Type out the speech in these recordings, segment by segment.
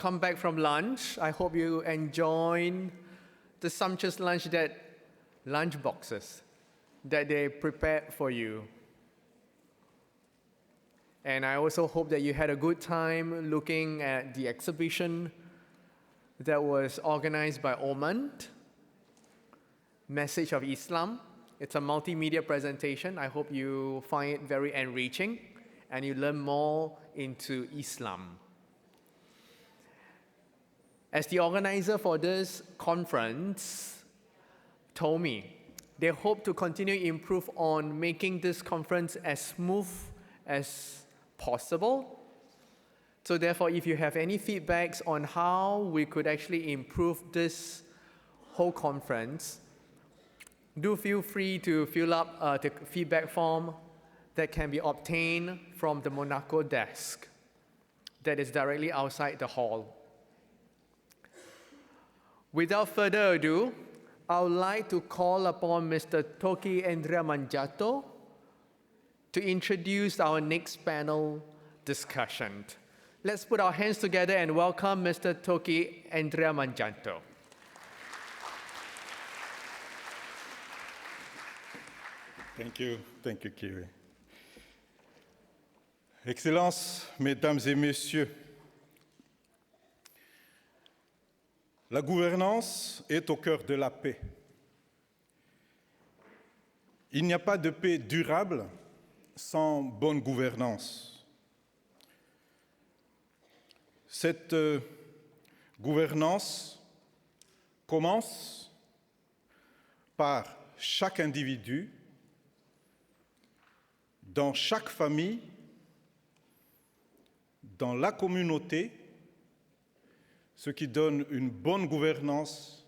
come back from lunch. I hope you enjoyed the sumptuous lunch boxes that they prepared for you. And I also hope that you had a good time looking at the exhibition that was organized by Oman, Message of Islam. It's a multimedia presentation. I hope you find it very enriching and you learn more into Islam. As the organizer for this conference told me, they hope to continue to improve on making this conference as smooth as possible. So therefore, if you have any feedbacks on how we could actually improve this whole conference, do feel free to fill up the feedback form that can be obtained from the Monaco desk that is directly outside the hall. Without further ado, I would like to call upon Mr. Toki Andrea Mangiato to introduce our next panel discussion. Let's put our hands together and welcome Mr. Toki Andrea Mangiato. Thank you, Kiri. Excellences, Mesdames et Messieurs, la gouvernance est au cœur de la paix. Il n'y a pas de paix durable sans bonne gouvernance. Cette gouvernance commence par chaque individu, dans chaque famille, dans la communauté, ce qui donne une bonne gouvernance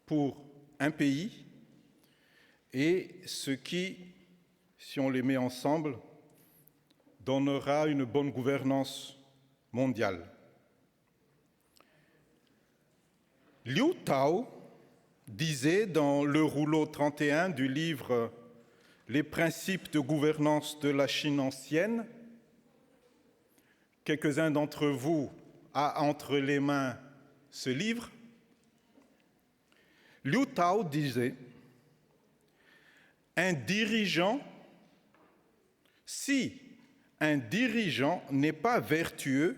pour un pays et ce qui, si on les met ensemble, donnera une bonne gouvernance mondiale. Liu Tao disait dans le rouleau 31 du livre « Les principes de gouvernance de la Chine ancienne », quelques-uns d'entre vous ont entre les mains ce livre, Liu Tao disait « Si un dirigeant n'est pas vertueux,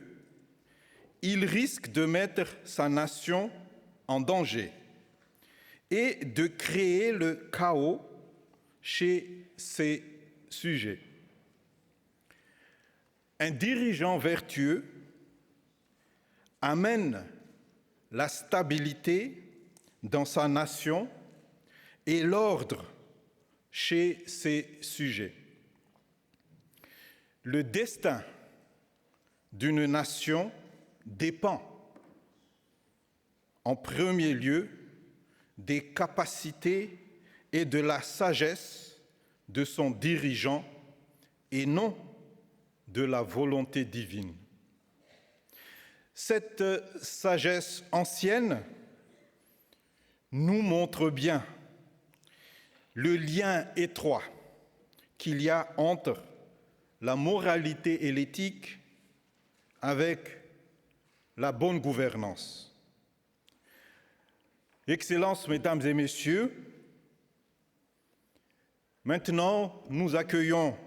il risque de mettre sa nation en danger et de créer le chaos chez ses sujets. Un dirigeant vertueux amène la stabilité dans sa nation et l'ordre chez ses sujets. Le destin d'une nation dépend en premier lieu des capacités et de la sagesse de son dirigeant et non de la volonté divine. Cette sagesse ancienne nous montre bien le lien étroit qu'il y a entre la moralité et l'éthique avec la bonne gouvernance. Excellences, Mesdames et Messieurs, maintenant nous accueillons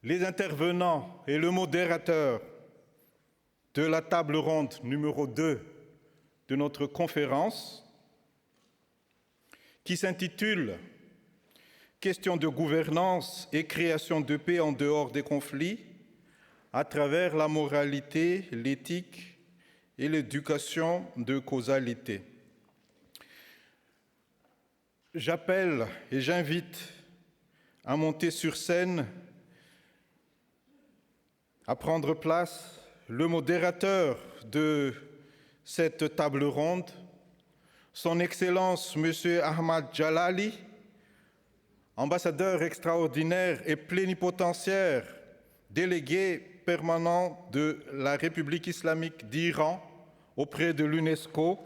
les intervenants et le modérateur de la table ronde numéro 2 de notre conférence qui s'intitule « Questions de gouvernance et création de paix en dehors des conflits à travers la moralité, l'éthique et l'éducation de causalité ». J'appelle et j'invite à monter sur scène, à prendre place, le modérateur de cette table ronde, son Excellence M. Ahmad Jalali, ambassadeur extraordinaire et plénipotentiaire, délégué permanent de la République islamique d'Iran auprès de l'UNESCO.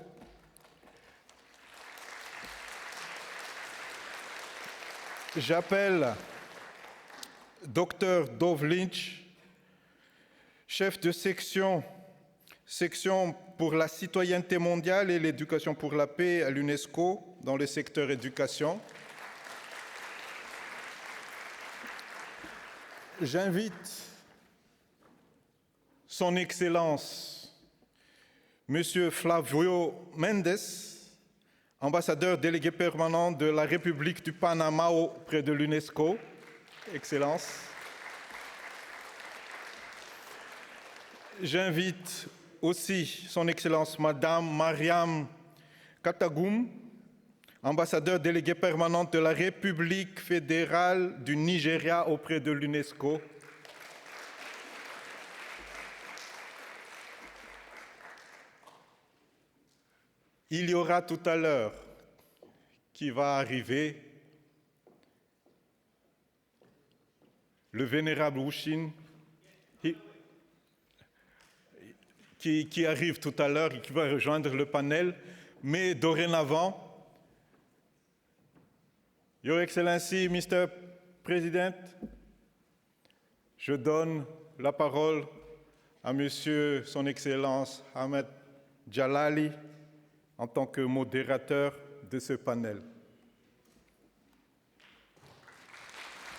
J'appelle Dr. Lynch, chef de section pour la citoyenneté mondiale et l'éducation pour la paix à l'UNESCO dans le secteur éducation. J'invite Son Excellence, Monsieur Flavio Mendez, ambassadeur délégué permanent de la République du Panama auprès de l'UNESCO. Excellence. J'invite aussi Son Excellence Madame Mariam Katagum, ambassadeur délégué permanent de la République fédérale du Nigeria auprès de l'UNESCO. Il y aura tout à l'heure qui va arriver le Vénérable Wu Shin, qui arrive tout à l'heure et qui va rejoindre le panel, mais dorénavant, Your Excellency, Mr. President, je donne la parole à Monsieur Son Excellence Ahmad Jalali en tant que modérateur de ce panel.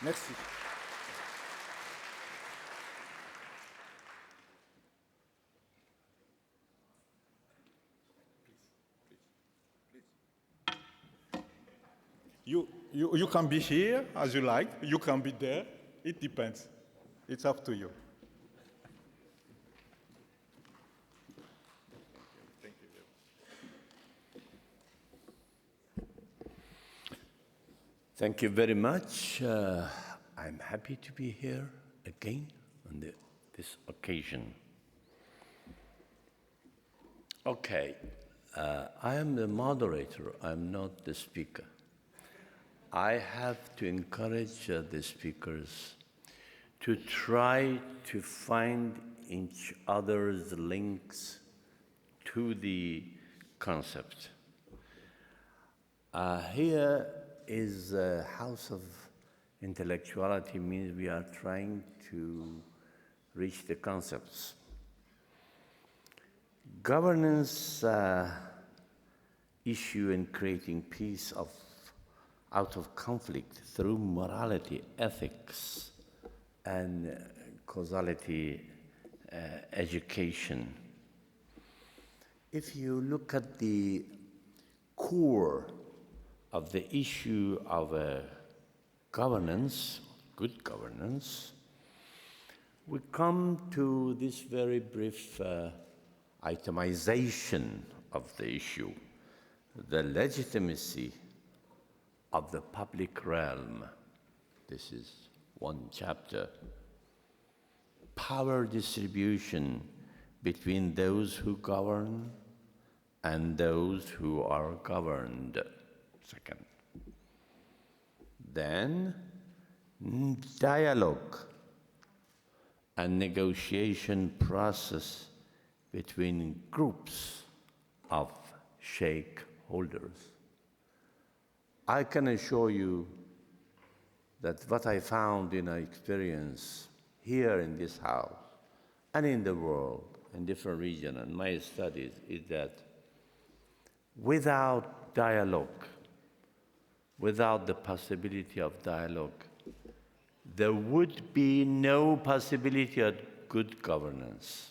Merci. You can be here as you like. You can be there. It depends. It's up to you. Thank you. Thank you very much. I'm happy to be here again on this occasion. Okay, I am the moderator. I'm not the speaker. I have to encourage the speakers to try to find each other's links to the concept. Here is a house of intellectuality, means we are trying to reach the concepts. Governance issue in creating peace out of conflict through morality, ethics, and causality education. If you look at the core of the issue of governance, good governance, we come to this very brief itemization of the issue, the legitimacy of the public realm. This is one chapter. Power distribution between those who govern and those who are governed. Second. Then, dialogue and negotiation process between groups of stakeholders. I can assure you that what I found in our experience here in this house and in the world, in different regions, and my studies, is that without dialogue, without the possibility of dialogue, there would be no possibility of good governance.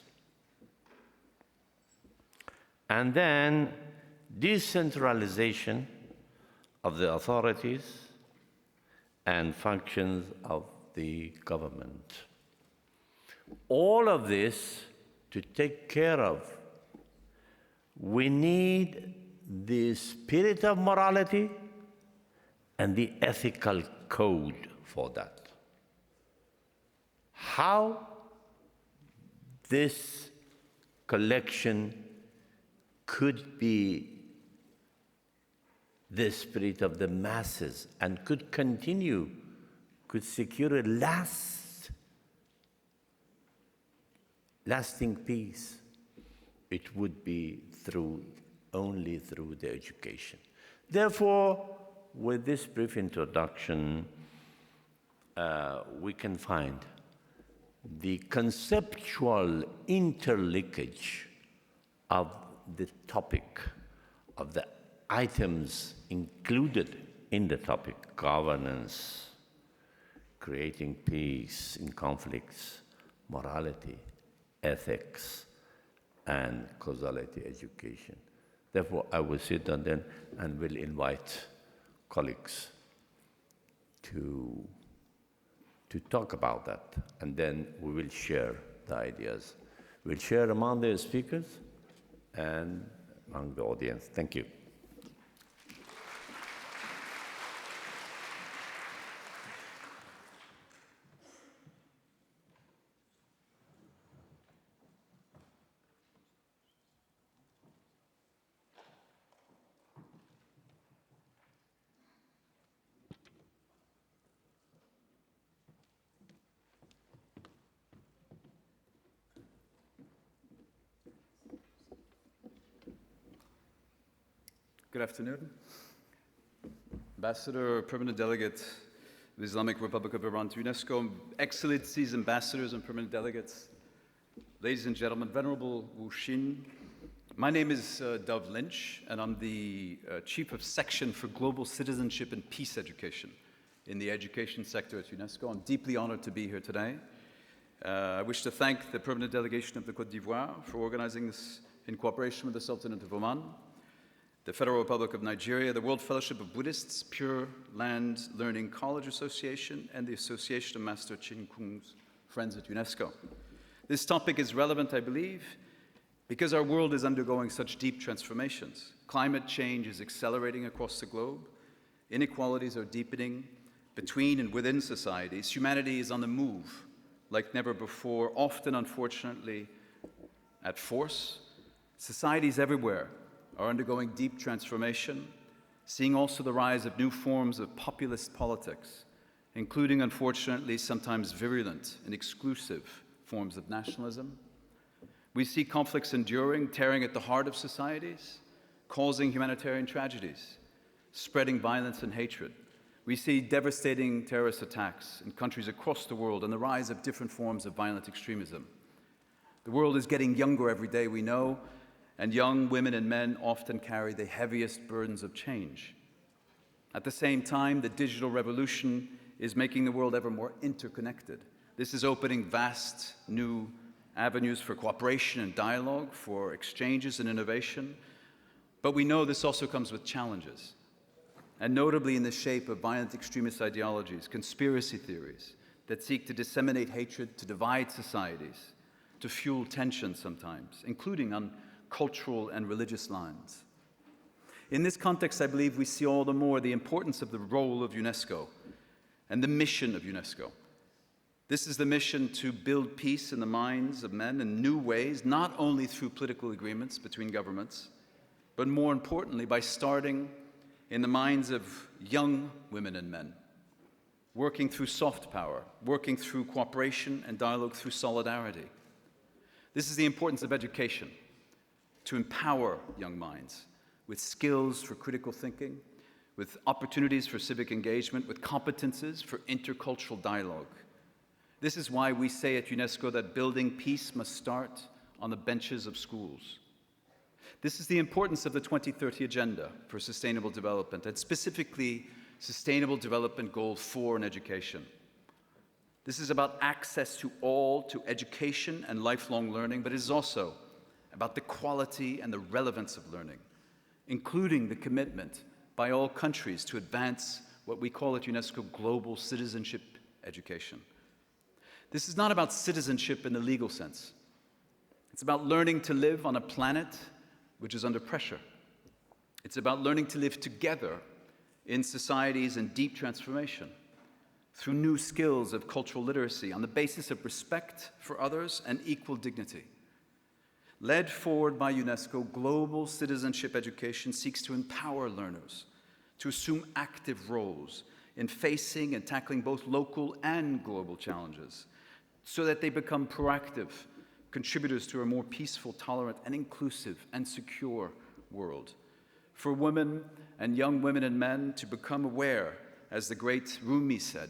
And then decentralization of the authorities and functions of the government. All of this to take care of, we need the spirit of morality and the ethical code for that. How this collection could be the spirit of the masses and could continue, could secure a lasting peace, it would be only through the education. Therefore, with this brief introduction, we can find the conceptual interlinkage of the topic, of the items included in the topic: governance, creating peace in conflicts, morality, ethics, and causality education. Therefore, I will sit down then and will invite colleagues to talk about that, and then we will share the ideas. We'll share among the speakers and among the audience. Thank you. Good afternoon. Ambassador, Permanent Delegate of the Islamic Republic of Iran to UNESCO, Excellencies, Ambassadors, and Permanent Delegates, ladies and gentlemen, Venerable Wu Shin. My name is Lynch, and I'm the Chief of Section for Global Citizenship and Peace Education in the education sector at UNESCO. I'm deeply honored to be here today. I wish to thank the Permanent Delegation of the Côte d'Ivoire for organizing this in cooperation with the Sultanate of Oman, the Federal Republic of Nigeria, the World Fellowship of Buddhists, Pure Land Learning College Association, and the Association of Master Chin Kung's Friends at UNESCO. This topic is relevant, I believe, because our world is undergoing such deep transformations. Climate change is accelerating across the globe. Inequalities are deepening between and within societies. Humanity is on the move like never before, often, unfortunately, at force. Societies everywhere are undergoing deep transformation, seeing also the rise of new forms of populist politics, including, unfortunately, sometimes virulent and exclusive forms of nationalism. We see conflicts enduring, tearing at the heart of societies, causing humanitarian tragedies, spreading violence and hatred. We see devastating terrorist attacks in countries across the world and the rise of different forms of violent extremism. The world is getting younger every day, we know, and young women and men often carry the heaviest burdens of change. At the same time, the digital revolution is making the world ever more interconnected. This is opening vast new avenues for cooperation and dialogue, for exchanges and innovation. But we know this also comes with challenges, and notably in the shape of violent extremist ideologies, conspiracy theories that seek to disseminate hatred, to divide societies, to fuel tension sometimes, including on cultural and religious lines. In this context, I believe we see all the more the importance of the role of UNESCO and the mission of UNESCO. This is the mission to build peace in the minds of men in new ways, not only through political agreements between governments, but more importantly, by starting in the minds of young women and men, working through soft power, working through cooperation and dialogue through solidarity. This is the importance of education, to empower young minds with skills for critical thinking, with opportunities for civic engagement, with competences for intercultural dialogue. This is why we say at UNESCO that building peace must start on the benches of schools. This is the importance of the 2030 Agenda for Sustainable Development, and specifically Sustainable Development Goal 4 in education. This is about access to all to education and lifelong learning, but it is also about the quality and the relevance of learning, including the commitment by all countries to advance what we call at UNESCO global citizenship education. This is not about citizenship in the legal sense. It's about learning to live on a planet which is under pressure. It's about learning to live together in societies in deep transformation through new skills of cultural literacy on the basis of respect for others and equal dignity. Led forward by UNESCO, global citizenship education seeks to empower learners to assume active roles in facing and tackling both local and global challenges so that they become proactive contributors to a more peaceful, tolerant, and inclusive and secure world. For women and young women and men to become aware, as the great Rumi said,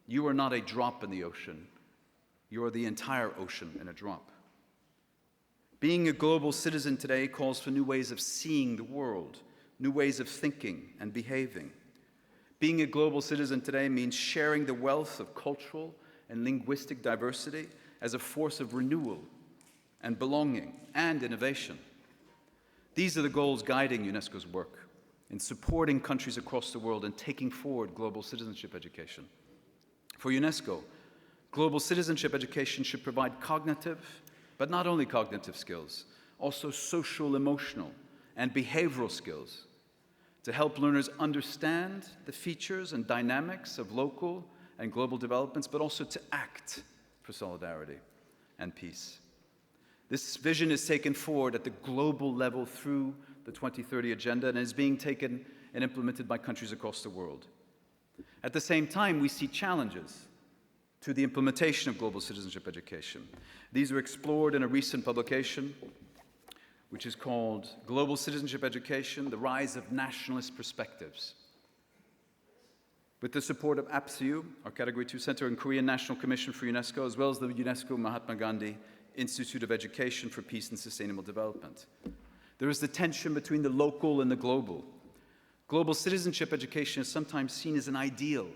"You are not a drop in the ocean, You're the entire ocean in a drop. Being a global citizen today calls for new ways of seeing the world, new ways of thinking and behaving. Being a global citizen today means sharing the wealth of cultural and linguistic diversity as a force of renewal and belonging and innovation. These are the goals guiding UNESCO's work in supporting countries across the world and taking forward global citizenship education. For UNESCO, global citizenship education should provide cognitive, but not only cognitive skills, also social, emotional, and behavioral skills to help learners understand the features and dynamics of local and global developments, but also to act for solidarity and peace. This vision is taken forward at the global level through the 2030 Agenda and is being taken and implemented by countries across the world. At the same time, we see challenges to the implementation of global citizenship education. These were explored in a recent publication, which is called Global Citizenship Education, The Rise of Nationalist Perspectives. With the support of APSIU, our Category 2 Center, and Korean National Commission for UNESCO, as well as the UNESCO Mahatma Gandhi Institute of Education for Peace and Sustainable Development. There is the tension between the local and the global. Global citizenship education is sometimes seen as an ideal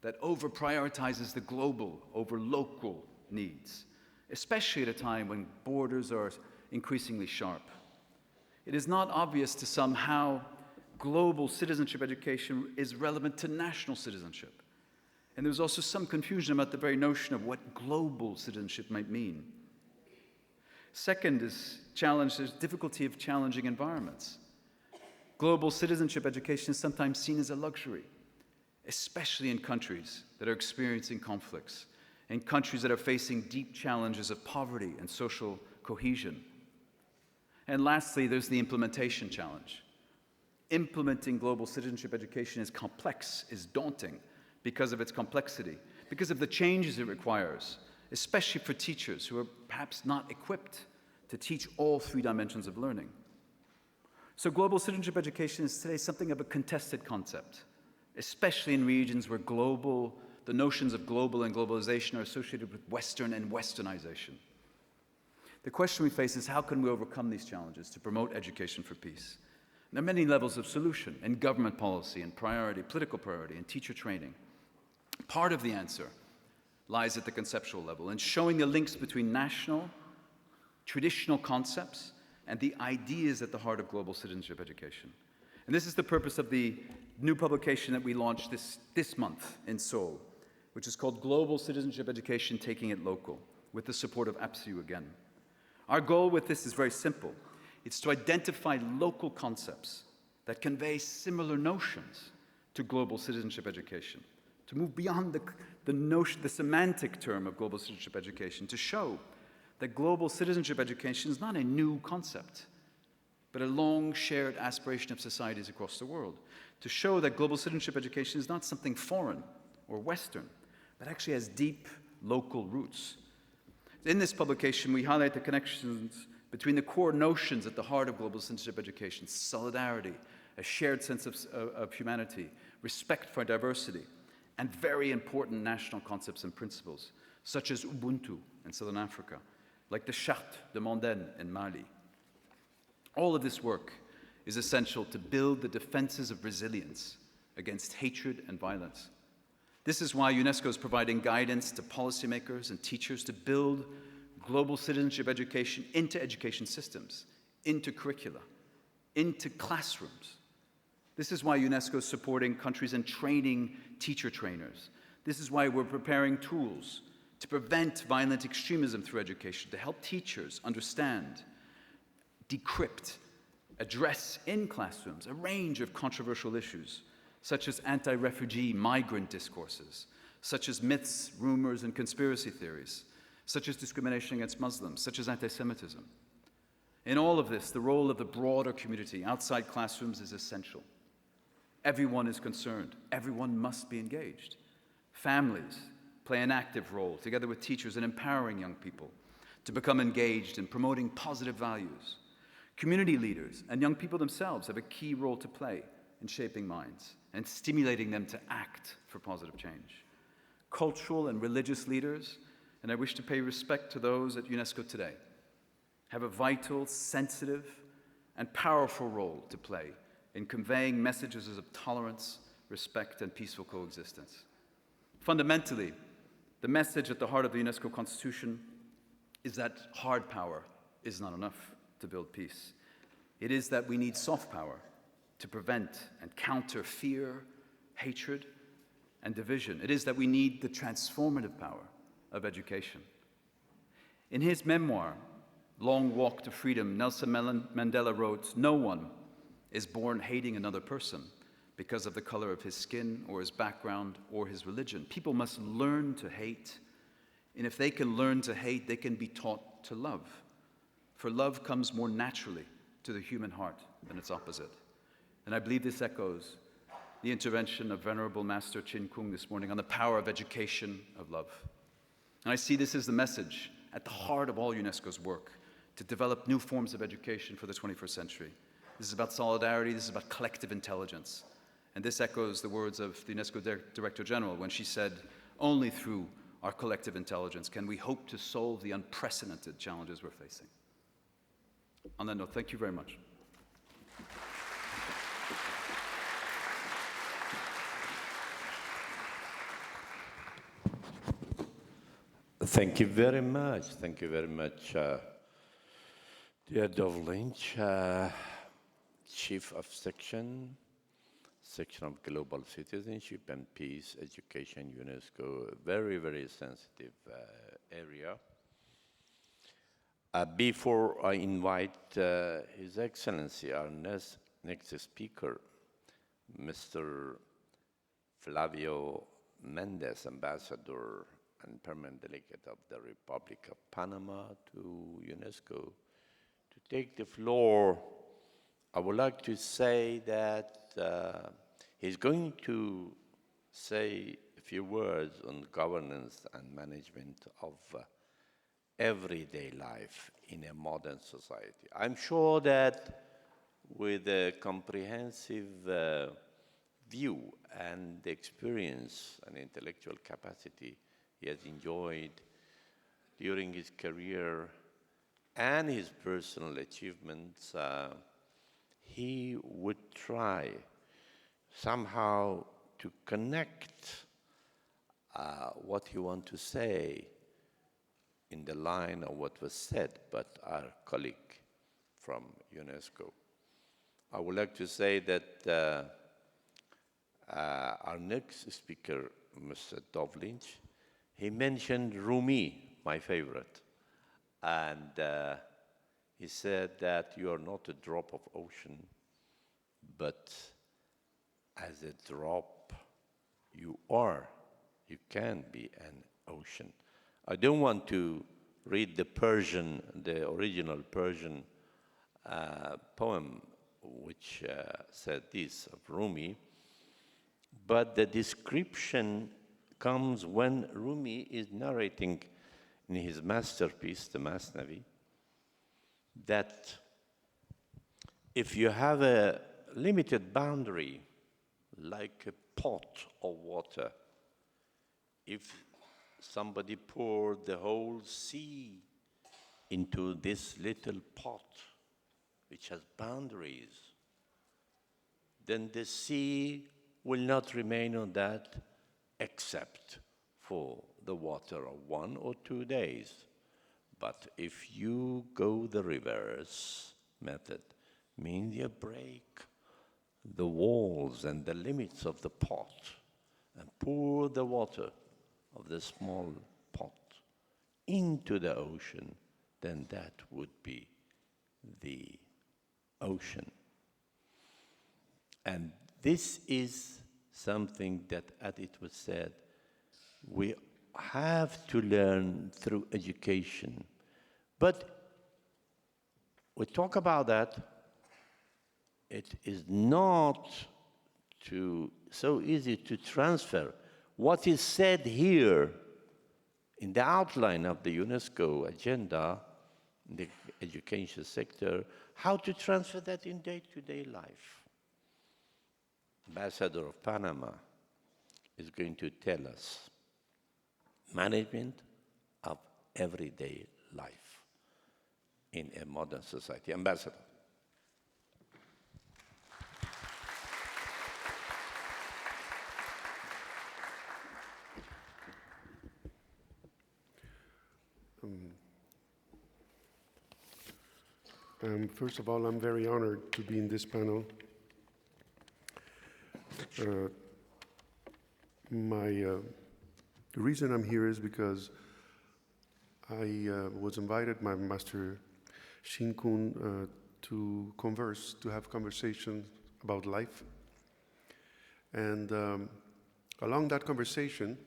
that over-prioritizes the global over local needs, especially at a time when borders are increasingly sharp. It is not obvious to some how global citizenship education is relevant to national citizenship. And there's also some confusion about the very notion of what global citizenship might mean. Second is there's difficulty of challenging environments. Global citizenship education is sometimes seen as a luxury, especially in countries that are experiencing conflicts, in countries that are facing deep challenges of poverty and social cohesion. And lastly, there's the implementation challenge. Implementing global citizenship education is complex, is daunting because of its complexity, because of the changes it requires, especially for teachers who are perhaps not equipped to teach all three dimensions of learning. So global citizenship education is today something of a contested concept, especially in regions where the notions of global and globalization are associated with Western and Westernization. The question we face is how can we overcome these challenges to promote education for peace? There are many levels of solution in government policy and priority, political priority, and teacher training. Part of the answer lies at the conceptual level in showing the links between national, traditional concepts and the ideas at the heart of global citizenship education. And this is the purpose of the new publication that we launched this month in Seoul, which is called Global Citizenship Education, Taking It Local, with the support of APSIU again. Our goal with this is very simple. It's to identify local concepts that convey similar notions to global citizenship education, to move beyond the semantic term of global citizenship education, to show that global citizenship education is not a new concept, but a long shared aspiration of societies across the world, to show that global citizenship education is not something foreign or Western, but actually has deep local roots. In this publication, we highlight the connections between the core notions at the heart of global citizenship education: solidarity, a shared sense of humanity, respect for diversity, and very important national concepts and principles, such as Ubuntu in Southern Africa, like the Charte de Mondaine in Mali. All of this work is essential to build the defenses of resilience against hatred and violence. This is why UNESCO is providing guidance to policymakers and teachers to build global citizenship education into education systems, into curricula, into classrooms. This is why UNESCO is supporting countries in training teacher trainers. This is why we're preparing tools to prevent violent extremism through education, to help teachers understand, decrypt, address in classrooms a range of controversial issues, such as anti-refugee migrant discourses, such as myths, rumors, and conspiracy theories, such as discrimination against Muslims, such as anti-Semitism. In all of this, the role of the broader community outside classrooms is essential. Everyone is concerned. Everyone must be engaged. Families play an active role, together with teachers, in empowering young people to become engaged in promoting positive values. Community leaders and young people themselves have a key role to play in shaping minds and stimulating them to act for positive change. Cultural and religious leaders and I wish to pay respect to those at UNESCO today, have a vital, sensitive, and powerful role to play in conveying messages of tolerance, respect, and peaceful coexistence. Fundamentally, the message at the heart of the UNESCO Constitution is that hard power is not enough to build peace. It is that we need soft power to prevent and counter fear, hatred, and division. It is that we need the transformative power of education. In his memoir, Long Walk to Freedom, Nelson Mandela wrote, "No one is born hating another person because of the color of his skin or his background or his religion. People must learn to hate, and if they can learn to hate, they can be taught to love. For love comes more naturally to the human heart than its opposite." And I believe this echoes the intervention of Venerable Master Chin Kung this morning on the power of education of love. And I see this as the message at the heart of all UNESCO's work to develop new forms of education for the 21st century. This is about solidarity, this is about collective intelligence. And this echoes the words of the UNESCO Director General when she said, "Only through our collective intelligence can we hope to solve the unprecedented challenges we're facing." On that note, thank you very much. Thank you very much. Thank you very much, dear Dov Lynch, Chief of Section of Global Citizenship and Peace Education, UNESCO, very, very sensitive area. Before I invite His Excellency, our next speaker, Mr. Flavio Mendez, Ambassador and Permanent Delegate of the Republic of Panama to UNESCO, to take the floor, I would like to say that he's going to say a few words on governance and management of everyday life in a modern society. I'm sure that with a comprehensive view and the experience and intellectual capacity he has enjoyed during his career and his personal achievements, he would try somehow to connect what he wants to say in the line of what was said by our colleague from UNESCO. I would like to say that our next speaker, Mr. Dov Lynch, he mentioned Rumi, my favorite, and he said that you are not a drop of ocean, but as a drop you can be an ocean. I don't want to read the original Persian poem which said this of Rumi, but the description comes when Rumi is narrating in his masterpiece, the Masnavi, that if you have a limited boundary, like a pot of water, if somebody poured the whole sea into this little pot, which has boundaries, then the sea will not remain on that except for the water of 1 or 2 days. But if you go the reverse method, means you break the walls and the limits of the pot and pour the water of the small pot into the ocean, then that would be the ocean. And this is something that, as it was said, we have to learn through education. But we talk about that, it is not so easy to transfer what is said here in the outline of the UNESCO agenda, in the education sector, how to transfer that in day-to-day life. Ambassador of Panama is going to tell us management of everyday life in a modern society. Ambassador. First of all, I'm very honored to be in this panel. The reason I'm here is because I was invited by Master Shin Kun to converse, to have conversations about life. And along that conversation,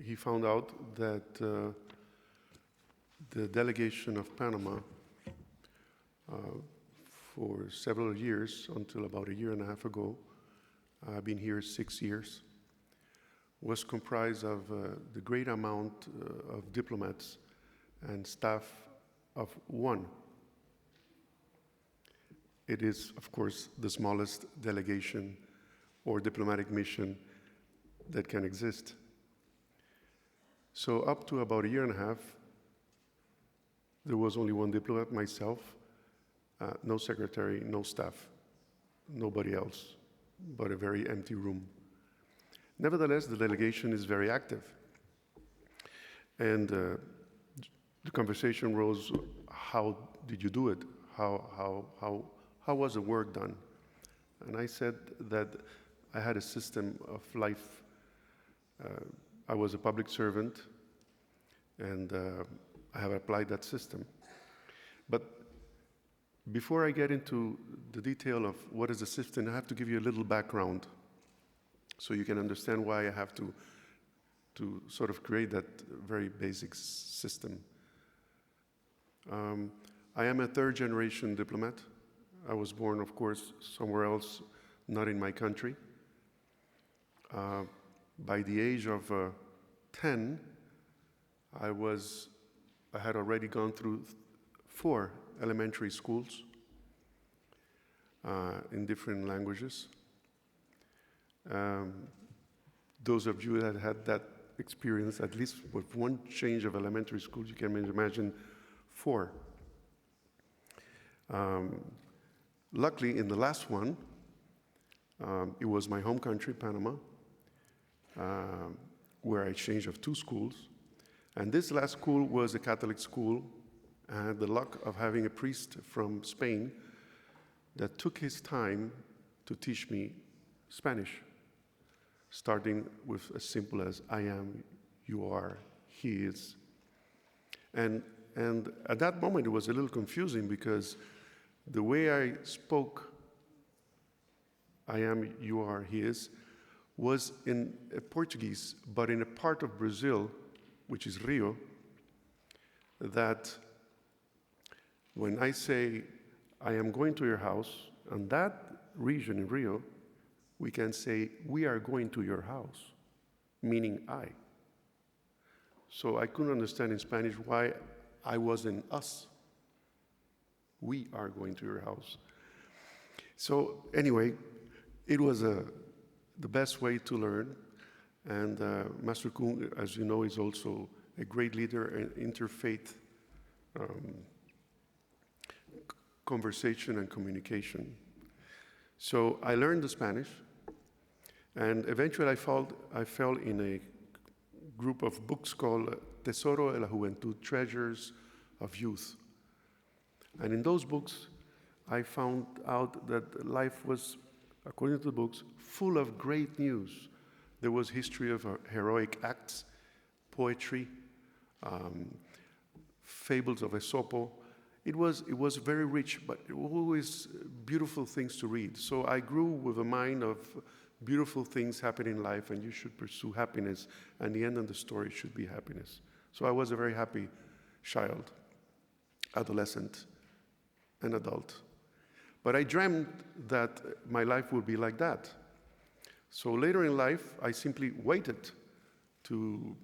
he found out that the delegation of Panama for several years, until about a year and a half ago, I've been here 6 years, was comprised of the great amount of diplomats and staff of one. It is, of course, the smallest delegation or diplomatic mission that can exist. So up to about a year and a half, there was only one diplomat, myself, no secretary, no staff, nobody else, but a very empty room. Nevertheless, the delegation is very active. And the conversation rose, how did you do it? How was the work done? And I said that I had a system of life. I was a public servant, and I have applied that system. But before I get into the detail of what is the system, I have to give you a little background so you can understand why I have to sort of create that very basic system. I am a third-generation diplomat. I was born, of course, somewhere else, not in my country. By the age of 10, I had already gone through 4 elementary schools in different languages. Those of you that had that experience, at least with one change of elementary school, you can imagine 4. Luckily, in the last one, it was my home country, Panama, where I changed of 2 schools. And this last school was a Catholic school. I had the luck of having a priest from Spain that took his time to teach me Spanish, starting with as simple as I am, you are, he is. And at that moment, it was a little confusing because the way I spoke, I am, you are, he is, was in Portuguese, but in a part of Brazil, which is Rio, that when I say, I am going to your house, on that region in Rio, we can say, we are going to your house, meaning I. So I couldn't understand in Spanish why I was in us. We are going to your house. So anyway, it was the best way to learn. And Master Kung, as you know, is also a great leader in interfaith conversation and communication. So I learned the Spanish, and eventually I fell in a group of books called Tesoro de la Juventud, Treasures of Youth. And in those books, I found out that life was, according to the books, full of great news. There was history of heroic acts, poetry, fables of Aesop. It was very rich, but always beautiful things to read. So I grew with a mind of beautiful things happening in life, and you should pursue happiness, and the end of the story should be happiness. So I was a very happy child, adolescent, and adult. But I dreamed that my life would be like that. So later in life, I simply waited to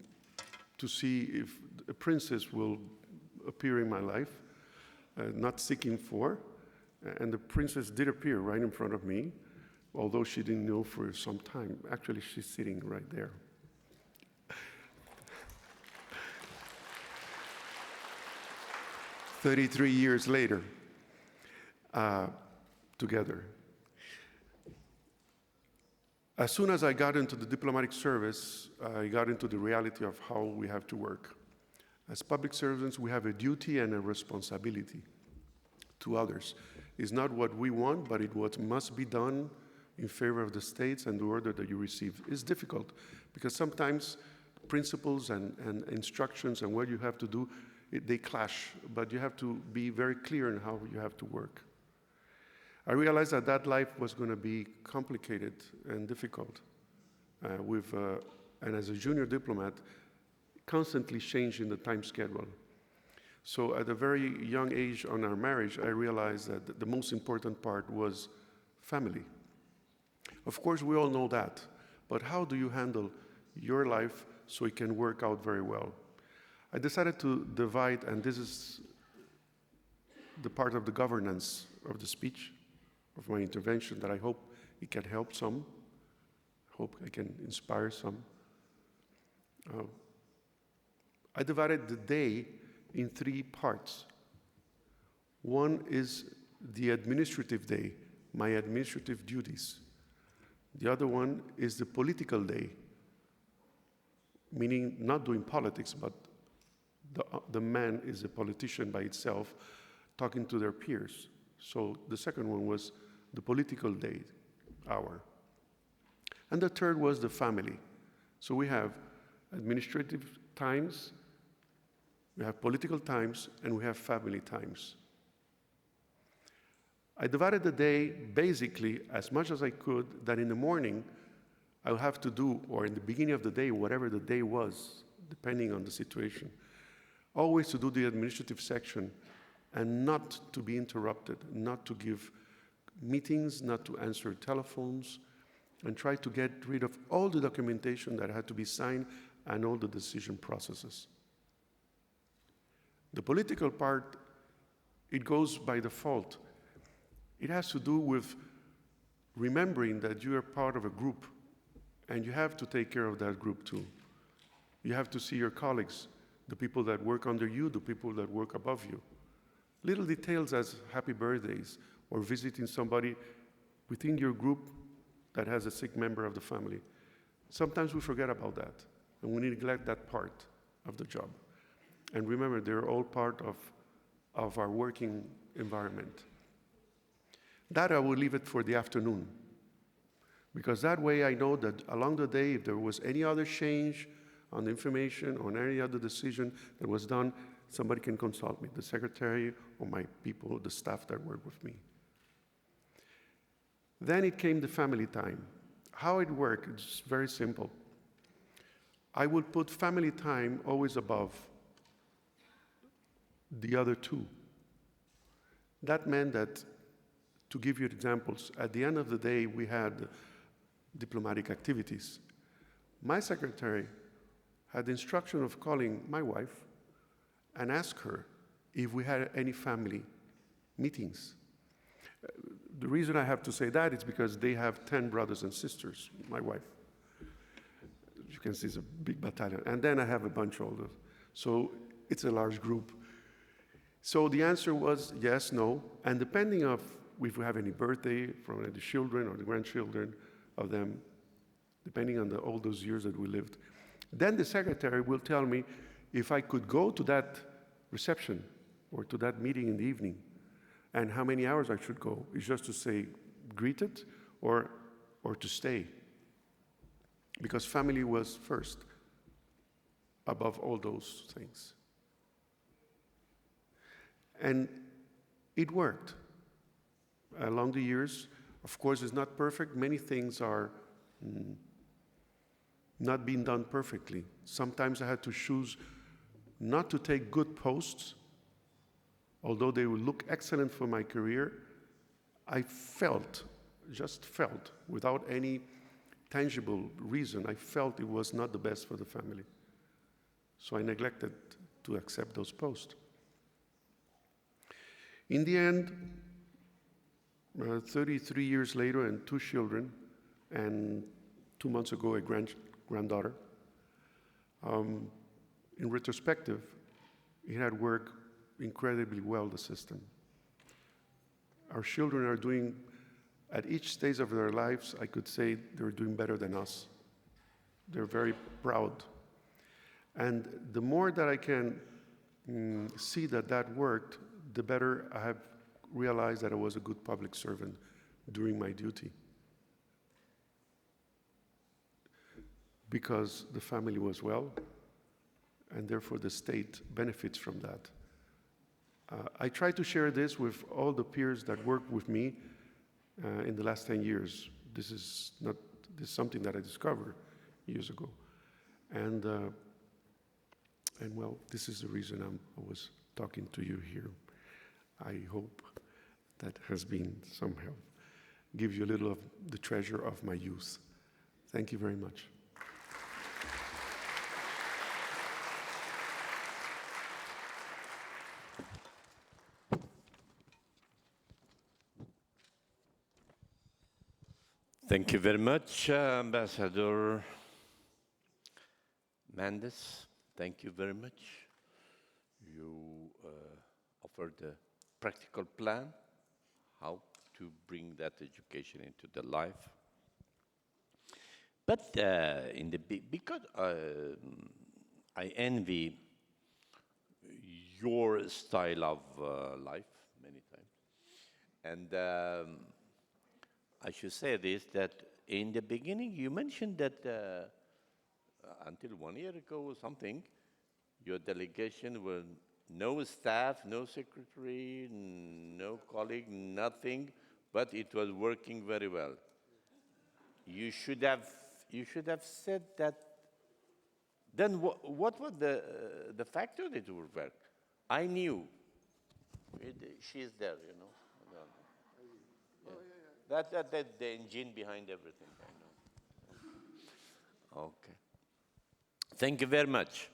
see if a princess will appear in my life, not seeking for, and the princess did appear right in front of me, although she didn't know for some time. Actually, she's sitting right there. 33 years later, together. As soon as I got into the diplomatic service, I got into the reality of how we have to work. As public servants, we have a duty and a responsibility to others. It's not what we want, but it's what must be done in favor of the states and the order that you receive. It's difficult because sometimes principles and instructions and what you have to do, they clash, but you have to be very clear in how you have to work. I realized that that life was going to be complicated and difficult and as a junior diplomat, constantly changing the time schedule. So at a very young age on our marriage, I realized that the most important part was family. Of course, we all know that, but how do you handle your life so it can work out very well? I decided to divide, and this is the part of the governance of the speech, of my intervention, that I hope it can help some, hope I can inspire some. I divided the day in 3 parts. One is the administrative day, my administrative duties. The other one is the political day, meaning not doing politics, but the man is a politician by itself, talking to their peers. So the second one was the political day, hour. And the third was the family. So we have administrative times, we have political times, and we have family times. I divided the day basically as much as I could, that in the morning I would have to do, or in the beginning of the day, whatever the day was, depending on the situation, always to do the administrative section and not to be interrupted, not to give meetings, not to answer telephones, and try to get rid of all the documentation that had to be signed and all the decision processes. The political part, it goes by default. It has to do with remembering that you are part of a group and you have to take care of that group too. You have to see your colleagues, the people that work under you, the people that work above you. Little details as happy birthdays or visiting somebody within your group that has a sick member of the family. Sometimes we forget about that and we neglect that part of the job. And remember, they're all part of our working environment. That I will leave it for the afternoon, because that way I know that along the day, if there was any other change on the information, on any other decision that was done, somebody can consult me, the secretary or my people, the staff that work with me. Then it came the family time. How it worked, it's very simple. I would put family time always above the other 2. That meant that, to give you examples, at the end of the day, we had diplomatic activities. My secretary had the instruction of calling my wife and ask her if we had any family meetings. The reason I have to say that is because they have 10 brothers and sisters, my wife. You can see it's a big battalion. And then I have a bunch older. So it's a large group. So the answer was yes, no, and depending on if we have any birthday from the children or the grandchildren of them, depending on all those years that we lived, then the secretary will tell me if I could go to that reception or to that meeting in the evening and how many hours I should go. It's just to say greeted or to stay, because family was first above all those things. And it worked along the years. Of course, it's not perfect. Many things are not being done perfectly. Sometimes I had to choose not to take good posts, although they would look excellent for my career. I just felt, without any tangible reason, I felt it was not the best for the family. So I neglected to accept those posts. In the end, 33 years later and 2 children, and 2 months ago a granddaughter, in retrospective, it had worked incredibly well, the system. Our children are doing, at each stage of their lives, I could say they're doing better than us. They're very proud. And the more that I can see that that worked, the better I have realized that I was a good public servant doing my duty. Because the family was well, and therefore the state benefits from that. I try to share this with all the peers that worked with me in the last 10 years. This is something that I discovered years ago. And well, this is the reason I was talking to you here. I hope that has been somehow give you a little of the treasure of my youth. Thank you very much. Thank you very much, Ambassador Mendez. Thank you very much. You offered a practical plan, how to bring that education into the life. But because I envy your style of life many times, and I should say this, that in the beginning you mentioned that until 1 year ago or something, your delegation were no staff, no secretary, no colleague, nothing, but it was working very well. You should have said that. Then what was the factor that would work? I knew. She's there, you know. That's the engine behind everything, I know. Okay. Thank you very much.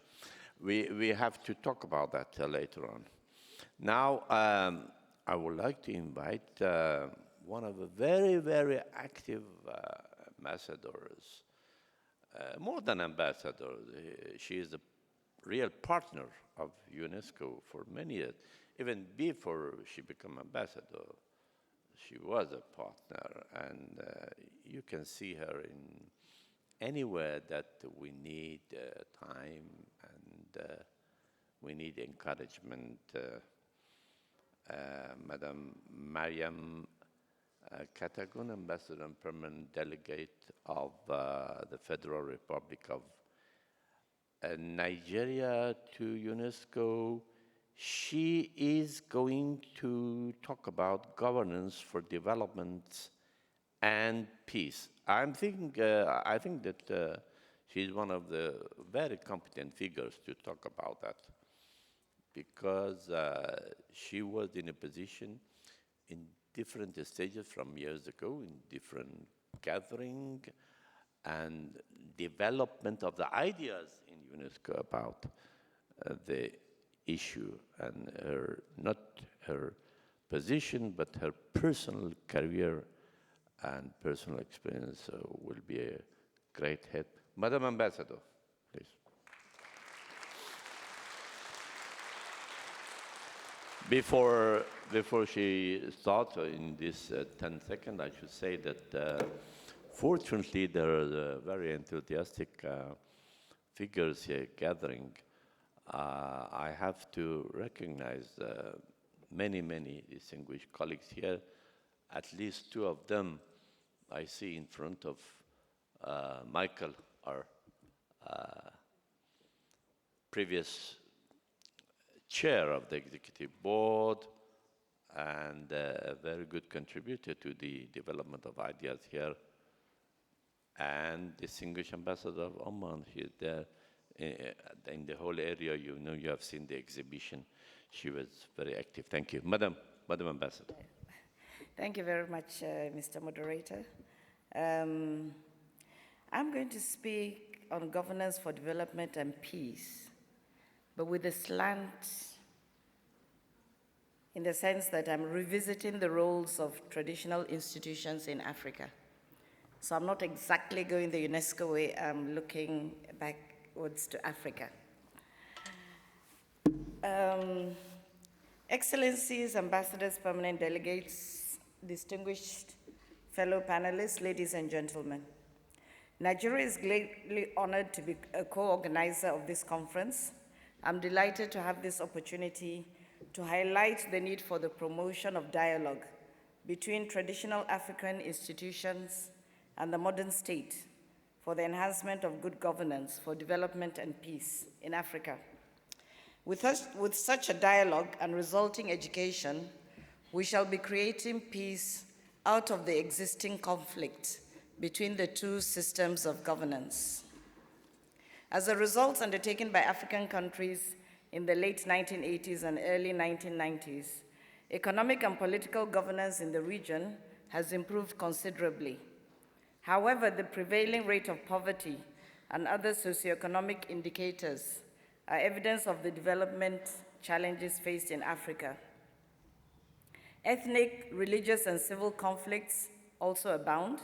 We have to talk about that later on. Now, I would like to invite one of the very, very active ambassadors, more than ambassador. She is a real partner of UNESCO for many years. Even before she became ambassador, she was a partner, and you can see her in anywhere that we need time and we need encouragement. Madam Mariam Katagum, Ambassador and Permanent Delegate of the Federal Republic of Nigeria to UNESCO. She is going to talk about governance for development and peace. I think that she's one of the very competent figures to talk about that, because she was in a position in different stages from years ago, in different gathering and development of the ideas in UNESCO about the issue, and not her position, but her personal career and personal experience will be a great help. Madam Ambassador, please. Before she starts in this 10 seconds, I should say that fortunately there are very enthusiastic figures here gathering. I have to recognize many distinguished colleagues here. At least two of them I see in front of Michael, our previous chair of the executive board, and a very good contributor to the development of ideas here, and distinguished ambassador of Oman here there. In the whole area, you know, you have seen the exhibition. She was very active. Thank you. Madam Ambassador. Thank you very much, Mr. Moderator. I'm going to speak on governance for development and peace, but with a slant in the sense that I'm revisiting the roles of traditional institutions in Africa. So I'm not exactly going the UNESCO way, I'm looking backwards to Africa. Excellencies, ambassadors, permanent delegates, distinguished fellow panelists, ladies and gentlemen. Nigeria is greatly honored to be a co-organizer of this conference. I'm delighted to have this opportunity to highlight the need for the promotion of dialogue between traditional African institutions and the modern state for the enhancement of good governance for development and peace in Africa. With such a dialogue and resulting education, we shall be creating peace out of the existing conflict between the two systems of governance. As a result undertaken by African countries in the late 1980s and early 1990s, economic and political governance in the region has improved considerably. However, the prevailing rate of poverty and other socioeconomic indicators are evidence of the development challenges faced in Africa. Ethnic, religious, and civil conflicts also abound,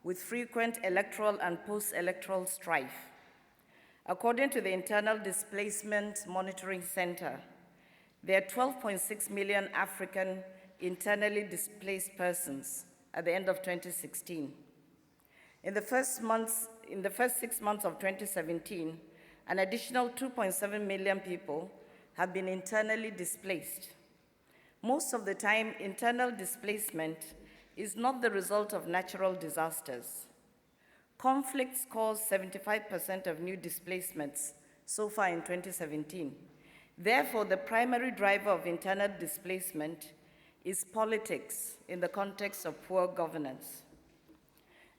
with frequent electoral and post-electoral strife. According to the Internal Displacement Monitoring Center, there are 12.6 million African internally displaced persons at the end of 2016. In the first 6 months of 2017, an additional 2.7 million people have been internally displaced. Most of the time, internal displacement is not the result of natural disasters. Conflicts cause 75% of new displacements so far in 2017. Therefore, the primary driver of internal displacement is politics in the context of poor governance.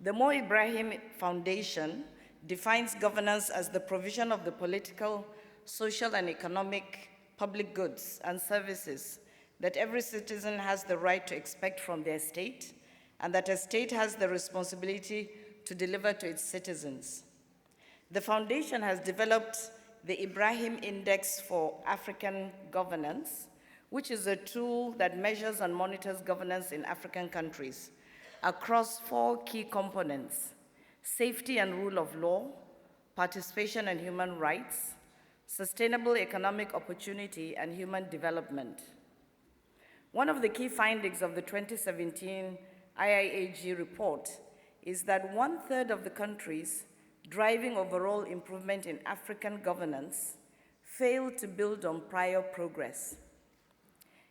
The Mo Ibrahim Foundation defines governance as the provision of the political, social, and economic public goods and services that every citizen has the right to expect from their state, and that a state has the responsibility to deliver to its citizens. The foundation has developed the Ibrahim Index for African Governance, which is a tool that measures and monitors governance in African countries across 4 key components: safety and rule of law, participation and human rights, sustainable economic opportunity, and human development. One of the key findings of the 2017 IIAG report is that 1/3 of the countries driving overall improvement in African governance failed to build on prior progress.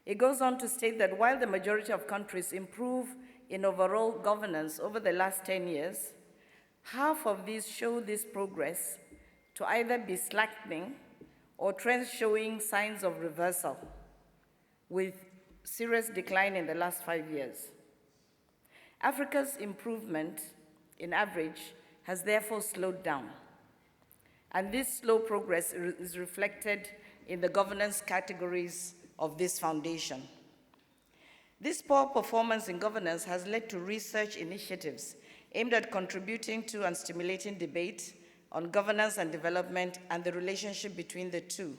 It goes on to state that while the majority of countries improve in overall governance over the last 10 years, half of these show this progress to either be slackening or trends showing signs of reversal, with serious decline in the last 5 years. Africa's improvement, in average, has therefore slowed down. And this slow progress is reflected in the governance categories of this foundation. This poor performance in governance has led to research initiatives aimed at contributing to and stimulating debate on governance and development and the relationship between the two.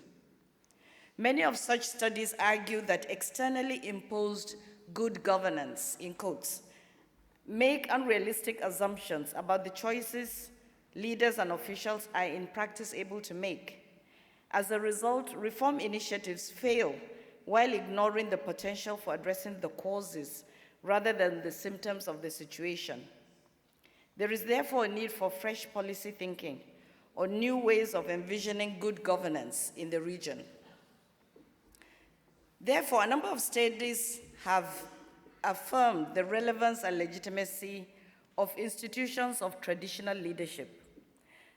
Many of such studies argue that externally imposed good governance, in quotes, make unrealistic assumptions about the choices leaders and officials are in practice able to make. As a result, reform initiatives fail while ignoring the potential for addressing the causes rather than the symptoms of the situation. There is therefore a need for fresh policy thinking or new ways of envisioning good governance in the region. Therefore, a number of studies have affirmed the relevance and legitimacy of institutions of traditional leadership.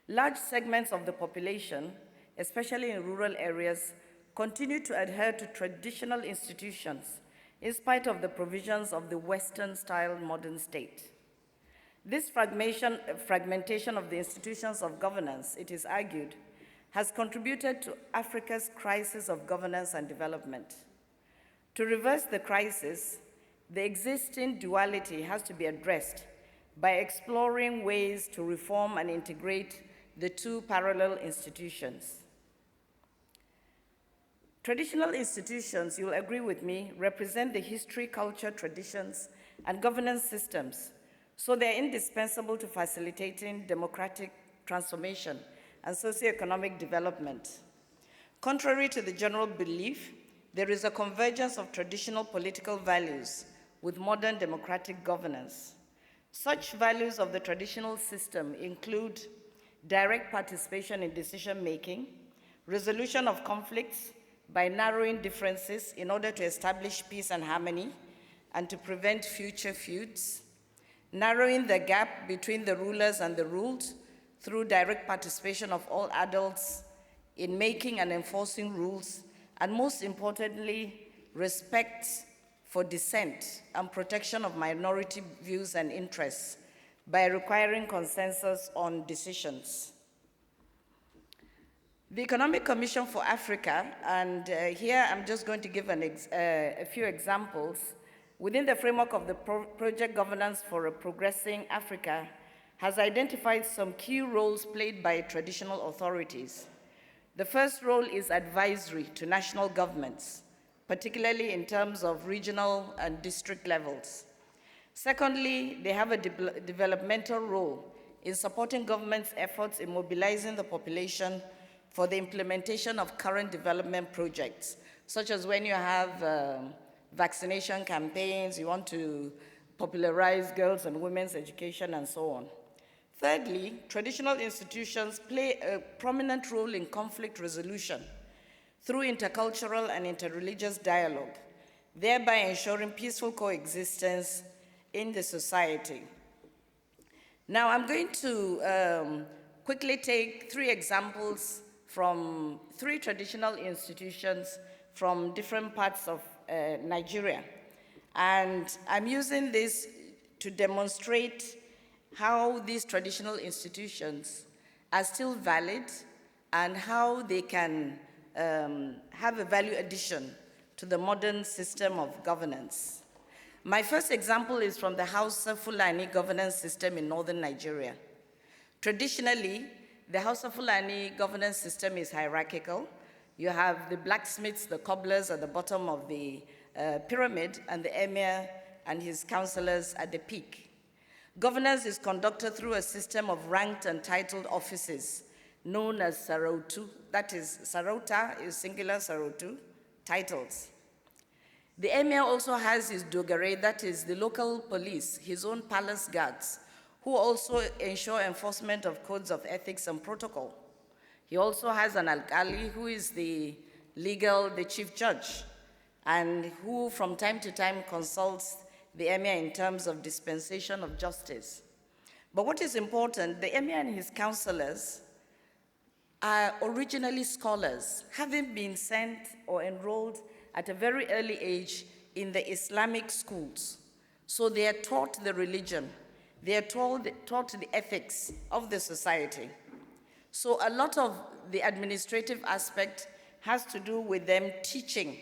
Large segments of the population, especially in rural areas, continue to adhere to traditional institutions in spite of the provisions of the Western-style modern state. This fragmentation of the institutions of governance, it is argued, has contributed to Africa's crisis of governance and development. To reverse the crisis, the existing duality has to be addressed by exploring ways to reform and integrate the two parallel institutions. Traditional institutions, you'll agree with me, represent the history, culture, traditions, and governance systems, so they're indispensable to facilitating democratic transformation and socioeconomic development. Contrary to the general belief, there is a convergence of traditional political values with modern democratic governance. Such values of the traditional system include direct participation in decision-making, resolution of conflicts by narrowing differences in order to establish peace and harmony and to prevent future feuds, narrowing the gap between the rulers and the ruled through direct participation of all adults in making and enforcing rules, and most importantly, respect for dissent and protection of minority views and interests by requiring consensus on decisions. The Economic Commission for Africa, and here I'm just going to give a few examples, within the framework of the Project Governance for a Progressing Africa, has identified some key roles played by traditional authorities. The first role is advisory to national governments, particularly in terms of regional and district levels. Secondly, they have a developmental role in supporting government's efforts in mobilizing the population for the implementation of current development projects, such as when you have vaccination campaigns, you want to popularize girls and women's education, and so on. Thirdly, traditional institutions play a prominent role in conflict resolution through intercultural and interreligious dialogue, thereby ensuring peaceful coexistence in the society. Now, I'm going to quickly take 3 examples from 3 traditional institutions from different parts of Nigeria. And I'm using this to demonstrate how these traditional institutions are still valid and how they can have a value addition to the modern system of governance. My first example is from the Hausa Fulani governance system in northern Nigeria. Traditionally, the Hausa Fulani governance system is hierarchical. You have the blacksmiths, the cobblers at the bottom of the pyramid, and the emir and his councillors at the peak. Governance is conducted through a system of ranked and titled offices known as Sarautu. That is, Sarauta is singular, Sarautu, titles. The emir also has his dogare, that is the local police, his own palace guards, who also ensure enforcement of codes of ethics and protocol. He also has an alkali, who is the chief judge, and who from time to time consults the emir in terms of dispensation of justice. But what is important, the emir and his counselors are originally scholars, having been sent or enrolled at a very early age in the Islamic schools. So they are taught the religion, they are taught the ethics of the society. So a lot of the administrative aspect has to do with them teaching.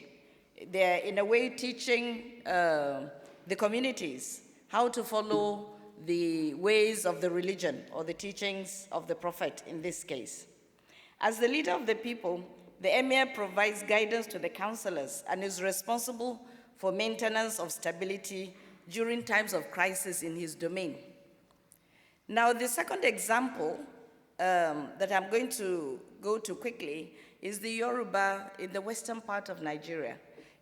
They're in a way teaching the communities how to follow the ways of the religion or the teachings of the prophet in this case. As the leader of the people, the emir provides guidance to the councillors and is responsible for maintenance of stability during times of crisis in his domain. Now, the second example that I'm going to go to quickly is the Yoruba in the western part of Nigeria.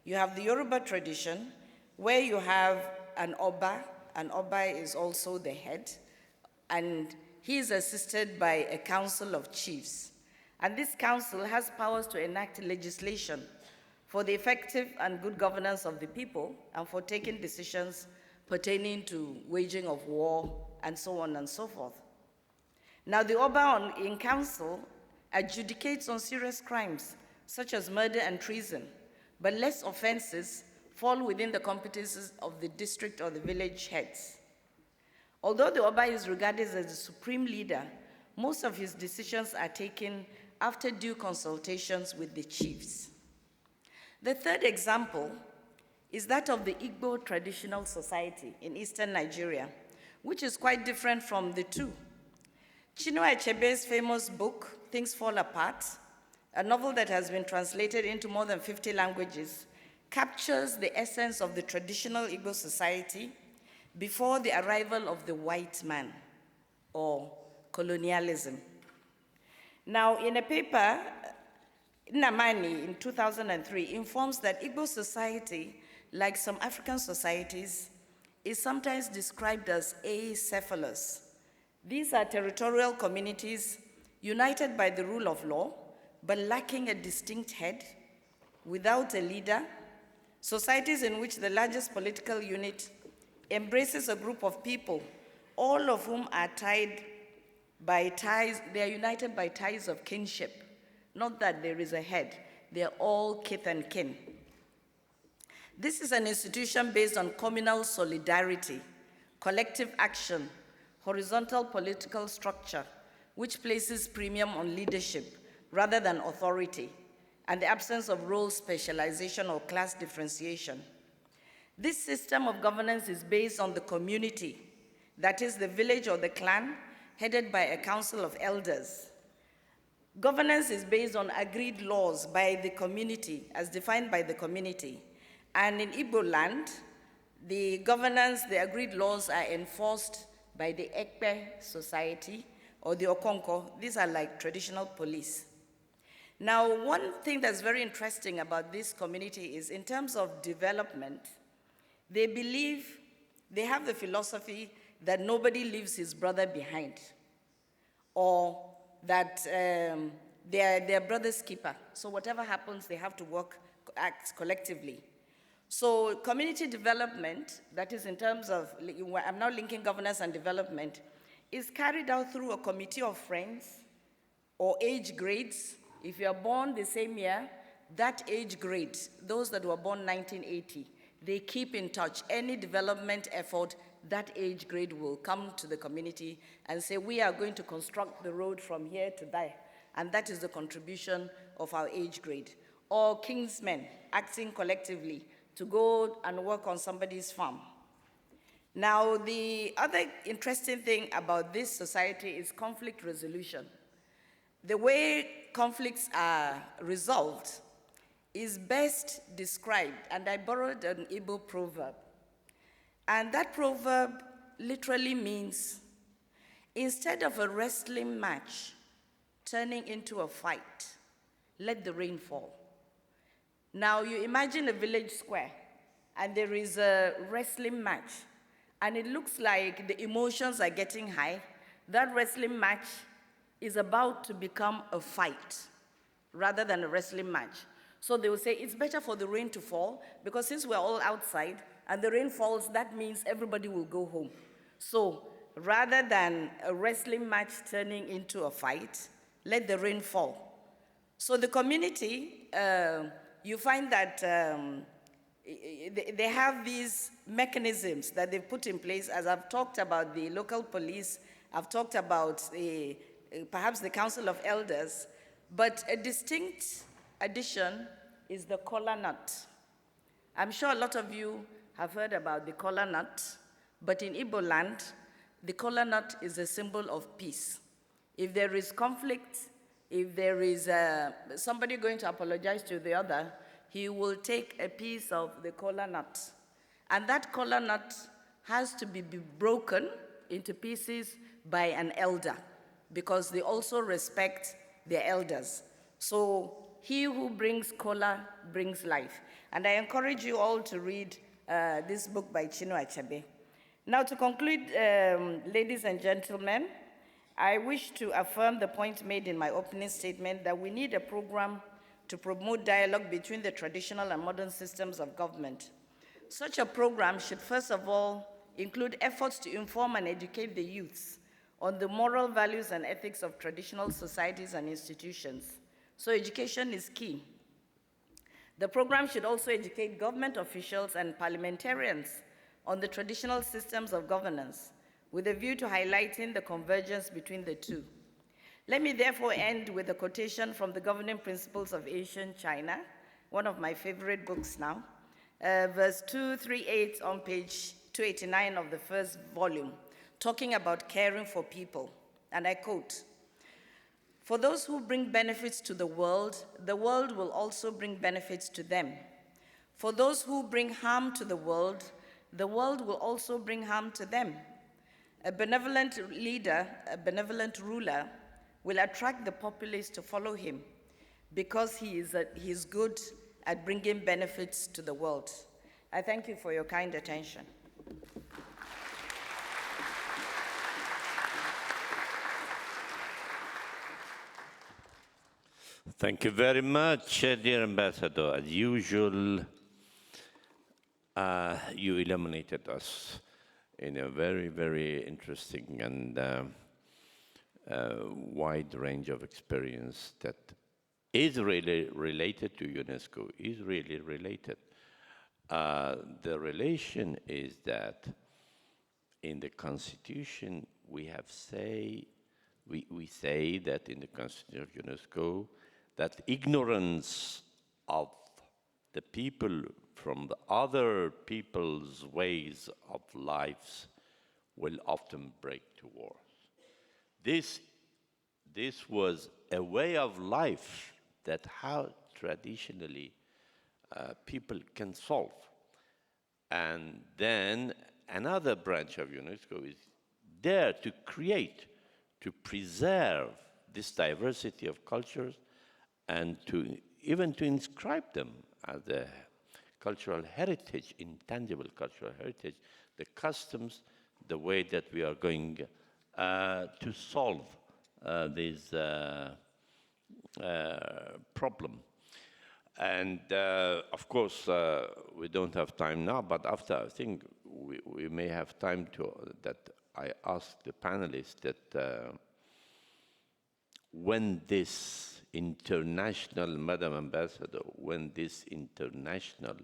You have the Yoruba tradition where you have an Oba. An Oba is also the head, and he is assisted by a council of chiefs. And this council has powers to enact legislation for the effective and good governance of the people and for taking decisions pertaining to waging of war and so on and so forth. Now, the Oba in council adjudicates on serious crimes such as murder and treason, but less offenses fall within the competences of the district or the village heads. Although the Oba is regarded as the supreme leader, most of his decisions are taken after due consultations with the chiefs. The third example is that of the Igbo traditional society in eastern Nigeria, which is quite different from the two. Chinua Achebe's famous book, Things Fall Apart, a novel that has been translated into more than 50 languages, captures the essence of the traditional Igbo society before the arrival of the white man, or colonialism. Now, in a paper Nnamani in 2003 informs that Igbo society, like some African societies, is sometimes described as acephalous. These are territorial communities united by the rule of law, but lacking a distinct head, without a leader, societies in which the largest political unit embraces a group of people, all of whom are tied by ties, they are united by ties of kinship. Not that there is a head, they are all kith and kin. This is an institution based on communal solidarity, collective action, horizontal political structure, which places premium on leadership rather than authority, and the absence of role specialization or class differentiation. This system of governance is based on the community, that is the village or the clan, headed by a council of elders. Governance is based on agreed laws by the community, as defined by the community. And in Igbo land, the governance, the agreed laws are enforced by the Ekpe society or the Okonko. These are like traditional police. Now, one thing that's very interesting about this community is in terms of development, they believe, they have the philosophy that nobody leaves his brother behind, or that they're brother's keeper. So whatever happens, they have to act collectively. So community development, that is in terms of, I'm now linking governance and development, is carried out through a committee of friends or age grades. If you are born the same year, that age grade, those that were born 1980, they keep in touch. Any development effort, that age grade will come to the community and say, we are going to construct the road from here to there. And that is the contribution of our age grade. Or kingsmen acting collectively to go and work on somebody's farm. Now, the other interesting thing about this society is conflict resolution. The way conflicts are resolved is best described, and I borrowed an Igbo proverb. And that proverb literally means, instead of a wrestling match turning into a fight, let the rain fall. Now, you imagine a village square, and there is a wrestling match, and it looks like the emotions are getting high. That wrestling match is about to become a fight rather than a wrestling match. So they will say, it's better for the rain to fall, because since we're all outside and the rain falls, that means everybody will go home. So rather than a wrestling match turning into a fight, let the rain fall. So the community, you find that they have these mechanisms that they've put in place. As I've talked about the local police, I've talked about perhaps the Council of Elders, but a distinct addition is the kola nut. I'm sure a lot of you have heard about the kola nut, but in Igbo land, the kola nut is a symbol of peace. If there is conflict, if there is somebody going to apologize to the other, he will take a piece of the kola nut. And that kola nut has to be broken into pieces by an elder, because they also respect their elders. So he who brings kola brings life. And I encourage you all to read this book by Chinua Achebe. Now, to conclude, ladies and gentlemen, I wish to affirm the point made in my opening statement that we need a program to promote dialogue between the traditional and modern systems of government. Such a program should first of all include efforts to inform and educate the youths on the moral values and ethics of traditional societies and institutions. So education is key. The program should also educate government officials and parliamentarians on the traditional systems of governance, with a view to highlighting the convergence between the two. Let me therefore end with a quotation from the Governing Principles of Asian China, one of my favorite books now, verse 238 on page 289 of the first volume, talking about caring for people. And I quote, "For those who bring benefits to the world will also bring benefits to them. For those who bring harm to the world will also bring harm to them. A benevolent leader, a benevolent ruler, will attract the populace to follow him. because he is good at bringing benefits to the world. I thank you for your kind attention. Thank you very much, dear Ambassador. As usual, you illuminated us in a very, very interesting and wide range of experience that is really related to UNESCO, is really related. The relation is that in the Constitution, we say that in the Constitution of UNESCO, that ignorance of the people from the other people's ways of lives will often break to wars. This was a way of life that how traditionally people can solve. And then another branch of UNESCO is there to create, to preserve this diversity of cultures and even to inscribe them as a cultural heritage, intangible cultural heritage, the customs, the way that we are going to solve this problem. And of course, we don't have time now, but after, I think we may have time that I ask the panelists that when this international, Madam Ambassador, when this international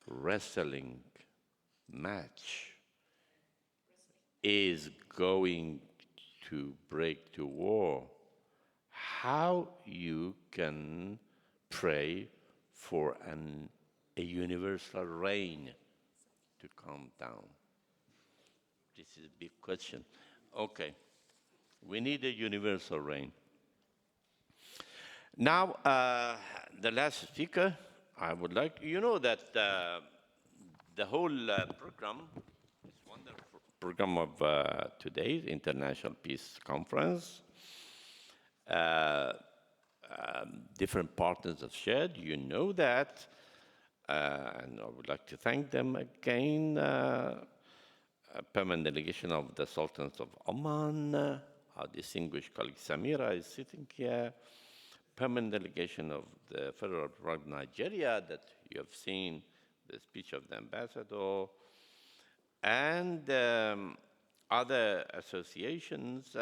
wrestling match is going to break to war, how you can pray for a universal reign to come down? This is a big question. Okay, we need a universal reign. Now, the last speaker, I would like, you know that the whole program, this wonderful program of today's International Peace Conference, different partners have shared, you know that, and I would like to thank them again. A permanent delegation of the Sultans of Oman, our distinguished colleague Samira is sitting here, permanent delegation of the Federal Republic of Nigeria that you have seen the speech of the ambassador, and other associations,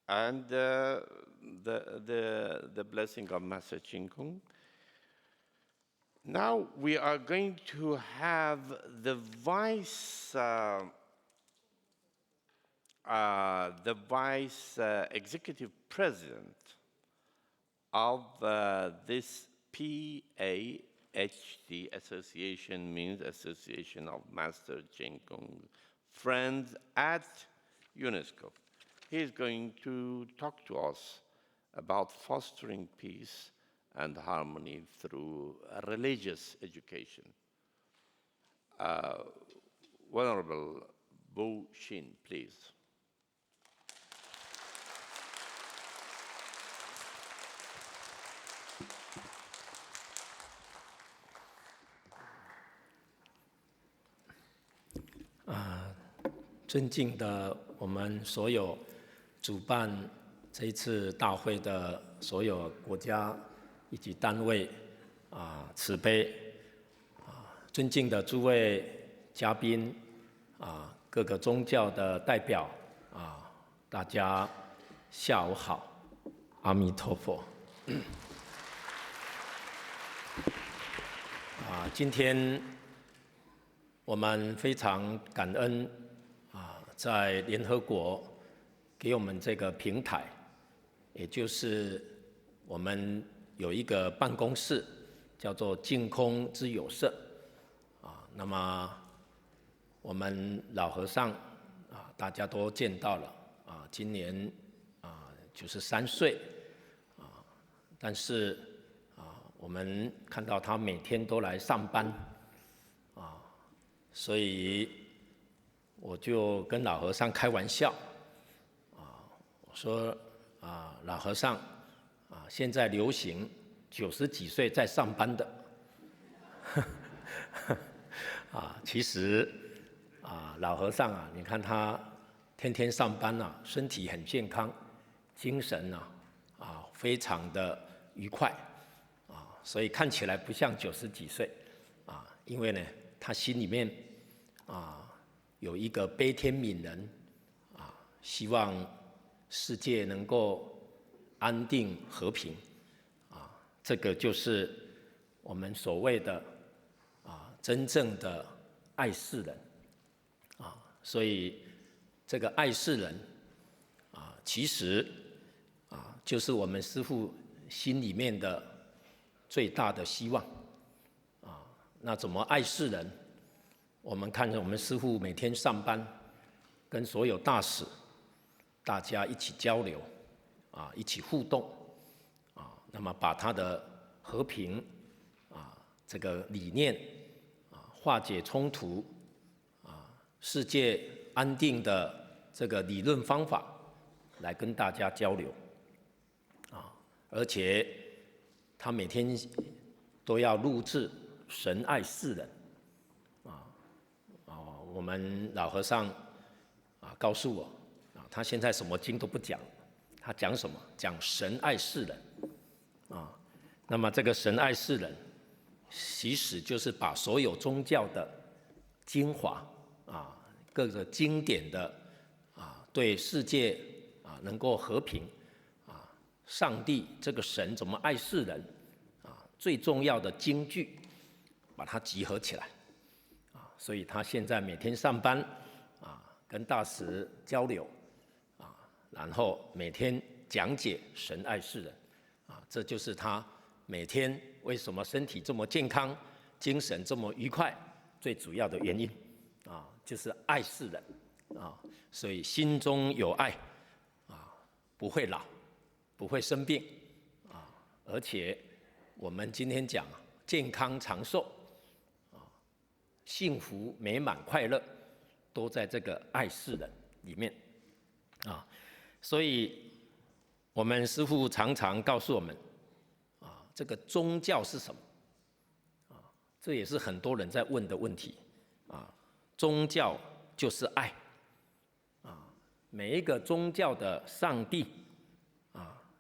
and the blessing of Master Ching Kung. Now we are going to have the vice executive president of this PAHD association, means Association of Master Ching Kung Friends at UNESCO. He is going to talk to us about fostering peace and harmony through religious education. Venerable Wu Shin, please. 尊敬的我们所有主办这一次大会的所有国家以及单位慈悲尊敬的诸位嘉宾各个宗教的代表大家下午好，阿弥陀佛。今天我们非常感恩在联合国给我们这个平台，也就是我们有一个办公室叫做净空之友社那么我们老和尚大家都见到了今年93岁但是我们看到他每天都来上班所以我就跟老和尚开玩笑我说老和尚现在流行90几岁在上班的，其实老和尚你看他天天上班身体很健康，精神非常的愉快所以看起来不像90几岁因为呢，他心里面有一个悲天悯人希望世界能够安定和平这个就是我们所谓的真正的爱世人所以这个爱世人其实就是我们师父心里面的最大的希望那怎么爱世人？我们看着我们师父每天上班，跟所有大使大家一起交流一起互动那么把他的和平这个理念化解冲突世界安定的这个理论方法来跟大家交流而且他每天都要录制神爱世人我们老和尚告诉我他现在什么经都不讲，他讲什么？讲神爱世人那么这个神爱世人其实就是把所有宗教的精华各个经典的对世界能够和平上帝这个神怎么爱世人最重要的金句把它集合起来所以他现在每天上班跟大使交流然后每天讲解神爱世人这就是他每天为什么身体这么健康精神这么愉快最主要的原因就是爱世人所以心中有爱不会老不会生病而且我们今天讲健康长寿幸福美满快乐都在这个爱世人里面所以我们师父常常告诉我们这个宗教是什么这也是很多人在问的问题宗教就是爱每一个宗教的上帝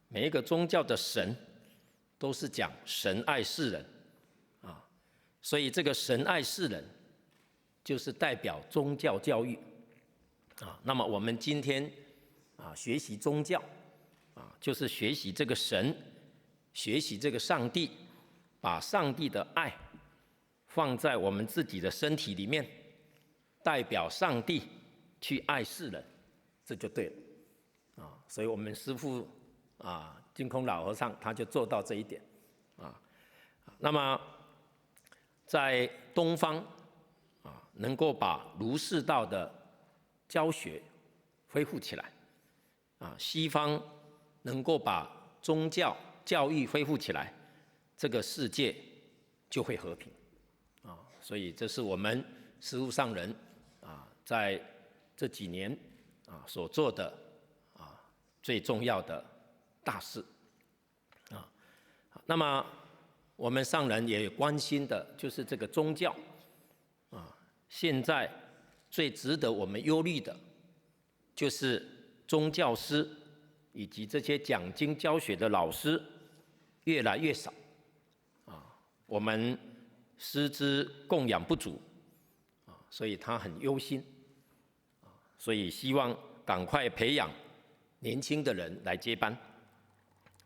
每一个宗教的神都是讲神爱世人所以这个神爱世人就是代表宗教教育那么我们今天学习宗教就是学习这个神学习这个上帝把上帝的爱放在我们自己的身体里面代表上帝去爱世人这就对了所以我们师父净空老和尚他就做到这一点那么在东方能够把儒释道的教学恢复起来西方能够把宗教教育恢复起来这个世界就会和平所以这是我们师父上人在这几年所做的最重要的大事那么我们上人也关心的就是这个宗教现在最值得我们忧虑的就是宗教师以及这些讲经教学的老师越来越少我们师资供养不足所以他很忧心所以希望赶快培养年轻的人来接班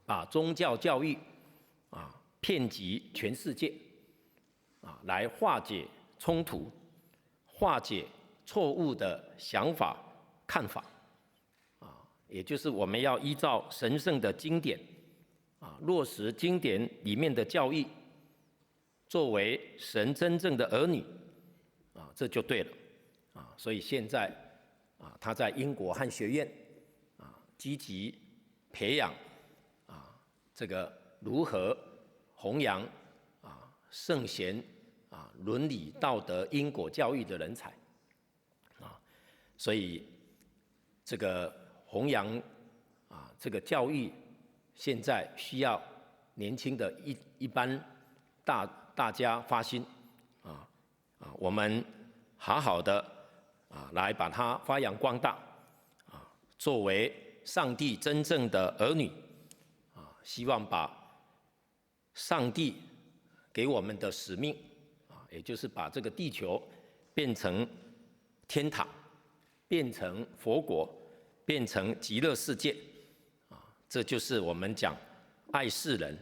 把宗教教育遍及全世界来化解冲突化解错误的想法看法也就是我们要依照神圣的经典落实经典里面的教义作为神真正的儿女这就对了所以现在他在英国汉学院积极培养这个如何弘扬圣贤伦理道德因果教育的人才所以这个弘扬这个教育现在需要年轻的一般大家发心我们好好的来把它发扬光大作为上帝真正的儿女希望把上帝给我们的使命也就是把这个地球变成天堂，变成佛国，变成极乐世界这就是我们讲爱世人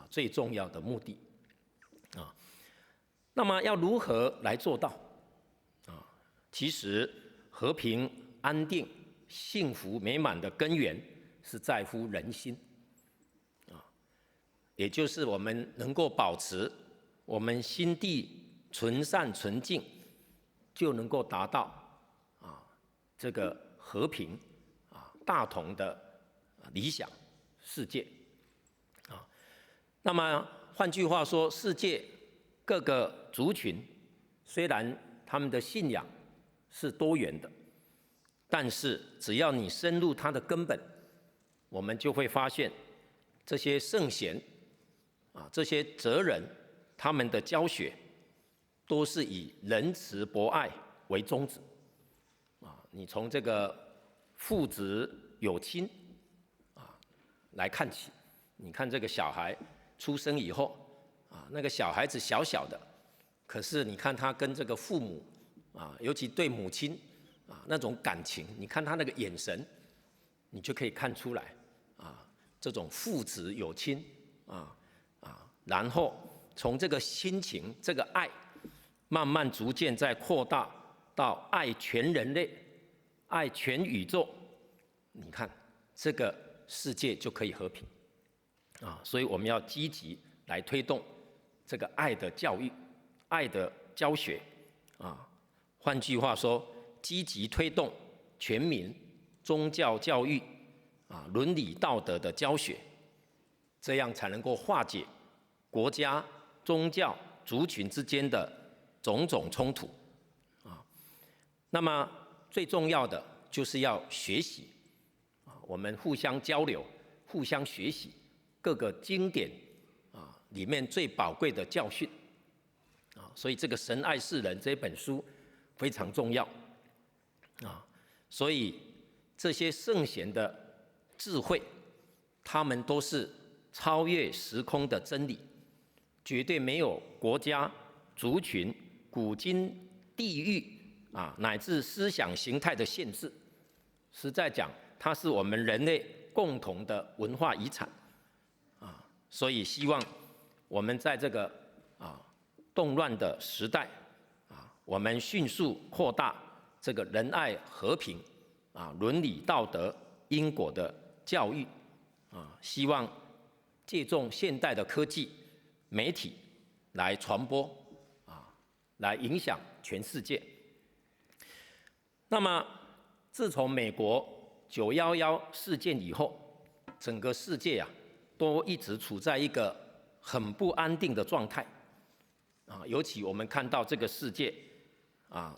最重要的目的那么要如何来做到其实和平、安定、幸福、美满的根源是在乎人心也就是我们能够保持我们心地纯善纯净，就能够达到这个和平大同的理想世界那么换句话说，世界各个族群虽然他们的信仰是多元的，但是只要你深入它的根本，我们就会发现这些圣贤这些哲人他们的教学都是以仁慈博爱为宗旨你从这个父子有亲来看起，你看这个小孩出生以后那个小孩子小小的，可是你看他跟这个父母尤其对母亲那种感情，你看他那个眼神，你就可以看出来这种父子有亲然后从这个亲情这个爱慢慢逐渐再扩大到爱全人类，爱全宇宙，你看这个世界就可以和平所以我们要积极来推动这个爱的教育、爱的教学换句话说，积极推动全民宗教教育伦理道德的教学，这样才能够化解国家、宗教、族群之间的种种冲突那么最重要的就是要学习我们互相交流、互相学习各个经典里面最宝贵的教训所以这个《神爱世人》这本书非常重要所以这些圣贤的智慧，他们都是超越时空的真理，绝对没有国家、族群、古今、地域乃至思想形态的限制。实在讲，它是我们人类共同的文化遗产所以希望我们在这个动乱的时代我们迅速扩大这个仁爱、和平伦理道德、因果的教育希望借重现代的科技媒体来传播来影响全世界。那么自从美国911事件以后，整个世界都一直处在一个很不安定的状态尤其我们看到这个世界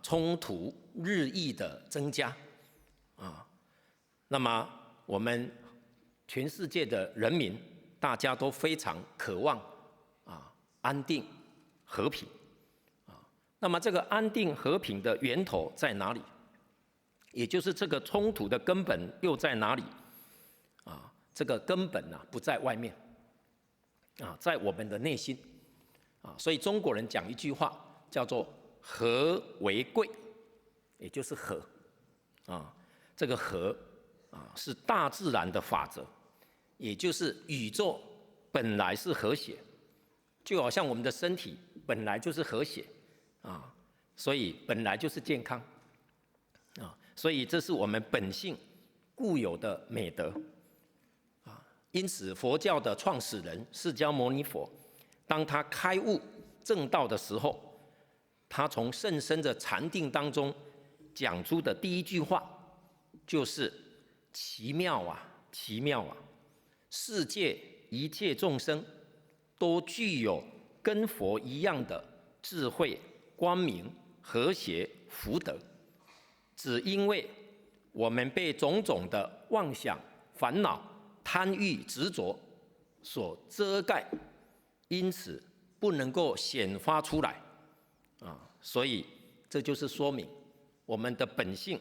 冲突日益的增加那么我们全世界的人民大家都非常渴望安定和平那么这个安定和平的源头在哪里？也就是这个冲突的根本又在哪里这个根本不在外面在我们的内心所以中国人讲一句话叫做和为贵，也就是和这个和是大自然的法则，也就是宇宙本来是和谐，就好像我们的身体本来就是和谐所以本来就是健康所以这是我们本性固有的美德因此佛教的创始人释迦牟尼佛，当他开悟正道的时候，他从甚深的禅定当中讲出的第一句话就是奇妙奇妙世界一切众生都具有跟佛一样的智慧、光明、和谐、福德，只因为我们被种种的妄想、烦恼、贪贪欲、执着所遮盖，因此不能够显发出来所以这就是说明我们的本性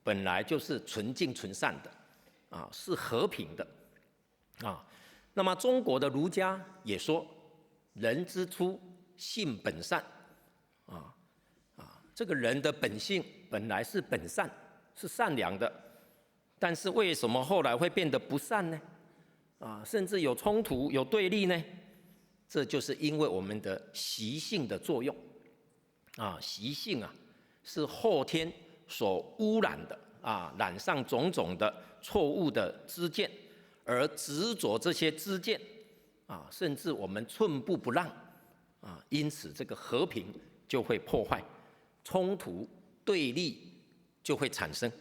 本来就是纯净纯善的是和平的那么中国的儒家也说，人之初性本善这个人的本性本来是本善，是善良的，但是为什么后来会变得不善呢？甚至有冲突、有对立呢？这就是因为我们的习性的作用习性是后天所污染的染上种种的错误的知见，而执着这些知见甚至我们寸步不让因此这个和平就会破坏，冲突对立就会产生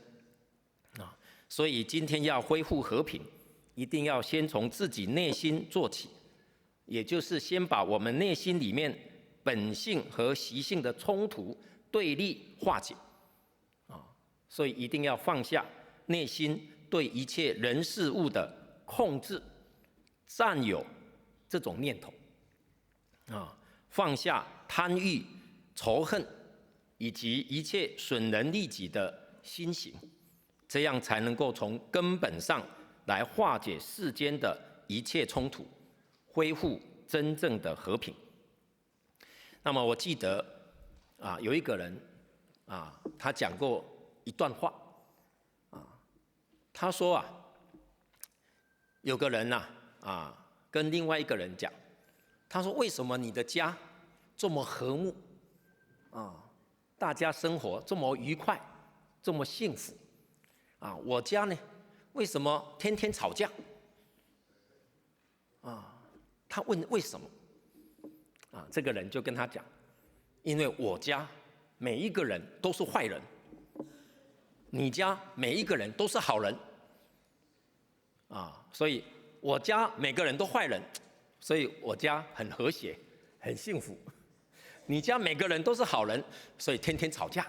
所以今天要恢复和平，一定要先从自己内心做起，也就是先把我们内心里面本性和习性的冲突对立化解所以一定要放下内心对一切人事物的控制、占有这种念头放下贪欲、仇恨以及一切损人利己的心行，这样才能够从根本上来化解世间的一切冲突，恢复真正的和平。那么我记得有一个人他讲过一段话他说有个人跟另外一个人讲，他说为什么你的家这么和睦大家生活这么愉快，这么幸福我家呢为什么天天吵架他问为什么这个人就跟他讲，因为我家每一个人都是坏人，你家每一个人都是好人所以我家每个人都坏人，所以我家很和谐很幸福，你家每个人都是好人，所以天天吵架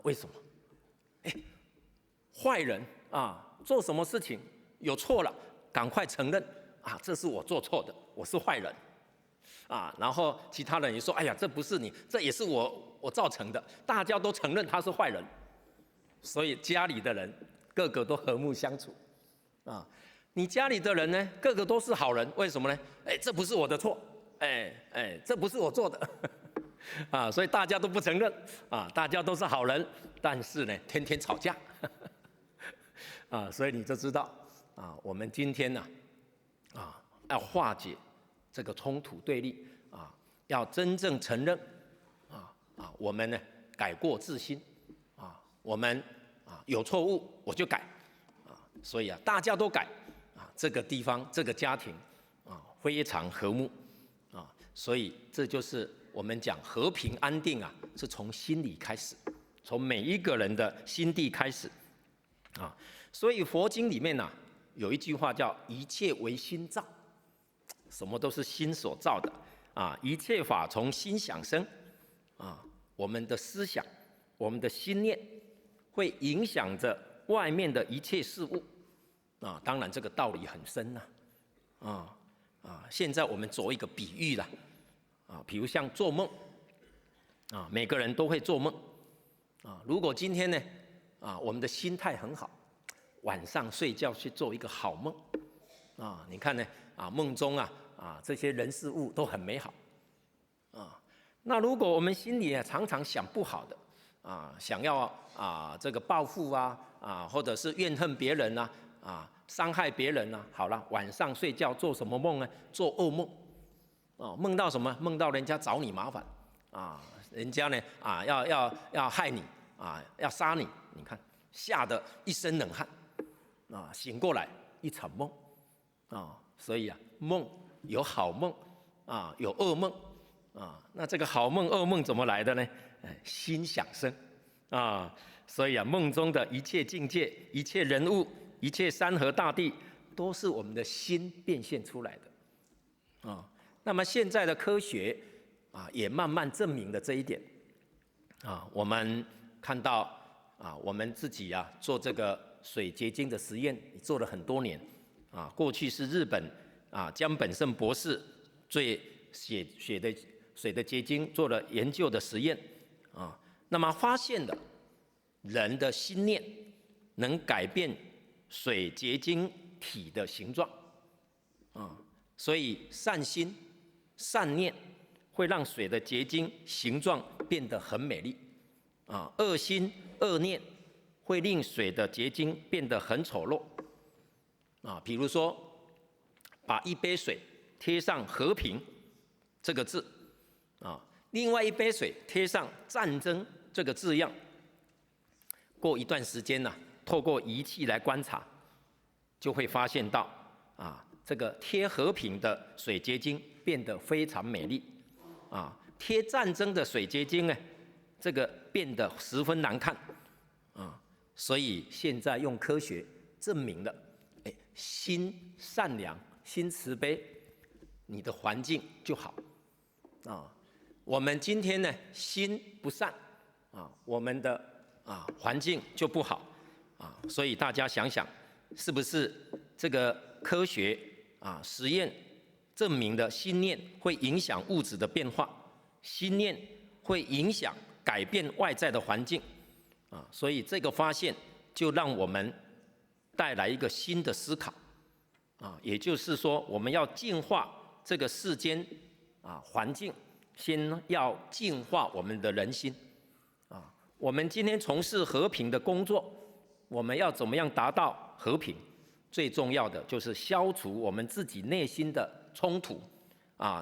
为什么坏人做什么事情有错了赶快承认这是我做错的，我是坏人然后其他人也说哎呀这不是你，这也是我造成的，大家都承认他是坏人，所以家里的人个个都和睦相处你家里的人呢个个都是好人，为什么呢？这不是我的错，这不是我做的所以大家都不承认大家都是好人，但是呢天天吵架所以你就知道我们今天要化解这个冲突对立要真正承认我们呢改过自新我们有错误我就改所以大家都改这个地方这个家庭非常和睦所以这就是我们讲和平安定是从心里开始，从每一个人的心地开始所以佛经里面有一句话叫一切唯心造，什么都是心所造的一切法从心想生我们的思想我们的心念会影响着外面的一切事物当然这个道理很深现在我们做一个比喻啦比如像做梦每个人都会做梦如果今天呢我们的心态很好，晚上睡觉去做一个好梦你看呢梦中这些人事物都很美好那如果我们心里常常想不好的想要这个报复或者是怨恨别人伤害别人好了，晚上睡觉做什么梦呢？做噩梦梦到什么？梦到人家找你麻烦人家呢要害你要杀你，你看吓得一身冷汗醒过来一场梦所以梦有好梦有噩梦那这个好梦噩梦怎么来的呢？心想生所以梦中的一切境界一切人物一切山河大地都是我们的心变现出来的那么现在的科学也慢慢证明了这一点我们看到我们自己做这个水结晶的实验做了很多年啊。过去是日本江本胜博士对水的结晶做了研究的实验啊，那么发现了人的心念能改变水结晶体的形状啊，所以善心、善念会让水的结晶形状变得很美丽啊，恶心、恶念会令水的结晶变得很丑陋啊。比如说，把一杯水贴上和平这个字啊，另外一杯水贴上战争这个字样，过一段时间透过仪器来观察，就会发现到这个贴和平的水结晶变得非常美丽贴战争的水结晶呢，这个变得十分难看所以现在用科学证明了，心善良、心慈悲，你的环境就好我们今天呢，心不善我们的环境就不好所以大家想想，是不是这个科学实验证明的心念会影响物质的变化，心念会影响改变外在的环境所以这个发现就让我们带来一个新的思考也就是说，我们要净化这个世间环境，先要净化我们的人心我们今天从事和平的工作，我们要怎么样达到和平？最重要的就是消除我们自己内心的冲突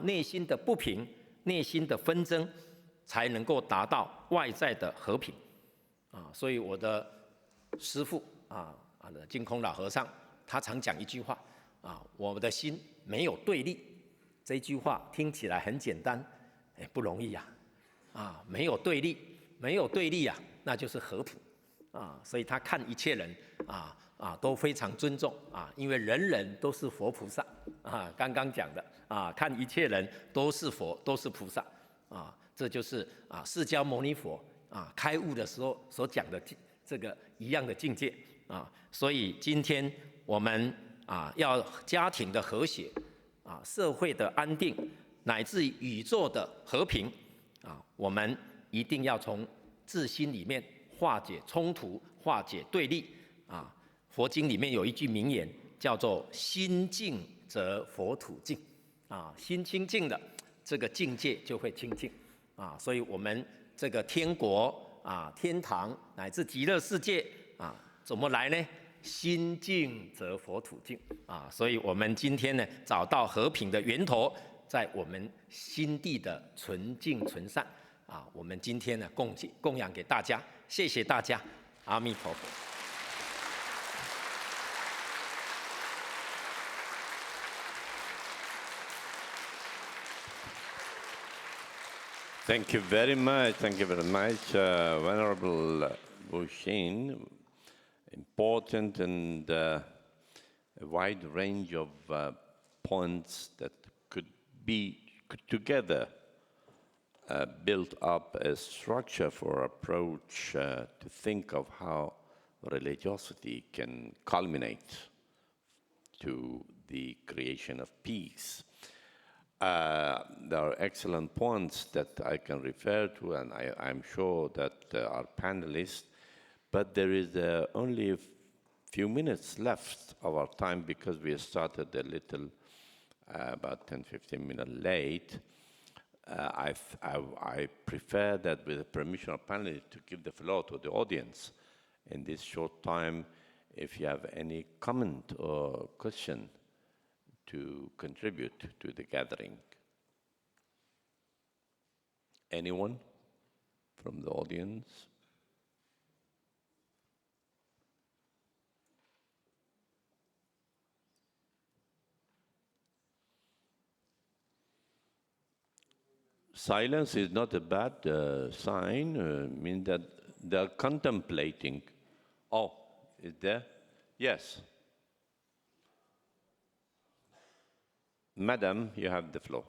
内心的不平、内心的纷争，才能够达到外在的和平所以我的师父净空老和尚，他常讲一句话我的心没有对立。这句话听起来很简单，不容易没有对立，没有对立那就是和平所以他看一切人都非常尊重因为人人都是佛菩萨刚刚讲的看一切人都是佛，都是菩萨这就是释迦牟尼佛开悟的时候所讲的这个一样的境界所以今天我们要家庭的和谐社会的安定，乃至宇宙的和平我们一定要从自心里面化解冲突，化解对立佛经里面有一句名言，叫做心净则佛土净心清净了，这个境界就会清净所以我们这个天国天堂乃至极乐世界怎么来呢？心净则佛土净所以我们今天呢，找到和平的源头，在我们心地的纯净纯善我们今天呢供养给大家，谢谢大家，阿弥陀佛。Thank you very much. Thank you very much, Venerable Wu Shin. Important and a wide range of points that could together build up a structure for approach to think of how religiosity can culminate to the creation of peace. There are excellent points that I can refer to, and I'm sure that our panelists, but there is only a few minutes left of our time because we started a little, about 10-15 minutes late. I prefer that with the permission of panelists to give the floor to the audience in this short time. If you have any comment or question to contribute to the gathering. Anyone from the audience? Silence is not a bad sign, means that they're contemplating. Oh, is there? Yes. Madam, you have the floor.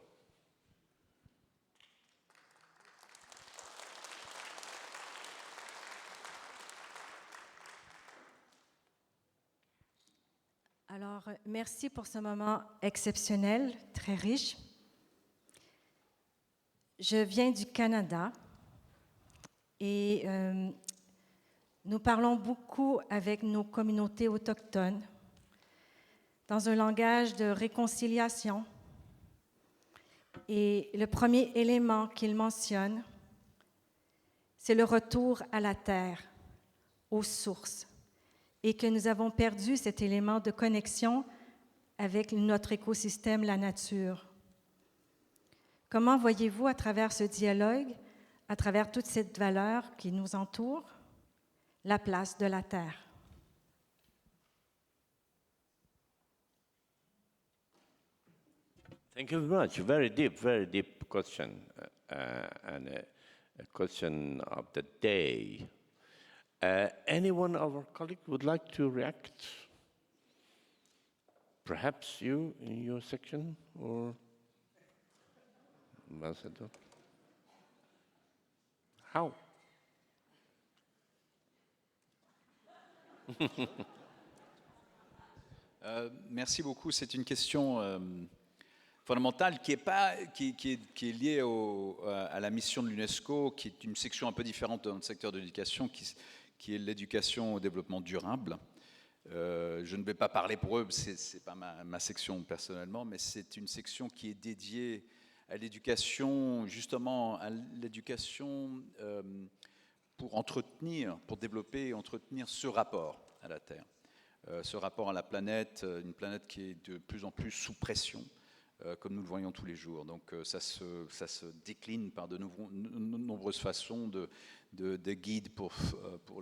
Alors, merci pour ce moment exceptionnel, très riche. Je viens du Canada et nous parlons beaucoup avec nos communautés autochtones dans un langage de réconciliation. Et le premier élément qu'il mentionne, c'est le retour à la terre, aux sources, et que nous avons perdu cet élément de connexion avec notre écosystème, la nature. Comment voyez-vous à travers ce dialogue, à travers toute cette valeur qui nous entoure, la place de la terre? Thank you very much. Very deep question, and a question of the day. Anyone of our colleagues would like to react? Perhaps you in your section, or Ambassador? How? Merci beaucoup. C'est une question fondamentale qui est liée à la mission de l'UNESCO, qui est une section un peu différente dans le secteur de l'éducation, qui est l'éducation au développement durable. Je ne vais pas parler pour eux, ce n'est pas ma section personnellement, mais c'est une section qui est dédiée à l'éducation, justement à l'éducation pour développer et entretenir ce rapport à la Terre. Ce rapport à la planète, une planète qui est de plus en plus sous pression, comme nous le voyons tous les jours. Donc ça se décline par de nombreuses façons, de guides pour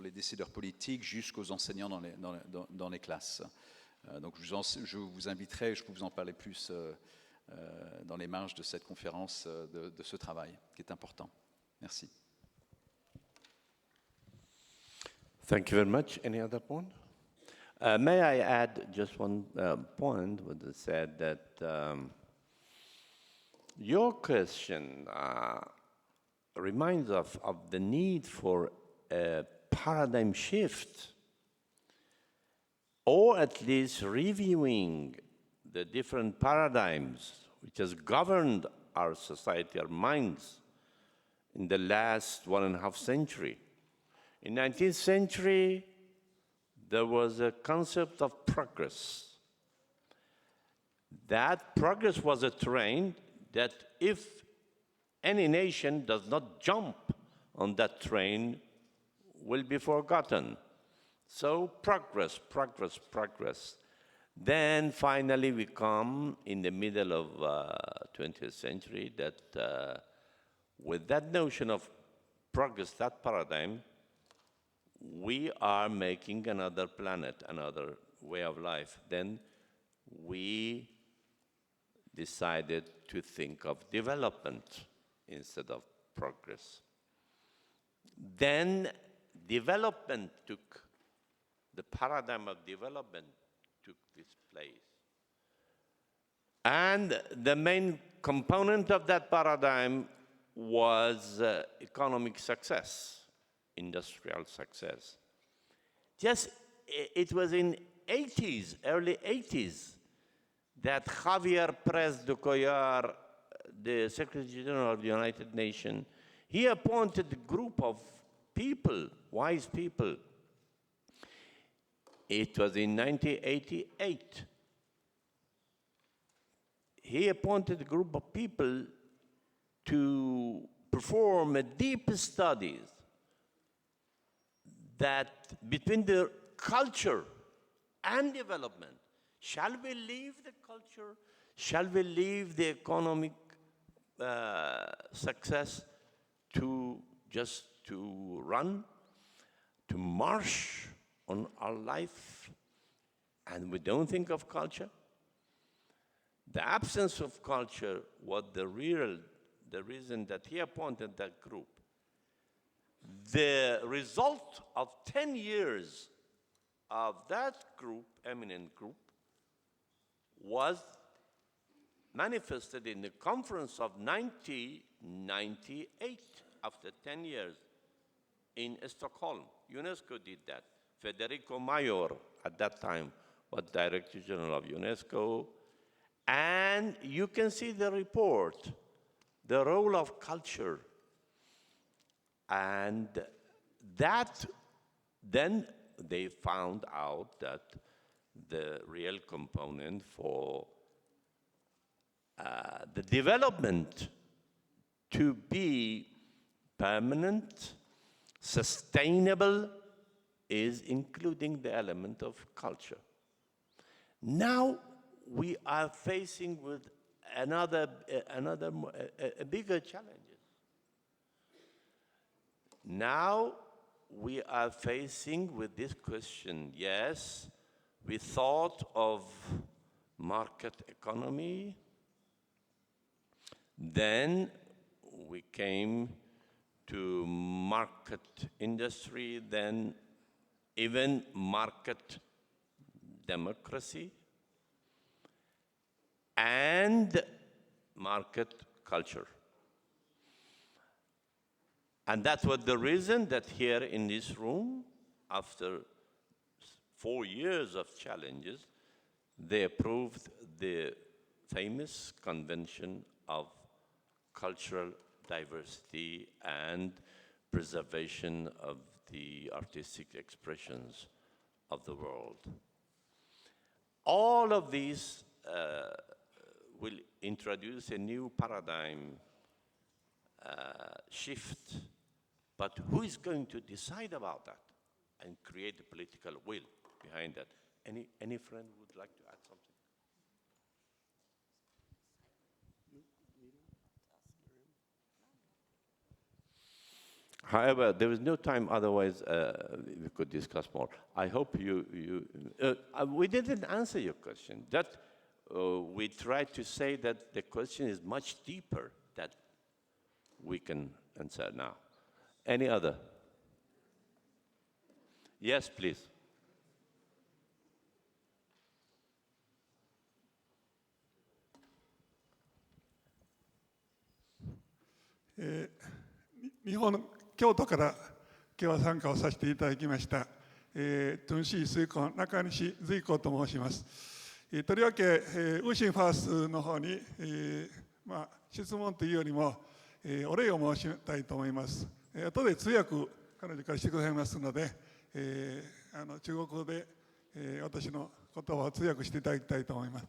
les décideurs politiques jusqu'aux enseignants dans les classes. Donc je vous inviterai, je peux vous en parler plus dans les marges de cette conférence, de ce travail qui est important. Merci. Thank you very much. Any other point? May I add just one point? What it said that your question reminds us of the need for a paradigm shift, or at least reviewing the different paradigms which has governed our society, our minds, in the last 1.5 century. In the 19th century, there was a concept of progress. That progress was a train that if any nation does not jump on that train, will be forgotten. So progress. Then finally we come in the middle of 20th century that with that notion of progress, that paradigm, we are making another planet, another way of life. Then we decided to think of development instead of progress. Then development the paradigm of development took this place. And the main component of that paradigm was economic success, industrial success. Just, it was in early 80s, that Javier Pérez de Cuéllar, the Secretary General of the United Nations, he appointed a group of people, wise people. It was in 1988. He appointed a group of people to perform a deep studies that between the culture and development. Shall we leave the culture? Shall we leave the economic success to run, to march on our life, and we don't think of culture? The absence of culture was the reason that he appointed that group. The result of 10 years of that group, eminent group, was manifested in the conference of 1998, after 10 years, in Stockholm. UNESCO did that. Federico Mayor, at that time, was Director General of UNESCO. And you can see the report, the role of culture. And that, then they found out that the real component for the development to be permanent, sustainable, is including the element of culture. Now we are facing with bigger challenges. Now we are facing with this question. Yes, we thought of market economy, then we came to market industry, then even market democracy, and market culture. And that was the reason that here in this room, after 4 years of challenges, they approved the famous Convention of Cultural Diversity and Preservation of the Artistic Expressions of the World. All of these will introduce a new paradigm shift, but who is going to decide about that and create the political will behind that? Any friend would like to add something? However, there is no time, otherwise we could discuss more. I hope we didn't answer your question. That we tried to say that the question is much deeper that we can answer now. Any other? Yes, please.京都から今日は参加をさせていただきました、トゥンシー水耕中西随光と申します。とりわけ、ウーシンファースの方に、質問というよりも、お礼を申したいと思います。後で通訳彼女からしてくださいますので、中国語で、私の言葉を通訳していただきたいと思います。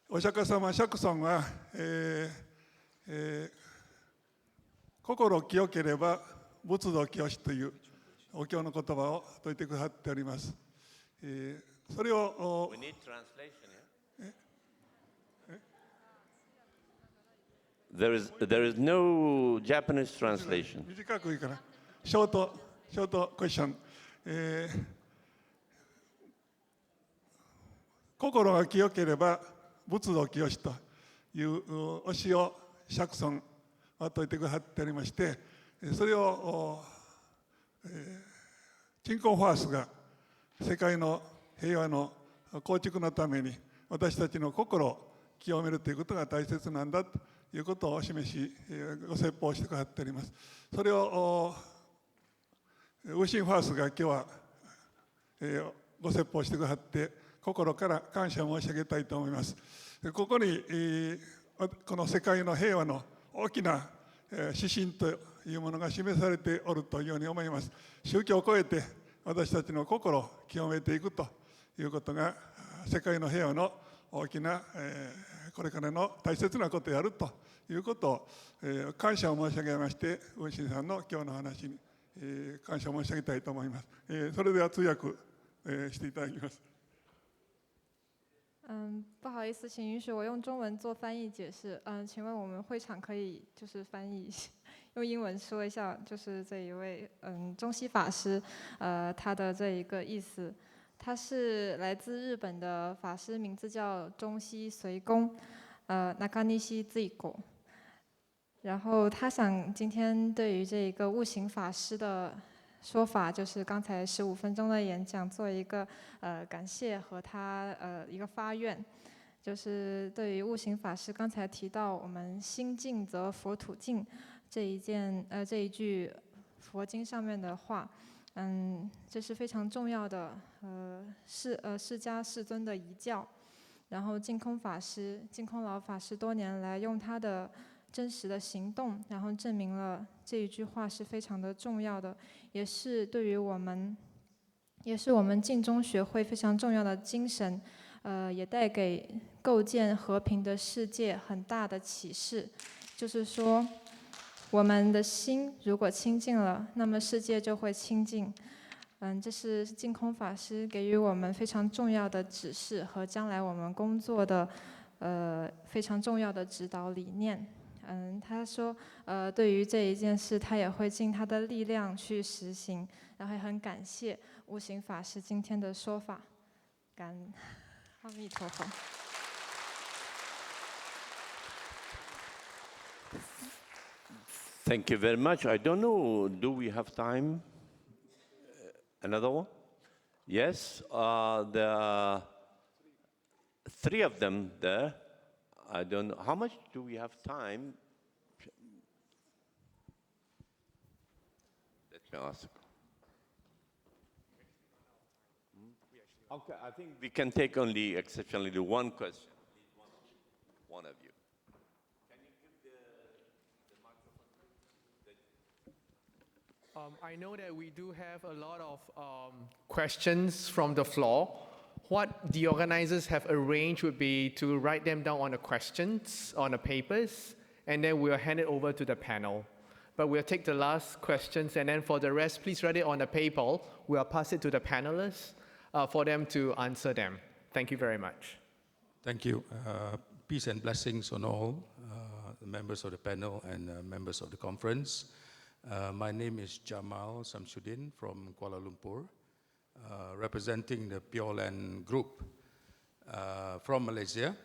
お釈迦様釈尊は、心清ければ仏道清しというお経の言葉を説いてくださっております。それを We need translation, yeah? There is no Japanese translation. 短くいいかな。ショートクエスチョン。心が清ければ仏道清しという教えを釈尊は説いてくださっておりまして、それを鎮魂ファースが世界の平和の構築のために私たちの心を清めるということが大切なんだということをお示しご説法してくださっております。それをウーシンファースが今日はご説法してくださって心から感謝を申し上げたいと思います。ここにこの世界の平和の大きな指針というものが示されておるというように思います。宗教を超えて私たちの心を清めていくということが世界の平和の大きなこれからの大切なことをやるということを感謝を申し上げまして、ウンシンさんの今日の話に感謝を申し上げたいと思います。それでは通訳していただきます。不好意思，请允许我用中文做翻译解释。请问我们会场可以就是翻译，用英文说一下，就是这一位中西法师，他的这一个意思。他是来自日本的法师，名字叫中西随公，中西随公。然后他想今天对于这个悟行法师的说法，就是刚才15分钟的演讲，做一个感谢和他一个发愿，就是对于悟行法师刚才提到我们心净则佛土净这一句佛经上面的话，这是非常重要的释迦世尊的遗教。然后净空老法师多年来用他的真实的行动，然后证明了这一句话是非常的重要的，也是对于我们净宗学会非常重要的精神，也带给构建和平的世界很大的启示。就是说，我们的心如果清净了，那么世界就会清净。这是净空法师给予我们非常重要的指示和将来我们工作的非常重要的指导理念。他说对于这一件事，他也会尽他的力量去实行，然后也很感谢悟行法师今天的说法。感恩阿弥陀佛。Thank you very much. I don't know, do we have time? Another one? Yes, there are 3 of them there. I don't know. How much do we have time? Let me ask. Okay, I think we can take only exceptionally the one question. One of you. Can you give the microphone? I know that we do have a lot of questions from the floor. What the organizers have arranged would be to write them down on the questions, on the papers, and then we'll hand it over to the panel. But we'll take the last questions, and then for the rest, please write it on the paper. We'll pass it to the panelists for them to answer them. Thank you very much. Thank you. Peace and blessings on all the members of the panel and members of the conference. My name is Jamal Samsudin from Kuala Lumpur, representing the Pure Land Group from Malaysia.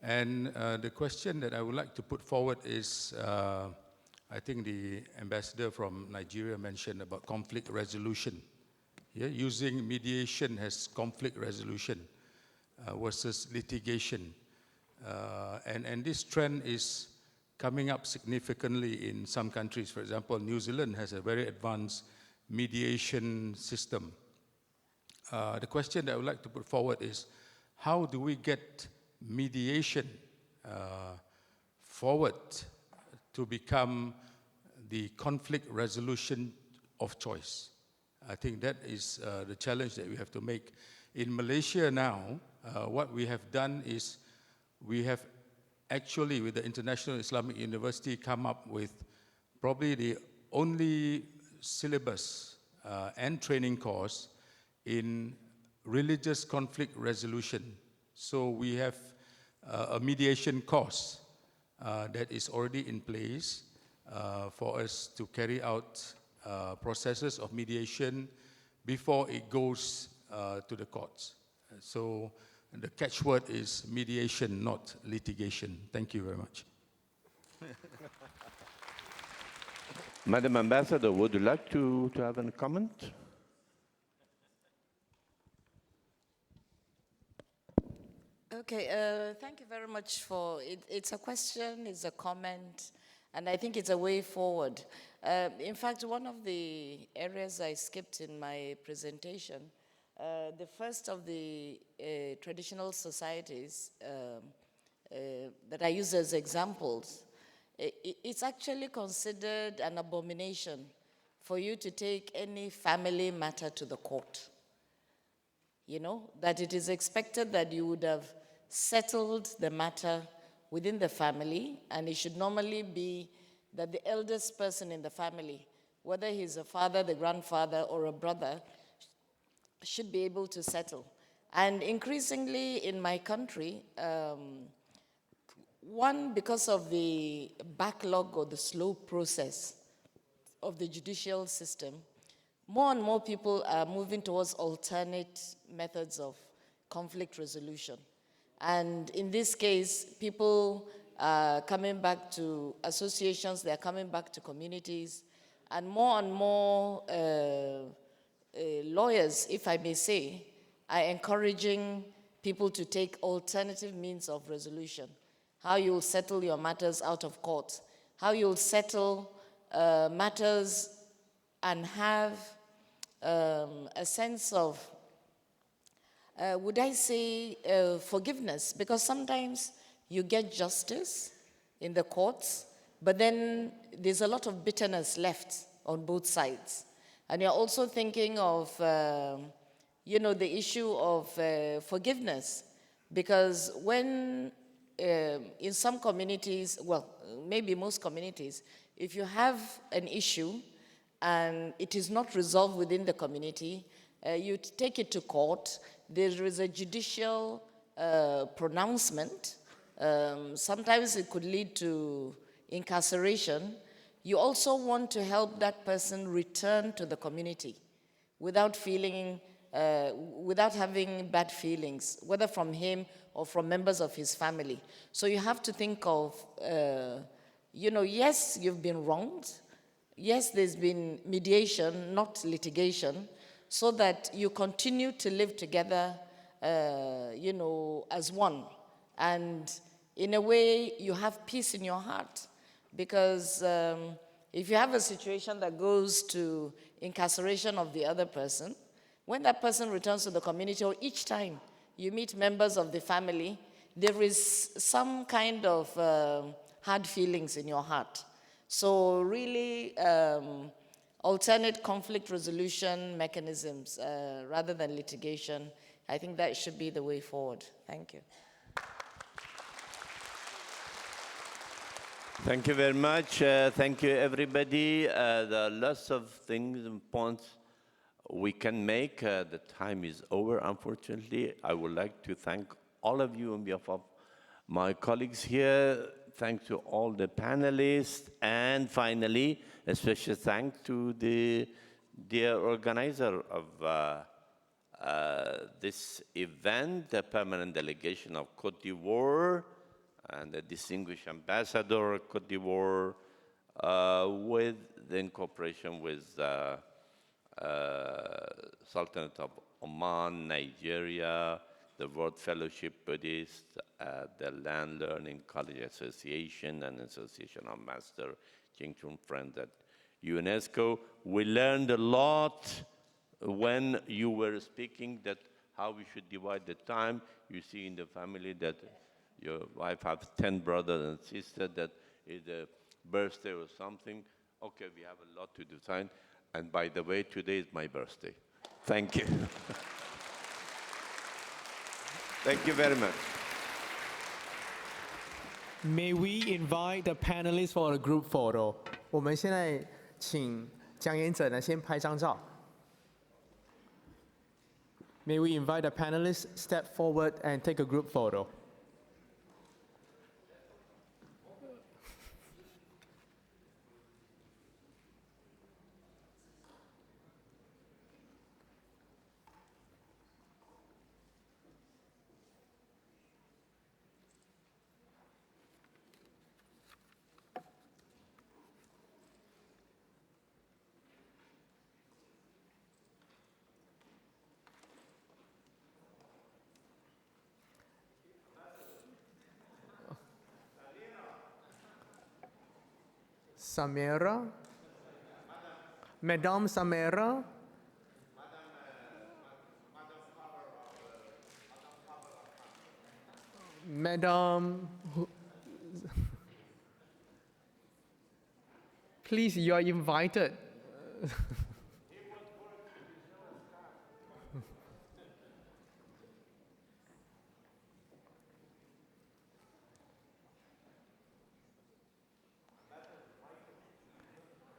And the question that I would like to put forward is, I think the ambassador from Nigeria mentioned about conflict resolution. Yeah, using mediation as conflict resolution versus litigation. And this trend is coming up significantly in some countries. For example, New Zealand has a very advanced mediation system. The question that I would like to put forward is, how do we get mediation forward to become the conflict resolution of choice? I think that is the challenge that we have to make. In Malaysia now, what we have done is we have actually, with the International Islamic University, come up with probably the only syllabus and training course in religious conflict resolution. So we have a mediation course that is already in place for us to carry out processes of mediation before it goes to the courts. So the catchword is mediation, not litigation. Thank you very much. Madam Ambassador, would you like to have a comment? Okay, thank you very much for it. It's a question, it's a comment, and I think it's a way forward. In fact, one of the areas I skipped in my presentation, the first of the traditional societies that I use as examples, it's actually considered an abomination for you to take any family matter to the court. You know, that it is expected that you would have settled the matter within the family, and it should normally be that the eldest person in the family, whether he's a father, the grandfather, or a brother, should be able to settle. And increasingly in my country, one, because of the backlog or the slow process of the judicial system, more and more people are moving towards alternate methods of conflict resolution. And in this case, people are coming back to associations, they're coming back to communities, and more lawyers, if I may say, are encouraging people to take alternative means of resolution. How you'll settle your matters out of court, how you'll settle matters and have a sense of, would I say, forgiveness, because sometimes you get justice in the courts, but then there's a lot of bitterness left on both sides. And you're also thinking of, you know, the issue of forgiveness, because when in some communities, well, maybe most communities, if you have an issue and it is not resolved within the community, you take it to court, there is a judicial pronouncement. Sometimes it could lead to incarceration. You also want to help that person return to the community without feeling, without having bad feelings, whether from him or from members of his family. So you have to think of, you know, yes, you've been wronged. Yes, there's been mediation, not litigation, so that you continue to live together, you know, as one. And in a way, you have peace in your heart. Because if you have a situation that goes to incarceration of the other person, when that person returns to the community, or each time you meet members of the family, there is some kind of hard feelings in your heart. So really, alternate conflict resolution mechanisms rather than litigation, I think that should be the way forward. Thank you. Thank you very much. Thank you, everybody. There are lots of things and points we can make. The time is over, unfortunately. I would like to thank all of you on behalf of my colleagues here. Thanks to all the panelists. And finally, a special thanks to the dear organizer of this event, the permanent delegation of Côte d'Ivoire, and the distinguished ambassador of Côte d'Ivoire, in cooperation with Sultanate of Oman, Nigeria, the World Fellowship Buddhist, the Land Learning College Association, and Association of Master Ching Chun Friends at UNESCO. We learned a lot when you were speaking, that how we should divide the time. You see in the family that your wife has 10 brothers and sisters, that is a birthday or something. Okay, we have a lot to decide. And by the way, today is my birthday. Thank you. Thank you very much. May we invite the panelists for a group photo? 我们现在请讲演者呢先拍张照。May we invite the panelists step forward and take a group photo? Samira, Madame Samira, Madame, please, you are invited.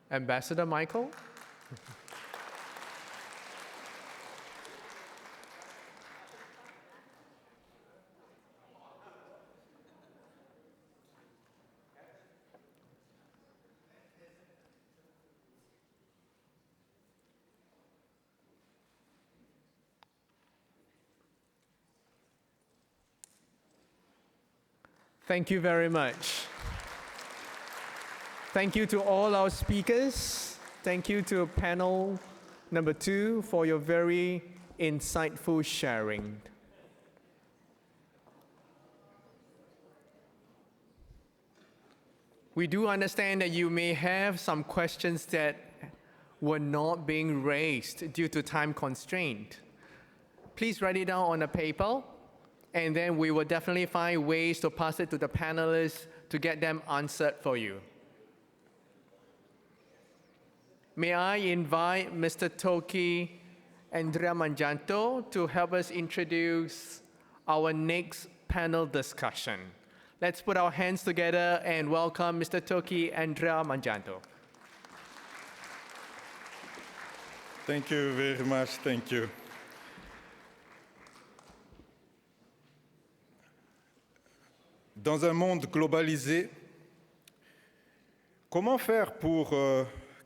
Ambassador Michael. Thank you very much. Thank you to all our speakers. Thank you to panel number 2 for your very insightful sharing. We do understand that you may have some questions that were not being raised due to time constraint. Please write it down on a paper, and then we will definitely find ways to pass it to the panelists to get them answered for you. May I invite Mr. Toki Andrea Mangianto to help us introduce our next panel discussion. Let's put our hands together and welcome Mr. Toki Andrea Mangianto. Thank you very much, thank you. Dans un monde globalisé, comment faire pour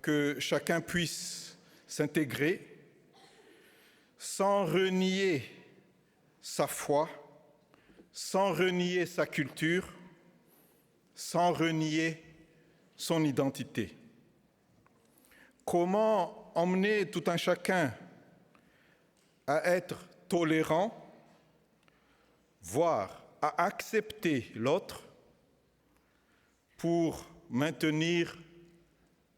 que chacun puisse s'intégrer sans renier sa foi, sans renier sa culture, sans renier son identité? Comment emmener tout un chacun à être tolérant, voire à accepter l'autre pour maintenir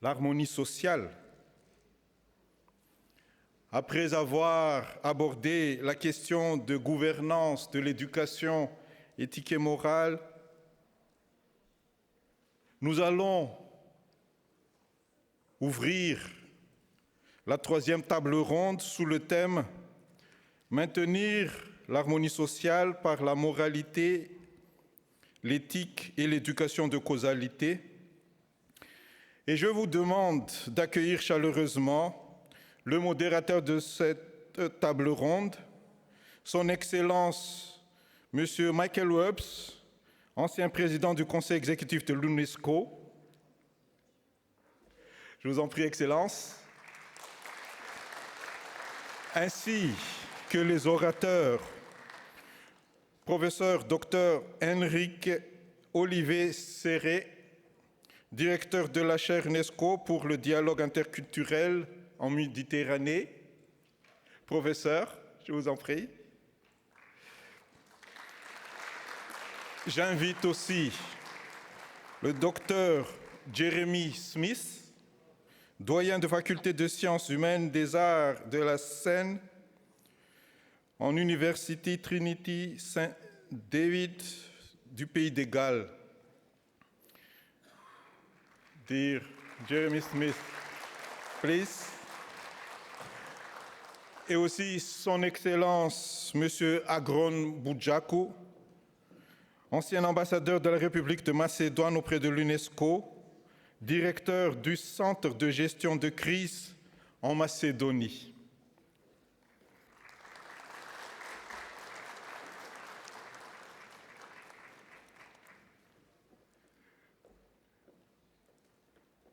l'harmonie sociale? Après avoir abordé la question de gouvernance, de l'éducation éthique et morale, nous allons ouvrir la troisième table ronde sous le thème « Maintenir l'harmonie sociale par la moralité, l'éthique et l'éducation de causalité ». Et je vous demande d'accueillir chaleureusement le modérateur de cette table ronde, son Excellence M. Michael Worbs, ancien président du Conseil exécutif de l'UNESCO. Je vous en prie, Excellence. Ainsi que les orateurs, professeur Dr Enric Olivé Serret, directeur de la chaire UNESCO pour le dialogue interculturel en Méditerranée. Professeur, je vous en prie. J'invite aussi le docteur Jeremy Smith, doyen de faculté de sciences humaines des arts de la Seine en Université Trinity Saint David du pays des Galles. Dear Jeremy Smith, please. Et aussi son Excellence, M. Agron Budjaku, ancien ambassadeur de la République de Macédoine auprès de l'UNESCO, directeur du Centre de gestion de crise en Macédonie.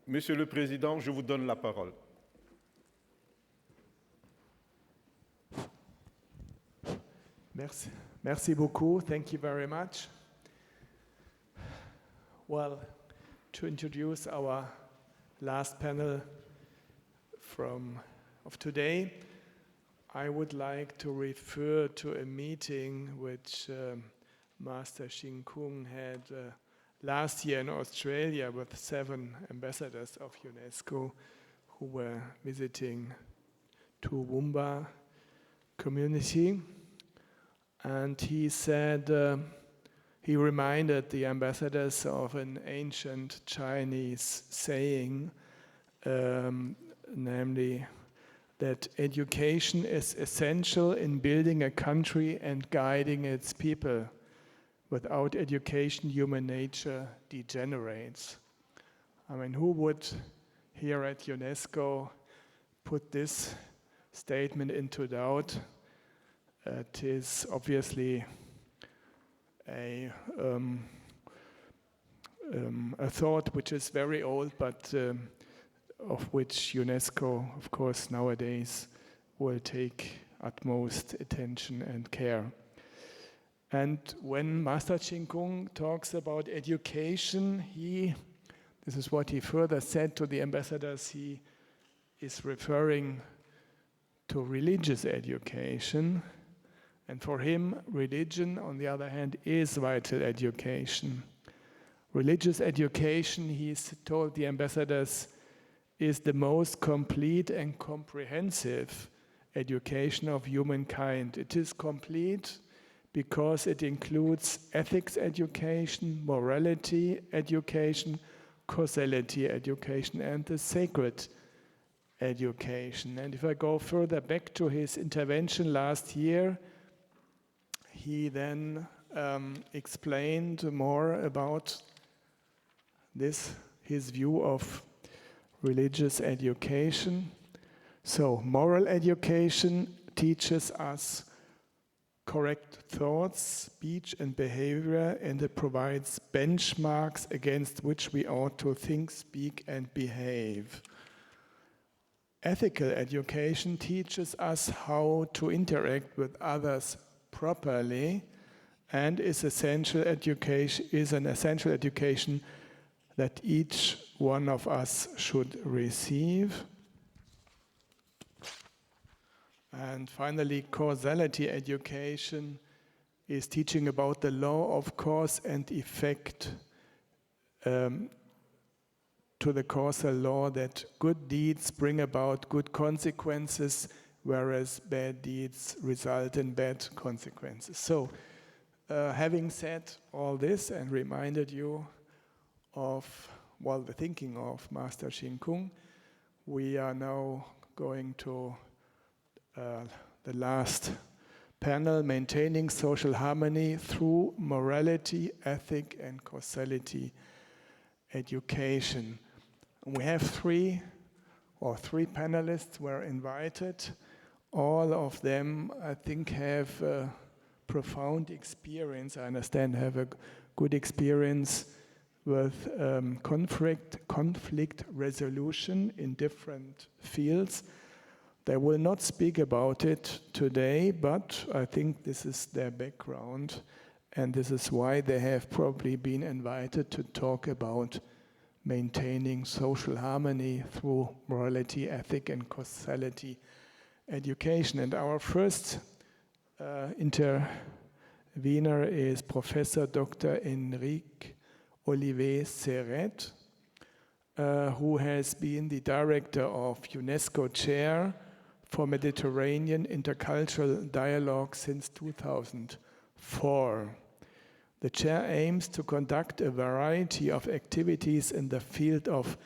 Monsieur le Président, je vous donne la parole. Merci beaucoup. Thank you very much. Well, to introduce our last panel of today, I would like to refer to a meeting which Master Shin Kung had last year in Australia with 7 ambassadors of UNESCO who were visiting Toowoomba community. And he said, he reminded the ambassadors of an ancient Chinese saying, namely that education is essential in building a country and guiding its people. Without education, human nature degenerates. I mean, who would here at UNESCO put this statement into doubt? It is obviously a thought which is very old, but of which UNESCO, of course, nowadays will take utmost attention and care. And when Master Shin Kung talks about education, this is what he further said to the ambassadors, he is referring to religious education. And for him, religion, on the other hand, is vital education. Religious education, he told the ambassadors, is the most complete and comprehensive education of humankind. It is complete because it includes ethics education, morality education, causality education, and the sacred education. And if I go further back to his intervention last year, he then explained more about this, his view of religious education. So, moral education teaches us correct thoughts, speech, and behavior, and it provides benchmarks against which we ought to think, speak, and behave. Ethical education teaches us how to interact with others properly, and is an essential education that each one of us should receive. And finally, causality education is teaching about the law of cause and effect, to the causal law that good deeds bring about good consequences, whereas bad deeds result in bad consequences. So, having said all this and reminded you of, well, the thinking of Master Shin Kung, we are now going to the last panel, Maintaining Social Harmony Through Morality, Ethic, and Causality Education. We have three panelists were invited. All of them, I think, have a profound experience. I understand have a good experience with conflict resolution in different fields. They will not speak about it today, but I think this is their background, and this is why they have probably been invited to talk about maintaining social harmony through morality, ethic, and causality education. And our first intervener is Professor Dr. Enric Olivé Serret, who has been the director of UNESCO Chair for Mediterranean Intercultural Dialogue since 2004. The chair aims to conduct a variety of activities in the field of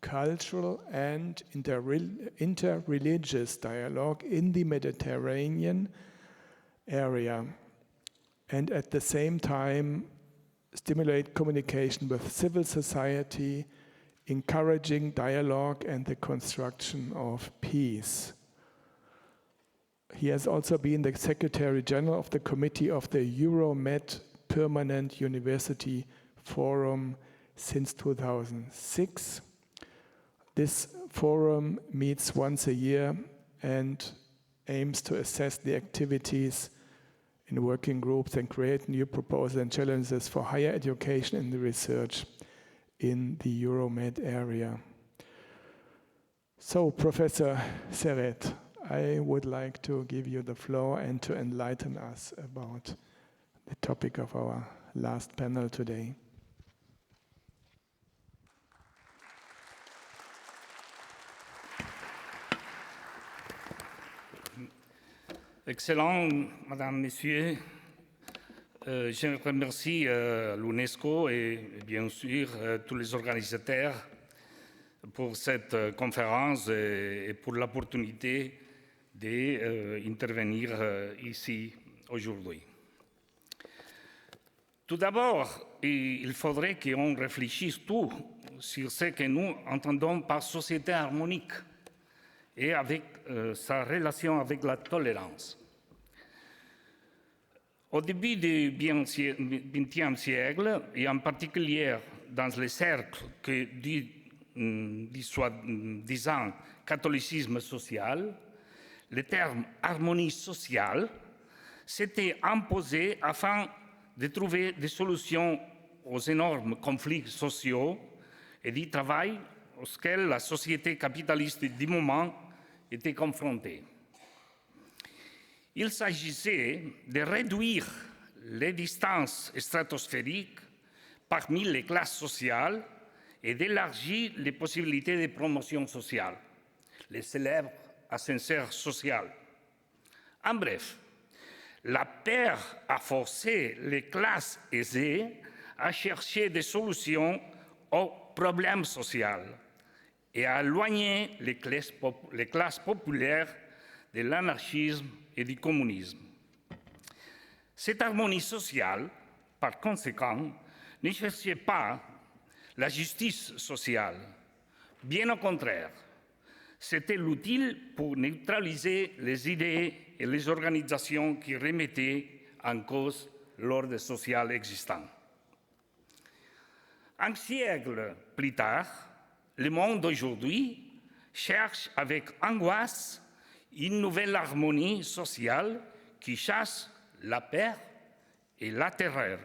cultural and interreligious dialogue in the Mediterranean area, and at the same time stimulate communication with civil society, encouraging dialogue and the construction of peace. He has also been the Secretary General of the Committee of the Euromed Permanent University Forum since 2006. This forum meets once a year and aims to assess the activities in working groups and create new proposals and challenges for higher education and research in the Euromed area. So, Professor Serret, I would like to give you the floor and to enlighten us about the topic of our last panel today. Excellent, Madame, Messieurs. Je remercie l'UNESCO et bien sûr tous les organisateurs pour cette conférence et pour l'opportunité d'intervenir ici aujourd'hui. Tout d'abord, il faudrait qu'on réfléchisse tout sur ce que nous entendons par société harmonique et avec sa relation avec la tolérance. Au début du XXe siècle, et en particulier dans les cercles disant catholicisme social, le terme harmonie sociale s'était imposé afin de trouver des solutions aux énormes conflits sociaux et du travail auxquels la société capitaliste du moment était confrontée. Il s'agissait de réduire les distances stratosphériques parmi les classes sociales et d'élargir les possibilités de promotion sociale, les célèbres ascenseurs sociaux. En bref, la peur a forcé les classes aisées à chercher des solutions aux problèmes sociaux et à éloigner les classes populaires de l'anarchisme et du communisme. Cette harmonie sociale, par conséquent, ne cherchait pas la justice sociale. Bien au contraire, c'était l'outil pour neutraliser les idées et les organisations qui remettaient en cause l'ordre social existant. Un siècle plus tard, le monde d'aujourd'hui cherche avec angoisse une nouvelle harmonie sociale qui chasse la peur et la terreur.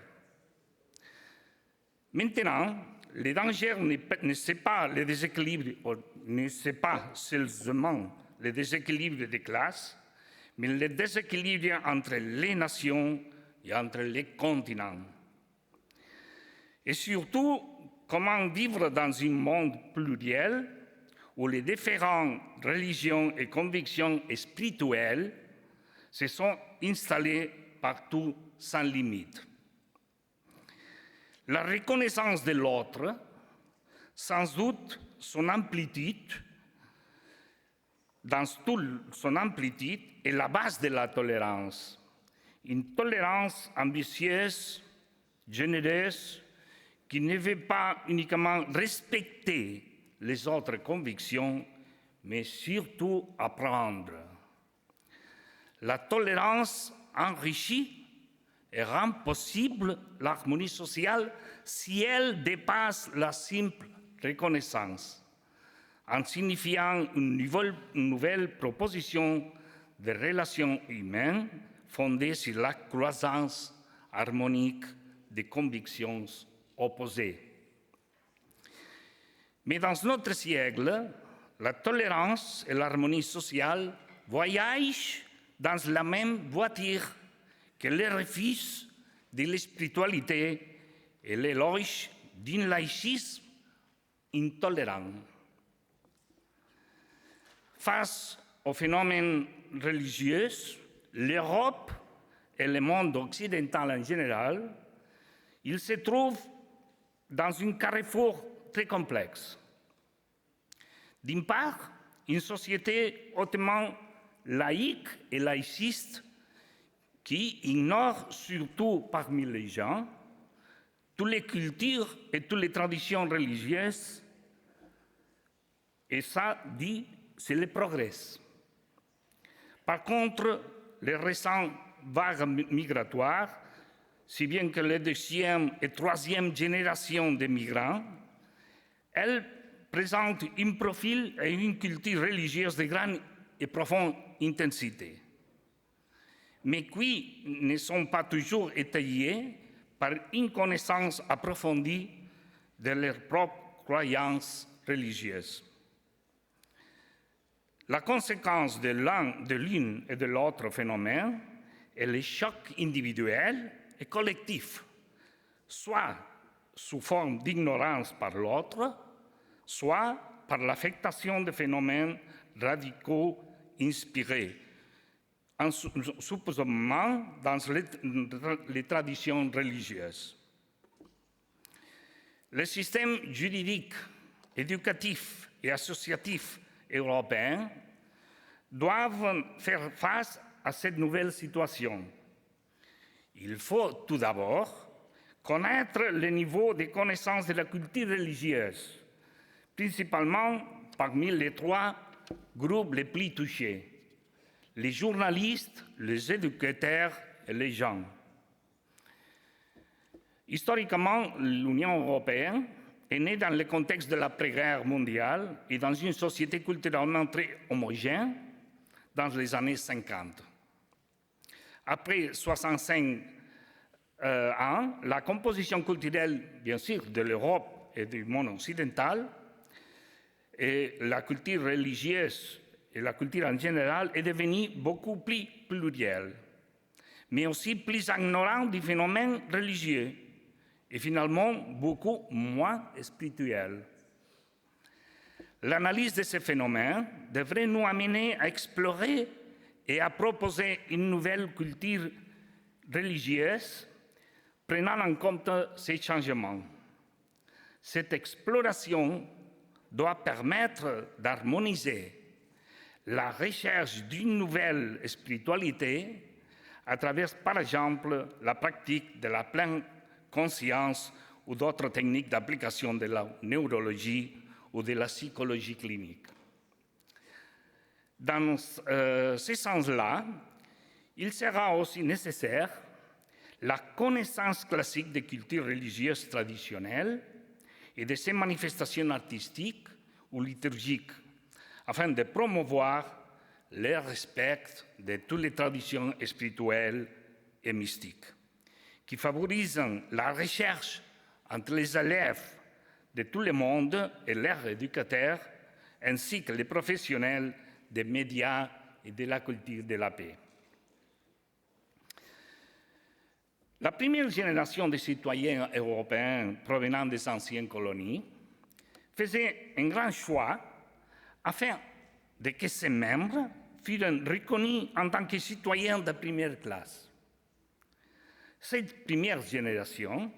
Maintenant, le danger ne c'est pas le déséquilibre, ne c'est pas seulement le déséquilibre des classes, mais le déséquilibre entre les nations et entre les continents. Et surtout, comment vivre dans un monde pluriel où les différentes religions et convictions spirituelles se sont installées partout sans limite. La reconnaissance de l'autre, sans doute son amplitude, dans toute son amplitude, est la base de la tolérance. Une tolérance ambitieuse, généreuse, qui ne veut pas uniquement respecter les autres convictions, mais surtout apprendre. La tolérance enrichit et rend possible l'harmonie sociale si elle dépasse la simple reconnaissance, en signifiant une nouvelle proposition de relations humaines fondée sur la croissance harmonique des convictions opposées. Mais dans notre siècle, la tolérance et l'harmonie sociale voyagent dans la même voiture que le refus de la spiritualité et l'éloge d'un laïcisme intolérant. Face aux phénomènes religieux, l'Europe et le monde occidental en général, ils se trouvent dans un carrefour très complexe. D'une part, une société hautement laïque et laïciste qui ignore surtout parmi les gens toutes les cultures et toutes les traditions religieuses, et ça dit, c'est le progrès. Par contre, les récentes vagues migratoires, si bien que les deuxième et troisième générations de migrants, elles présentent un profil et une culture religieuse de grande et profonde intensité, mais qui ne sont pas toujours étayées par une connaissance approfondie de leurs propres croyances religieuses. La conséquence de l'une et de l'autre phénomène est le choc individuel et collectif, soit sous forme d'ignorance par l'autre, soit par l'affectation de phénomènes radicaux inspirés, supposément dans les traditions religieuses. Le système juridique, éducatif et associatif européens doivent faire face à cette nouvelle situation. Il faut tout d'abord connaître le niveau de connaissance de la culture religieuse, principalement parmi les trois groupes les plus touchés: les journalistes, les éducateurs et les gens. Historiquement, l'Union européenne est née dans le contexte de l'après-guerre mondiale et dans une société culturellement très homogène dans les années 50. Après 65 ans, la composition culturelle, bien sûr, de l'Europe et du monde occidental, et la culture religieuse et la culture en général est devenue beaucoup plus plurielle, mais aussi plus ignorante du phénomène religieux et finalement beaucoup moins spirituelle. L'analyse de ces phénomènes devrait nous amener à explorer et à proposer une nouvelle culture religieuse prenant en compte ces changements. Cette exploration doit permettre d'harmoniser la recherche d'une nouvelle spiritualité à travers, par exemple, la pratique de la pleine conscience ou d'autres techniques d'application de la neurologie ou de la psychologie clinique. Dans ce sens-là, il sera aussi nécessaire la connaissance classique des cultures religieuses traditionnelles et de ses manifestations artistiques ou liturgiques, afin de promouvoir le respect de toutes les traditions spirituelles et mystiques, qui favorisent la recherche entre les élèves de tout le monde et leurs éducateurs, ainsi que les professionnels des médias et de la culture de la paix. La première génération de citoyens européens provenant des anciennes colonies faisait un grand choix afin de que ses membres fussent reconnus en tant que citoyens de première classe. Cette première génération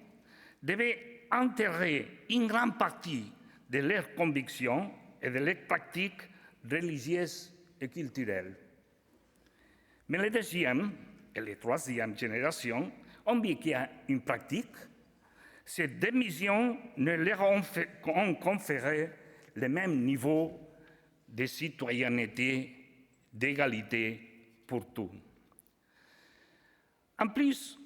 devait enterrer une grande partie de leurs convictions et de leurs pratiques religieuses et culturelles. Mais la deuxième et la troisième génération ont bien qu'il y a une pratique, ces deux missions ne leur ont conféré le même niveau de citoyenneté, d'égalité pour tous. En plus,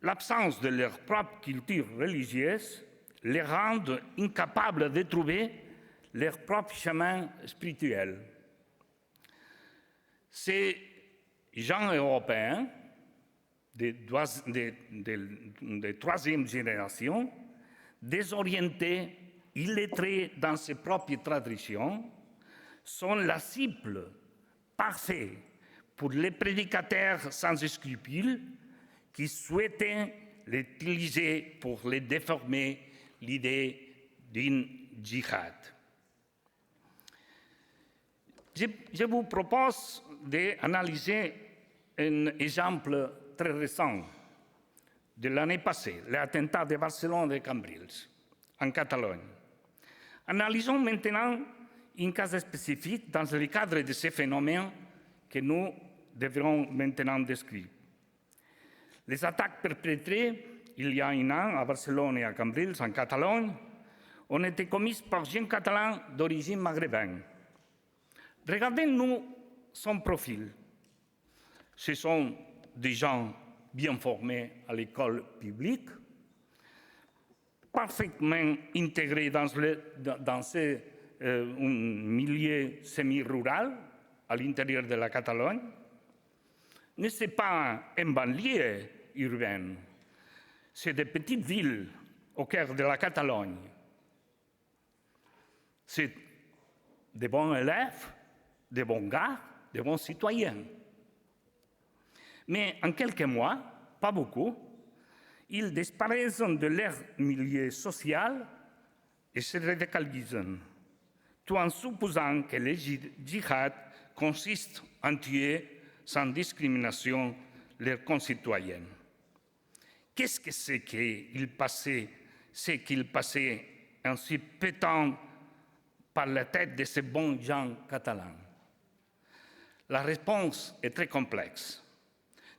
l'absence de leur propre culture religieuse les rend incapables de trouver leur propre chemin spirituel. Ces gens européens de troisième génération, désorientés, illettrés dans ses propres traditions, sont la cible parfaite pour les prédicateurs sans scrupules qui souhaitaient l'utiliser pour les déformer l'idée d'une djihad. Je vous propose d'analyser un exemple très récent de l'année passée, l'attentat de Barcelone et de Cambrils, en Catalogne. Analysons maintenant un cas spécifique dans le cadre de ces phénomènes que nous devrons maintenant décrire. Les attaques perpétrées il y a un an à Barcelone et à Cambrils, en Catalogne, ont été commises par jeunes Catalans d'origine maghrébine. Regardez-nous son profil. Ce sont des gens bien formés à l'école publique, parfaitement intégrés dans ce milieu semi-rural à l'intérieur de la Catalogne. Ne c'est pas un banlieue urbaine, c'est des petites villes au cœur de la Catalogne. C'est des bons élèves, des bons gars, des bons citoyens. Mais en quelques mois, pas beaucoup, ils disparaissent de leur milieu social et se radicalisent, tout en supposant que le djihad consiste en tuer sans discrimination leurs concitoyens. Qu'est-ce que c'est qu'ils passaient en se pétant par la tête de ces bons gens catalans? La réponse est très complexe.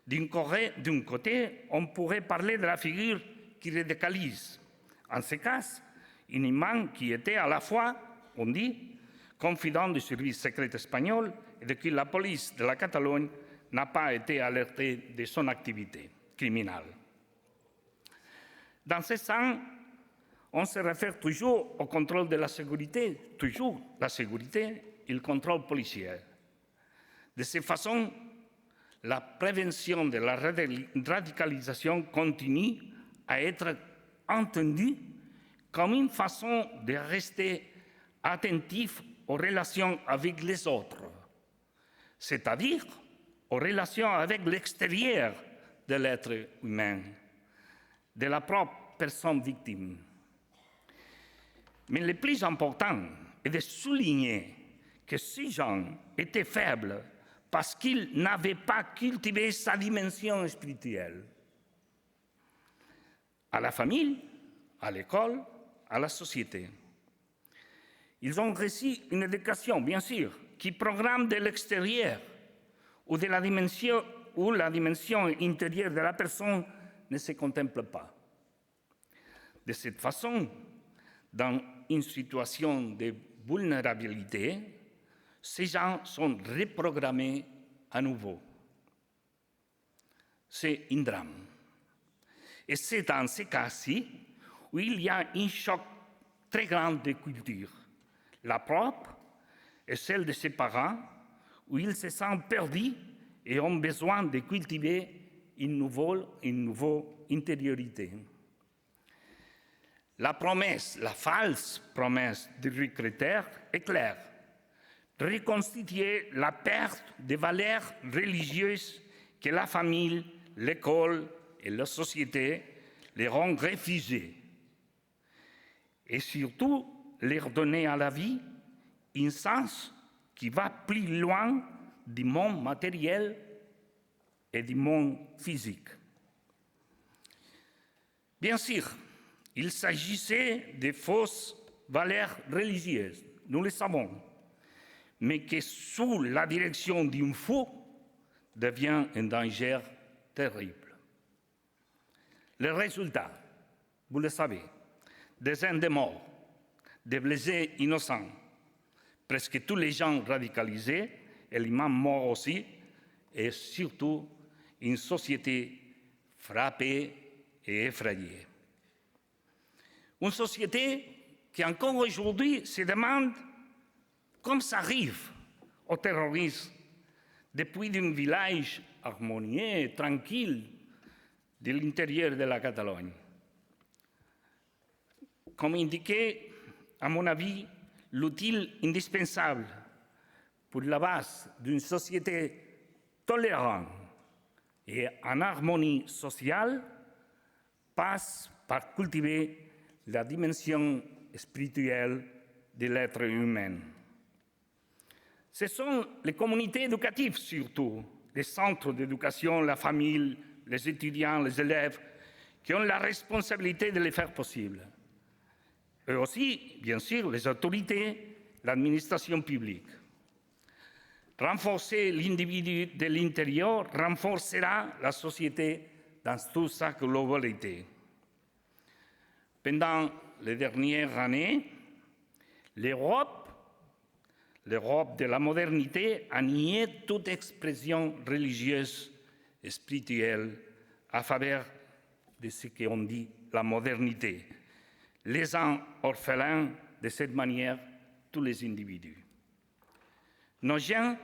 D'un côté, on pourrait parler de la figure qui radicalise. En ce cas, un imam qui était à la fois, on dit, confident du service secret espagnol et de qui la police de la Catalogne n'a pas été alertée de son activité criminelle. Dans ce sens, on se réfère toujours au contrôle de la sécurité, toujours la sécurité et le contrôle policier. De cette façon, la prévention de la radicalisation continue à être entendue comme une façon de rester attentif aux relations avec les autres, c'est-à-dire aux relations avec l'extérieur de l'être humain, de la propre personnes victimes. Mais le plus important est de souligner que ces gens étaient faibles parce qu'ils n'avaient pas cultivé sa dimension spirituelle. À la famille, à l'école, à la société. Ils ont reçu une éducation, bien sûr, qui programme de l'extérieur ou la dimension intérieure de la personne ne se contemple pas. De cette façon, dans une situation de vulnérabilité, ces gens sont reprogrammés à nouveau. C'est un drame. Et c'est dans ces cas-ci où il y a un choc très grand de culture, la propre et celle de ses parents, où ils se sentent perdus et ont besoin de cultiver une nouvelle intériorité. La promesse, la false promesse du recruteur est claire. Reconstituer la perte des valeurs religieuses que la famille, l'école et la société leur ont refusées. Et surtout, leur donner à la vie un sens qui va plus loin du monde matériel et du monde physique. Bien sûr, il s'agissait de fausses valeurs religieuses, nous le savons, mais que sous la direction d'un fou devient un danger terrible. Le résultat, vous le savez, des dizaines de morts, des blessés innocents, presque tous les gens radicalisés, et l'imam mort aussi, et surtout une société frappée et effrayée. Une société qui encore aujourd'hui se demande comment ça arrive aux terroristes depuis un village harmonieux et tranquille de l'intérieur de la Catalogne. Comme indiqué, à mon avis, l'outil indispensable pour la base d'une société tolérante et en harmonie sociale passe par cultiver la dimension spirituelle de l'être humain. Ce sont les communautés éducatives surtout, les centres d'éducation, la famille, les étudiants, les élèves, qui ont la responsabilité de les faire possible. Et aussi, bien sûr, les autorités, l'administration publique. Renforcer l'individu de l'intérieur renforcera la société dans toute sa globalité. Pendant les dernières années, l'Europe de la modernité a nié toute expression religieuse et spirituelle à faveur de ce qu'on dit la modernité, laissant orphelins de cette manière tous les individus. Nos jeunes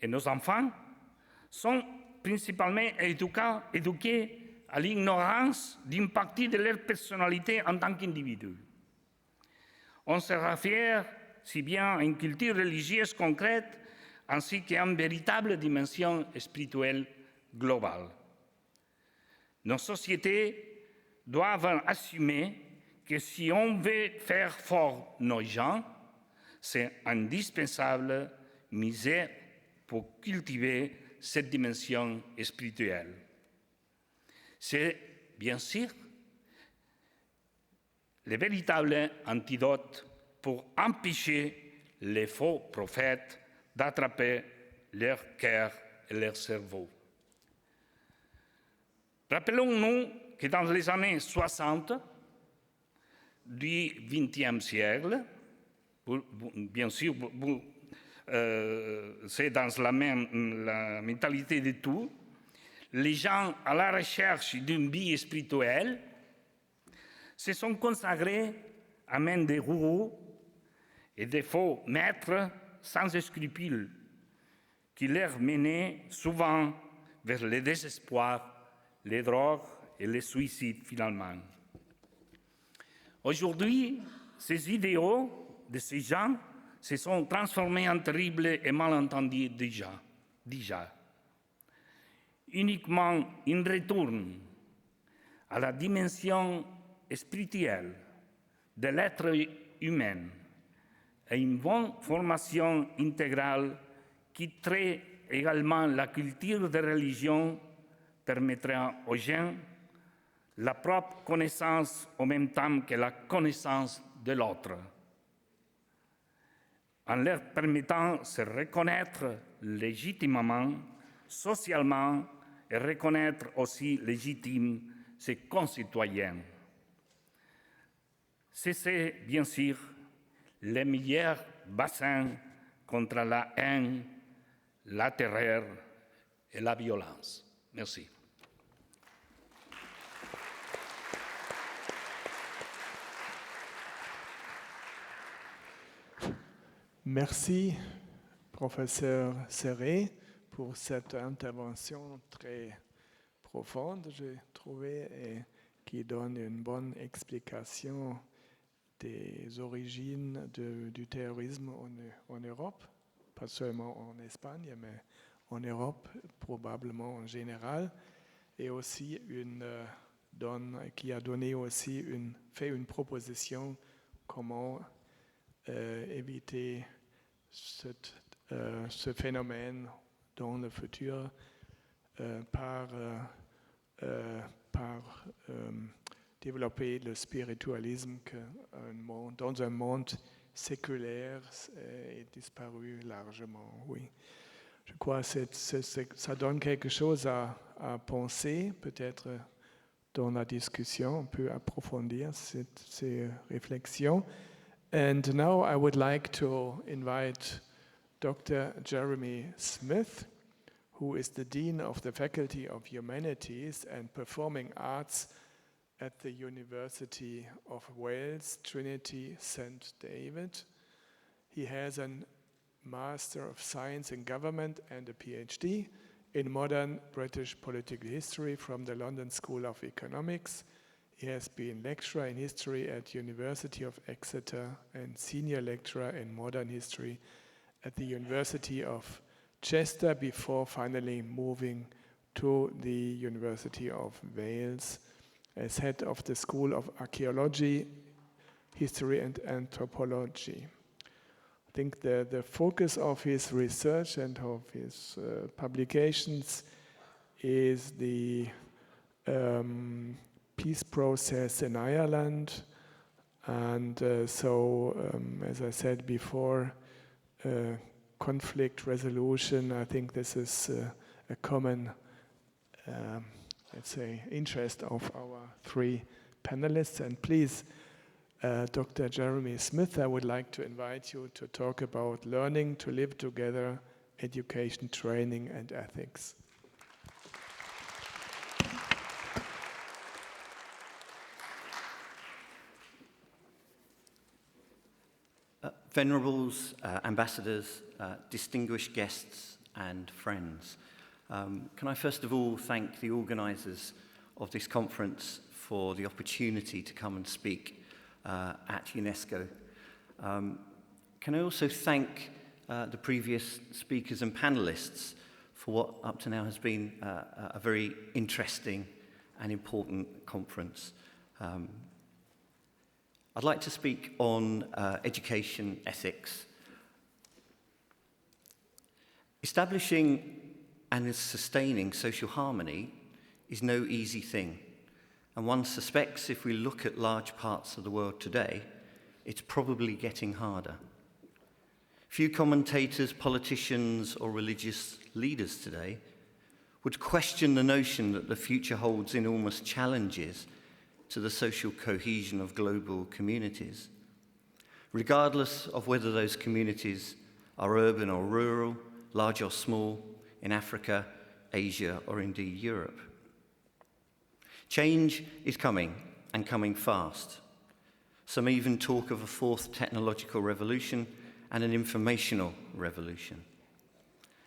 et nos enfants sont principalement éduqués à l'ignorance d'une partie de leur personnalité en tant qu'individu. On se réfère si bien à une culture religieuse concrète ainsi qu'à une véritable dimension spirituelle globale. Nos sociétés doivent assumer que si on veut faire fort nos gens, c'est indispensable miser pour cultiver cette dimension spirituelle. C'est bien sûr le véritable antidote pour empêcher les faux prophètes d'attraper leur cœur et leur cerveau. Rappelons-nous que dans les années 60 du XXe siècle, bien sûr, c'est dans la mentalité de tout, les gens à la recherche d'une vie spirituelle se sont consacrés à main des gourous et des faux maîtres sans scrupules qui leur menaient souvent vers le désespoir, les drogues et le suicide finalement. Aujourd'hui, ces idéaux de ces gens se sont transformés en terribles et malentendus déjà. Uniquement un retour à la dimension spirituelle de l'être humain et une bonne formation intégrale qui traite également la culture des religions permettra aux jeunes la propre connaissance en même temps que la connaissance de l'autre, en leur permettant de se reconnaître légitimement, socialement, et reconnaître aussi légitime ses concitoyens. C'est bien sûr le meilleur bassin contre la haine, la terreur et la violence. Merci. Merci, professeur Serret, pour cette intervention très profonde, j'ai trouvé, et qui donne une bonne explication des origines du terrorisme en Europe, pas seulement en Espagne, mais en Europe, probablement en général, et aussi qui a donné aussi fait une proposition comment éviter ce phénomène dans le futur par développer le spiritualisme dans un monde séculaire est disparu largement. Oui. Je crois que ça donne quelque chose à penser, peut-être dans la discussion, on peut approfondir ces réflexions. And now I would like to invite Dr. Jeremy Smith, who is the Dean of the Faculty of Humanities and Performing Arts at the University of Wales, Trinity St. David. He has a Master of Science in Government and a PhD in Modern British Political History from the London School of Economics. He has been lecturer in history at University of Exeter and senior lecturer in modern history at the University of Chester before finally moving to the University of Wales as head of the School of Archaeology, History and Anthropology. I think the focus of his research and of his publications is the peace process in Ireland, and as I said before, conflict resolution. I think this is a common, let's say, interest of our three panelists. And please, Dr. Jeremy Smith, I would like to invite you to talk about learning to live together, education, training, and ethics. Venerables, ambassadors, distinguished guests and friends. Can I first of all thank the organisers of this conference for the opportunity to come and speak at UNESCO. Can I also thank the previous speakers and panellists for what up to now has been a very interesting and important conference. I'd like to speak on education ethics. Establishing and sustaining social harmony is no easy thing, and one suspects if we look at large parts of the world today, it's probably getting harder. Few commentators, politicians, or religious leaders today would question the notion that the future holds enormous challenges to the social cohesion of global communities, regardless of whether those communities are urban or rural, large or small, in Africa, Asia, or indeed Europe. Change is coming, and coming fast. Some even talk of a fourth technological revolution and an informational revolution.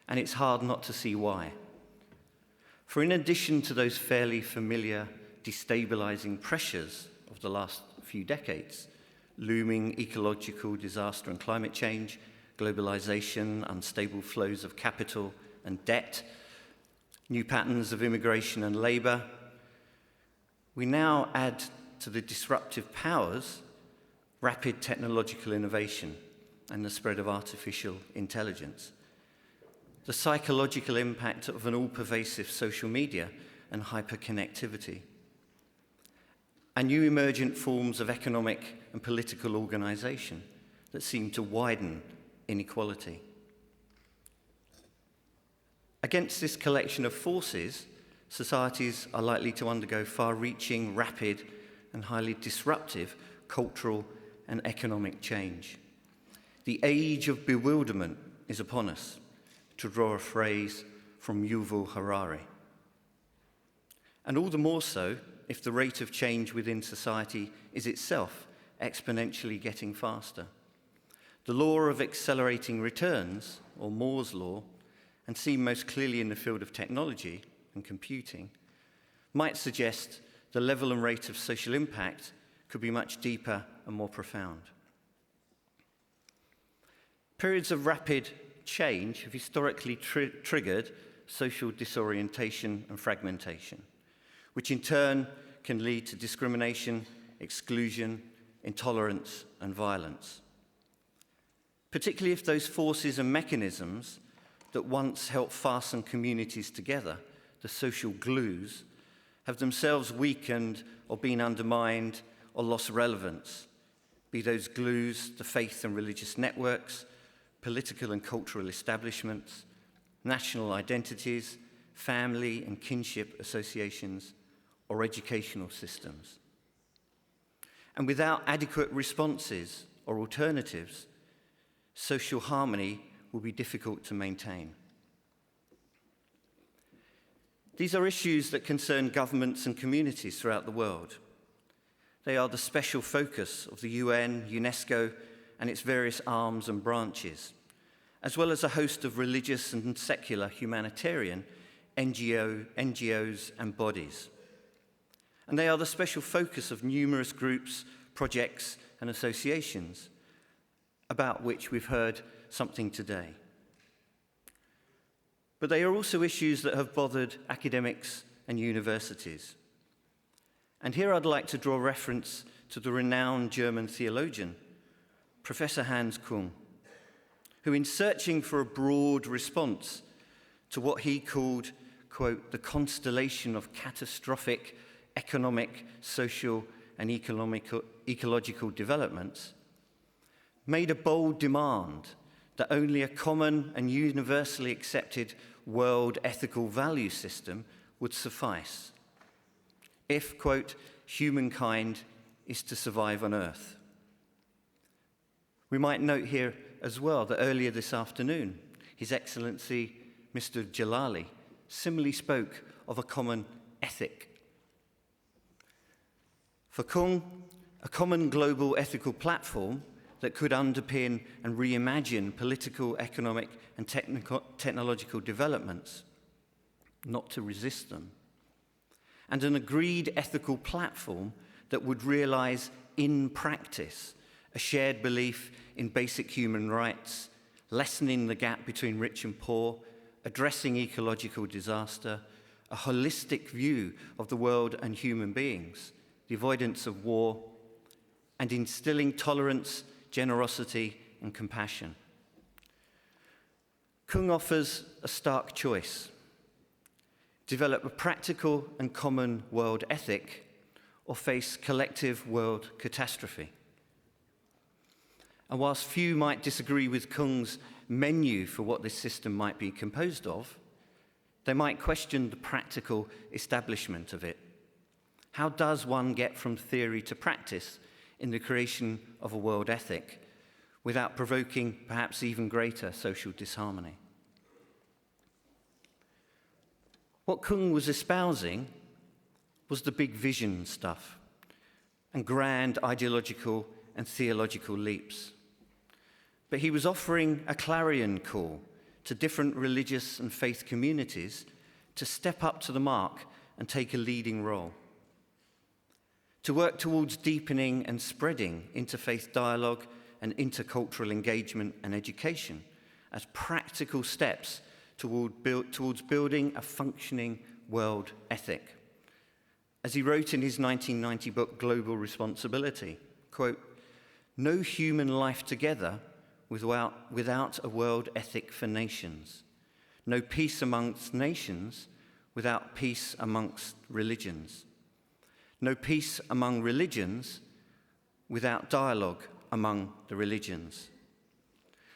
And it's hard not to see why. For in addition to those fairly familiar destabilizing pressures of the last few decades, looming ecological disaster and climate change, globalization, unstable flows of capital and debt, new patterns of immigration and labor, we now add to the disruptive powers, rapid technological innovation, and the spread of artificial intelligence, the psychological impact of an all-pervasive social media and hyperconnectivity, and new emergent forms of economic and political organization that seem to widen inequality. Against this collection of forces, societies are likely to undergo far-reaching, rapid, and highly disruptive cultural and economic change. The age of bewilderment is upon us, to draw a phrase from Yuval Harari. And all the more so if the rate of change within society is itself exponentially getting faster. The law of accelerating returns, or Moore's law, and seen most clearly in the field of technology and computing, might suggest the level and rate of social impact could be much deeper and more profound. Periods of rapid change have historically triggered social disorientation and fragmentation, which in turn can lead to discrimination, exclusion, intolerance, and violence. Particularly if those forces and mechanisms that once helped fasten communities together, the social glues, have themselves weakened or been undermined or lost relevance, be those glues the faith and religious networks, political and cultural establishments, national identities, family and kinship associations, or educational systems. And without adequate responses or alternatives, social harmony will be difficult to maintain. These are issues that concern governments and communities throughout the world. They are the special focus of the UN, UNESCO, and its various arms and branches, as well as a host of religious and secular humanitarian NGOs and bodies. And they are the special focus of numerous groups, projects, and associations, about which we've heard something today. But they are also issues that have bothered academics and universities. And here I'd like to draw reference to the renowned German theologian, Professor Hans Küng, who, in searching for a broad response to what he called, quote, the constellation of catastrophic economic, social, and ecological developments, made a bold demand that only a common and universally accepted world ethical value system would suffice if, quote, humankind is to survive on Earth. We might note here as well that earlier this afternoon, His Excellency Mr. Jalali similarly spoke of a common ethic. For Küng, a common global ethical platform that could underpin and reimagine political, economic, and technological developments, not to resist them, and an agreed ethical platform that would realize in practice a shared belief in basic human rights, lessening the gap between rich and poor, addressing ecological disaster, a holistic view of the world and human beings, the avoidance of war, and instilling tolerance, generosity, and compassion. Küng offers a stark choice: develop a practical and common world ethic, or face collective world catastrophe. And whilst few might disagree with Küng's menu for what this system might be composed of, they might question the practical establishment of it. How does one get from theory to practice in the creation of a world ethic without provoking perhaps even greater social disharmony? What Küng was espousing was the big vision stuff and grand ideological and theological leaps. But he was offering a clarion call to different religious and faith communities to step up to the mark and take a leading role, to work towards deepening and spreading interfaith dialogue and intercultural engagement and education as practical steps towards building a functioning world ethic, as he wrote in his 1990 book, Global Responsibility, quote, "No human life together without a world ethic for nations. No peace amongst nations without peace amongst religions. No peace among religions without dialogue among the religions."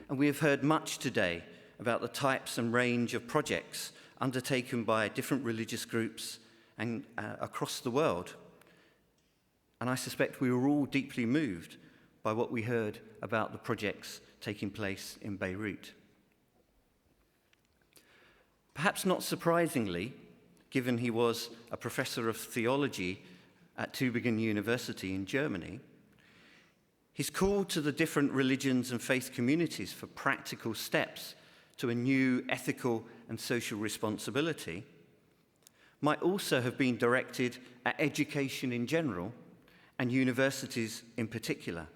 And we have heard much today about the types and range of projects undertaken by different religious groups and across the world. And I suspect we were all deeply moved by what we heard about the projects taking place in Beirut. Perhaps not surprisingly, given he was a professor of theology at Tübingen University in Germany, his call to the different religions and faith communities for practical steps to a new ethical and social responsibility might also have been directed at education in general and universities in particular.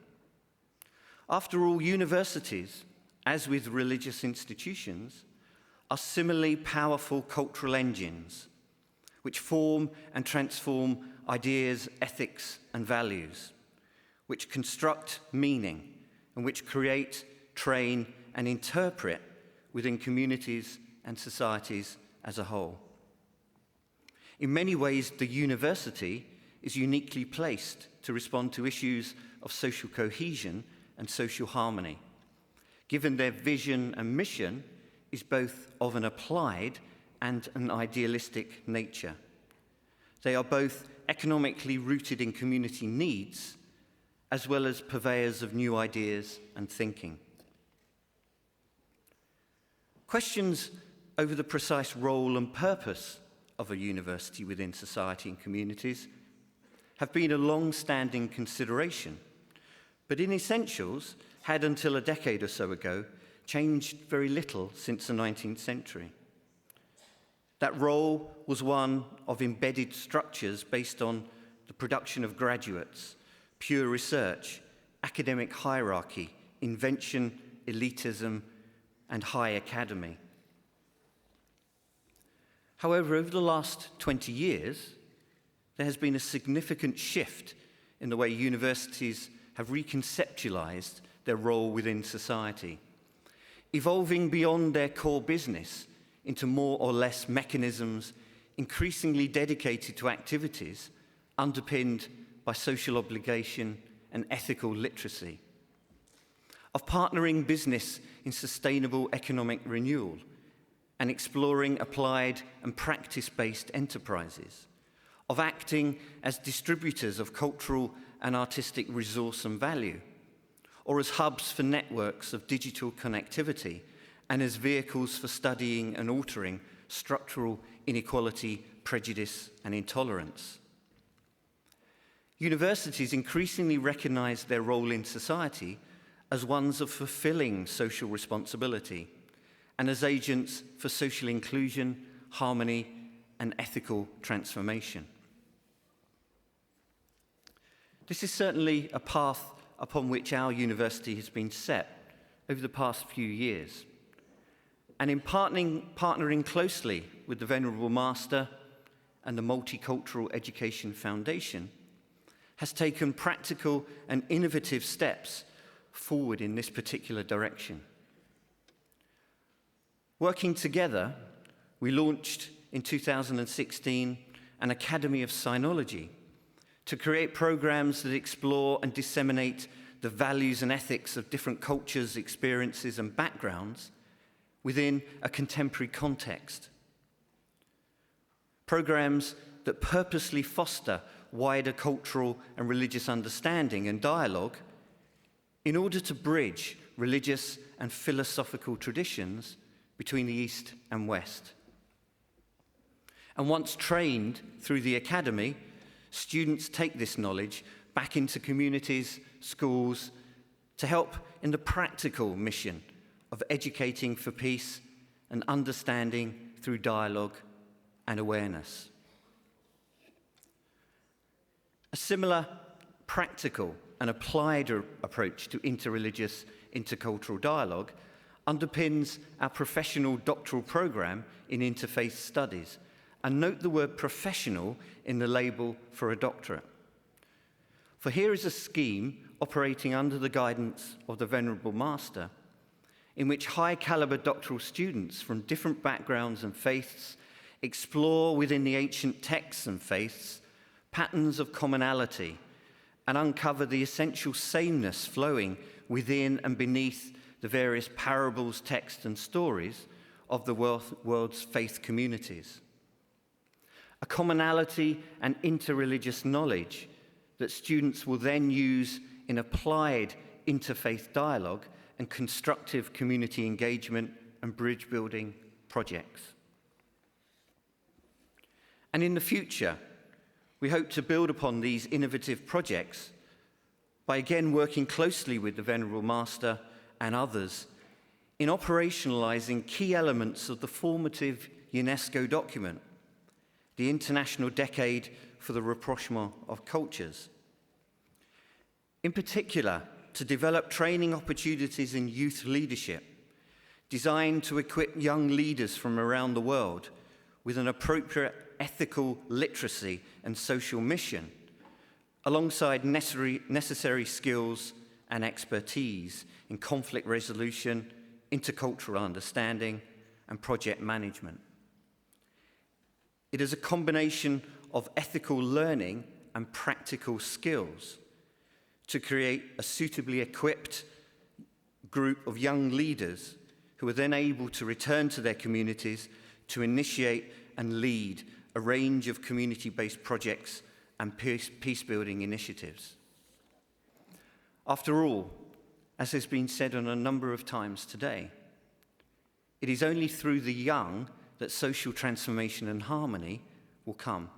After all, universities, as with religious institutions, are similarly powerful cultural engines which form and transform ideas, ethics, and values, which construct meaning and which create, train, and interpret within communities and societies as a whole. In many ways, the university is uniquely placed to respond to issues of social cohesion and social harmony, given their vision and mission is both of an applied and an idealistic nature. They are both economically rooted in community needs, as well as purveyors of new ideas and thinking. Questions over the precise role and purpose of a university within society and communities have been a long-standing consideration, but in essentials had until a decade or so ago changed very little since the 19th century. That role was one of embedded structures based on the production of graduates, pure research, academic hierarchy, invention, elitism, and high academy. However, over the last 20 years, there has been a significant shift in the way universities have reconceptualized their role within society, evolving beyond their core business into more or less mechanisms increasingly dedicated to activities underpinned by social obligation and ethical literacy, of partnering business in sustainable economic renewal and exploring applied and practice-based enterprises, of acting as distributors of cultural and artistic resource and value, or as hubs for networks of digital connectivity and as vehicles for studying and altering structural inequality, prejudice, and intolerance. Universities increasingly recognize their role in society as ones of fulfilling social responsibility and as agents for social inclusion, harmony, and ethical transformation. This is certainly a path upon which our university has been set over the past few years. And in partnering closely with the Venerable Master and the Multicultural Education Foundation, has taken practical and innovative steps forward in this particular direction. Working together, we launched in 2016 an Academy of Sinology to create programs that explore and disseminate the values and ethics of different cultures, experiences, and backgrounds within a contemporary context. Programs that purposely foster wider cultural and religious understanding and dialogue in order to bridge religious and philosophical traditions between the East and West. And once trained through the academy, students take this knowledge back into communities, schools, to help in the practical mission of educating for peace and understanding through dialogue and awareness. A similar practical and applied approach to interreligious, intercultural dialogue underpins our professional doctoral program in interfaith studies and note the word professional in the label for a doctorate. For here is a scheme operating under the guidance of the Venerable Master, in which high-caliber doctoral students from different backgrounds and faiths explore within the ancient texts and faiths patterns of commonality and uncover the essential sameness flowing within and beneath the various parables, texts, and stories of the world's faith communities. A commonality and interreligious knowledge that students will then use in applied interfaith dialogue and constructive community engagement and bridge building projects. And in the future, we hope to build upon these innovative projects by again working closely with the Venerable Master and others in operationalizing key elements of the formative UNESCO document, the International Decade for the Rapprochement of Cultures. In particular, to develop training opportunities in youth leadership, designed to equip young leaders from around the world with an appropriate ethical literacy and social mission, alongside necessary skills and expertise in conflict resolution, intercultural understanding, and project management. It is a combination of ethical learning and practical skills to create a suitably equipped group of young leaders who are then able to return to their communities to initiate and lead a range of community-based projects and peace-building initiatives. After all, as has been said on a number of times today, it is only through the young that social transformation and harmony will come.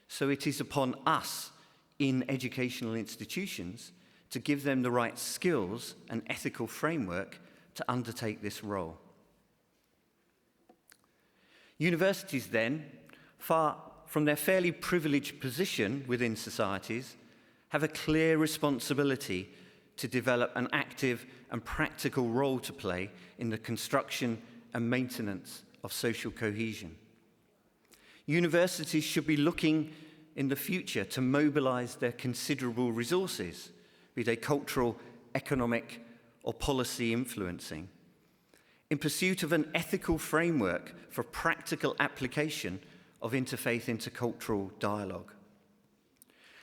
So it is upon us in educational institutions to give them the right skills and ethical framework to undertake this role. Universities then, far from their fairly privileged position within societies, have a clear responsibility to develop an active and practical role to play in the construction and maintenance of social cohesion. Universities should be looking in the future to mobilize their considerable resources, be they cultural, economic, or policy influencing, in pursuit of an ethical framework for practical application of interfaith, intercultural dialogue.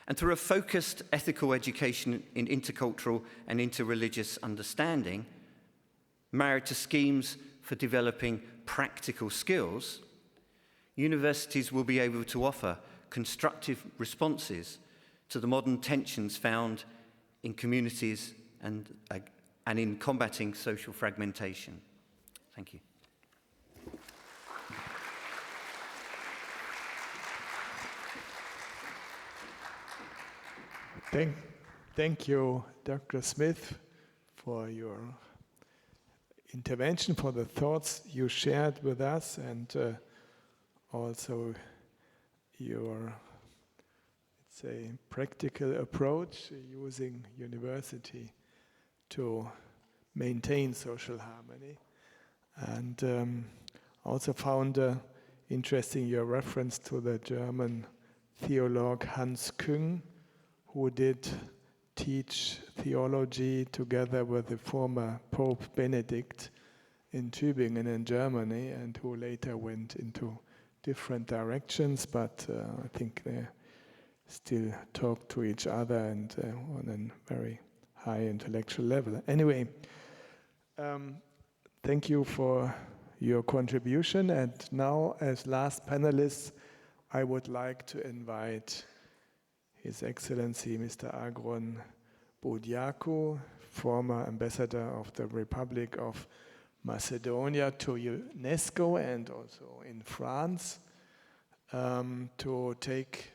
And through a focused ethical education in intercultural and interreligious understanding, married to schemes for developing practical skills, universities will be able to offer constructive responses to the modern tensions found in communities and in combating social fragmentation. Thank you. Thank you, Dr. Smith, for your intervention, for the thoughts you shared with us, and also your, let's say, practical approach using university to maintain social harmony. And also found interesting your reference to the German theologue Hans Küng, who did teach theology together with the former Pope Benedict in Tübingen in Germany, and who later went into different directions, but I think they still talk to each other and on a very high intellectual level. Anyway, thank you for your contribution, and now as last panelist, I would like to invite His Excellency Mr. Agron Budjaku, former ambassador of the Republic of Macedonia to UNESCO and also in France, to take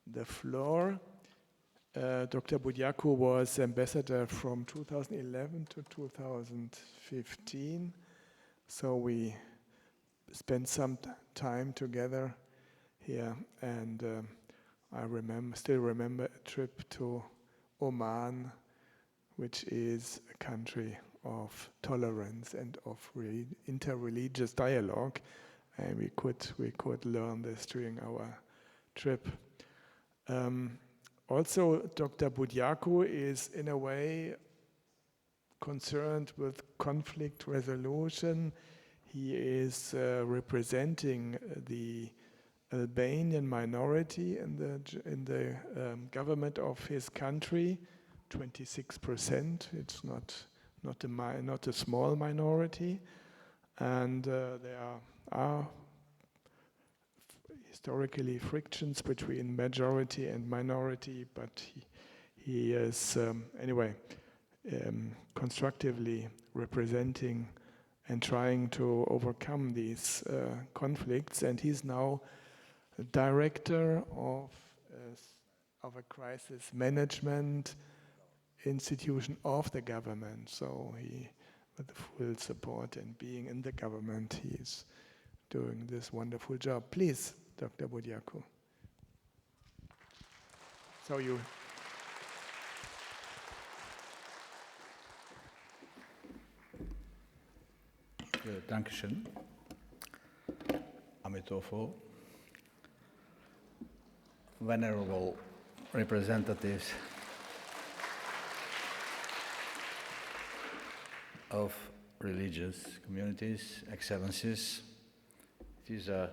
the floor. Dr. Budjaku was ambassador from 2011 to 2015, so we spent some time together here, and I still remember a trip to Oman, which is a country of tolerance and of interreligious dialogue. and we could learn this during our trip. Also, Dr. Budjaku is in a way concerned with conflict resolution. He is representing the Albanian minority in the government of his country, 26%. It's not a small minority, and there are historically frictions between majority and minority, but he is anyway constructively representing and trying to overcome these conflicts. And he's now director of a crisis management institution of the government. So he, with the full support and being in the government, he's doing this wonderful job. Please, Dr. Budjaku. So you. Dankeschön. Amitofo. Venerable representatives of religious communities, excellencies, it is a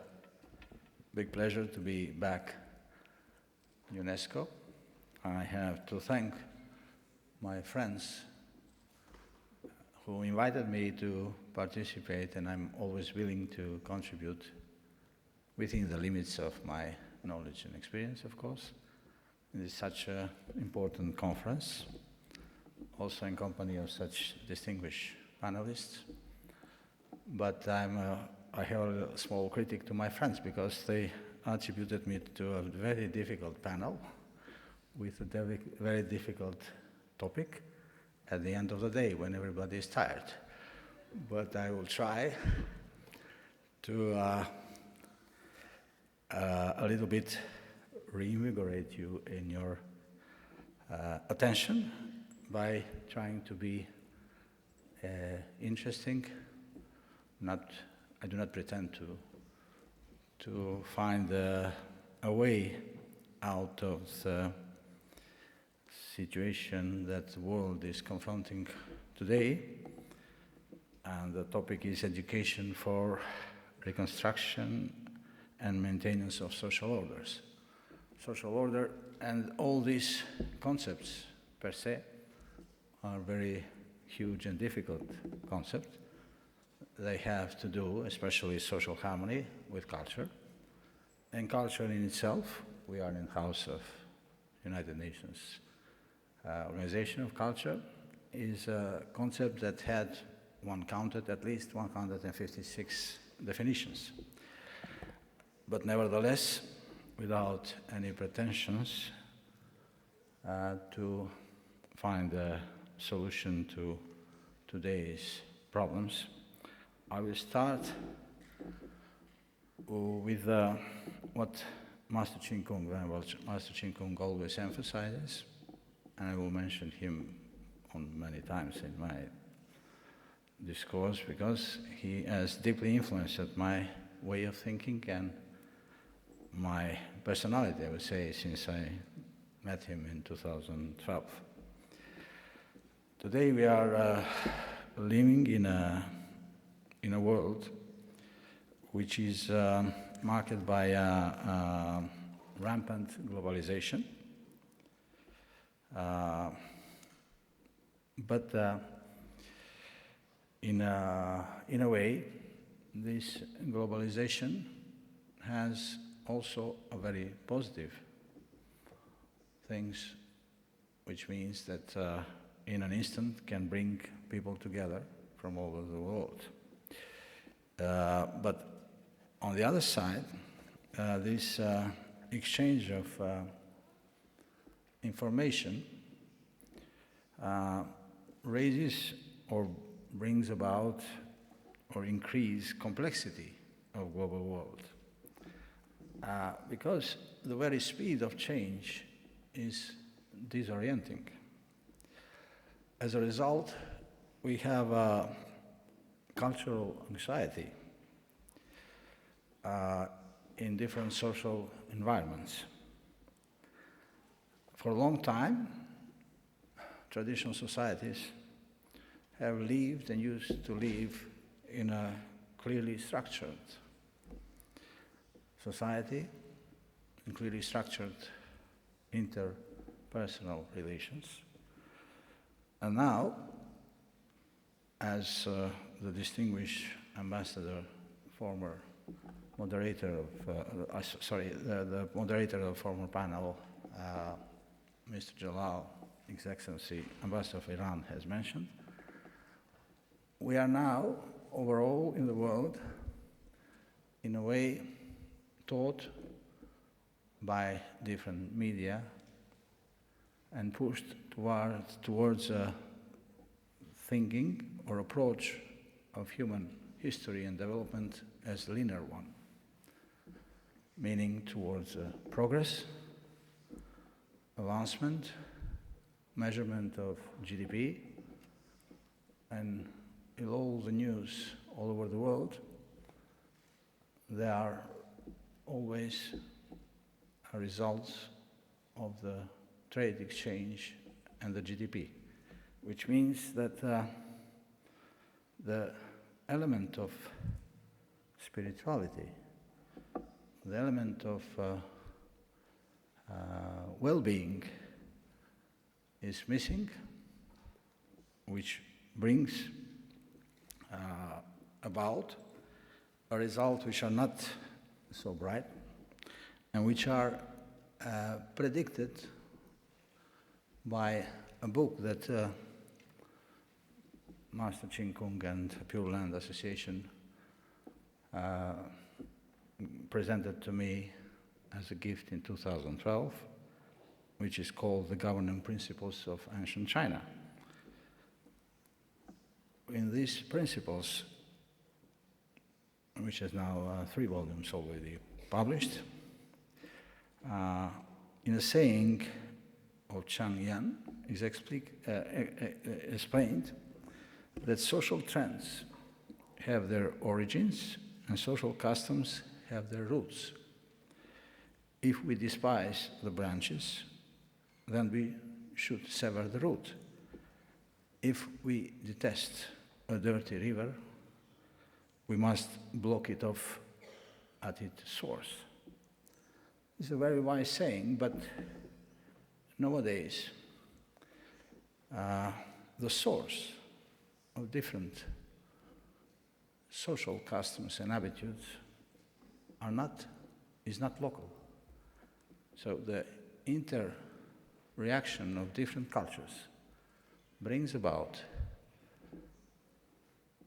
big pleasure to be back in UNESCO. I have to thank my friends who invited me to participate, and I'm always willing to contribute within the limits of my knowledge and experience, of course. It is such an important conference, also in company of such distinguished panelists. But I have a small critic to my friends because they attributed me to a very difficult panel with a very difficult topic at the end of the day when everybody is tired. But I will try to a little bit reinvigorate you in your attention by trying to be interesting. I do not pretend to find a way out of the situation that the world is confronting today. And the topic is education for reconstruction and maintenance of social orders. Social order and all these concepts per se are very huge and difficult concepts. They have to do, especially social harmony, with culture. And culture in itself, we are in the House of United Nations Organization of Culture, is a concept that had counted at least 156 definitions. But nevertheless, without any pretensions to find a solution to today's problems, I will start with what Master Chin Kung, Venerable Master Chin Kung always emphasizes, and I will mention him on many times in my discourse because he has deeply influenced my way of thinking and my personality, I would say, since I met him in 2012. Today we are living in a world which is marked by rampant globalization, but in a way, this globalization has also a very positive things, which means that in an instant can bring people together from all over the world. But on the other side, this exchange of information raises or brings about or increase complexity of global world. Because the very speed of change is disorienting. As a result, we have a cultural anxiety. in different social environments. For a long time, traditional societies have lived and used to live in a clearly structured society and clearly structured interpersonal relations. And now, as the distinguished ambassador, former moderator of, the moderator of the former panel, Mr. Jalal, His Excellency, Ambassador of Iran, has mentioned, we are now, overall in the world, in a way taught by different media and pushed towards a thinking or approach of human history and development as linear one, meaning towards progress, advancement, measurement of GDP, and in all the news all over the world, there are always results of the trade exchange and the GDP, which means that the element of spirituality, the element of well-being is missing, which brings about a result which are not so bright and which are predicted by a book that Master Ching Kung and Pure Land Association presented to me as a gift in 2012, which is called The Governing Principles of Ancient China. In these principles, which is now 3 volumes already published, in a saying of Chang Yan, is explained that social trends have their origins and social customs have their roots. If we despise the branches, then we should sever the root. If we detest a dirty river, we must block it off at its source. It's a very wise saying, but nowadays, the source of different social customs and attitudes is not local. So the inter-reaction of different cultures brings about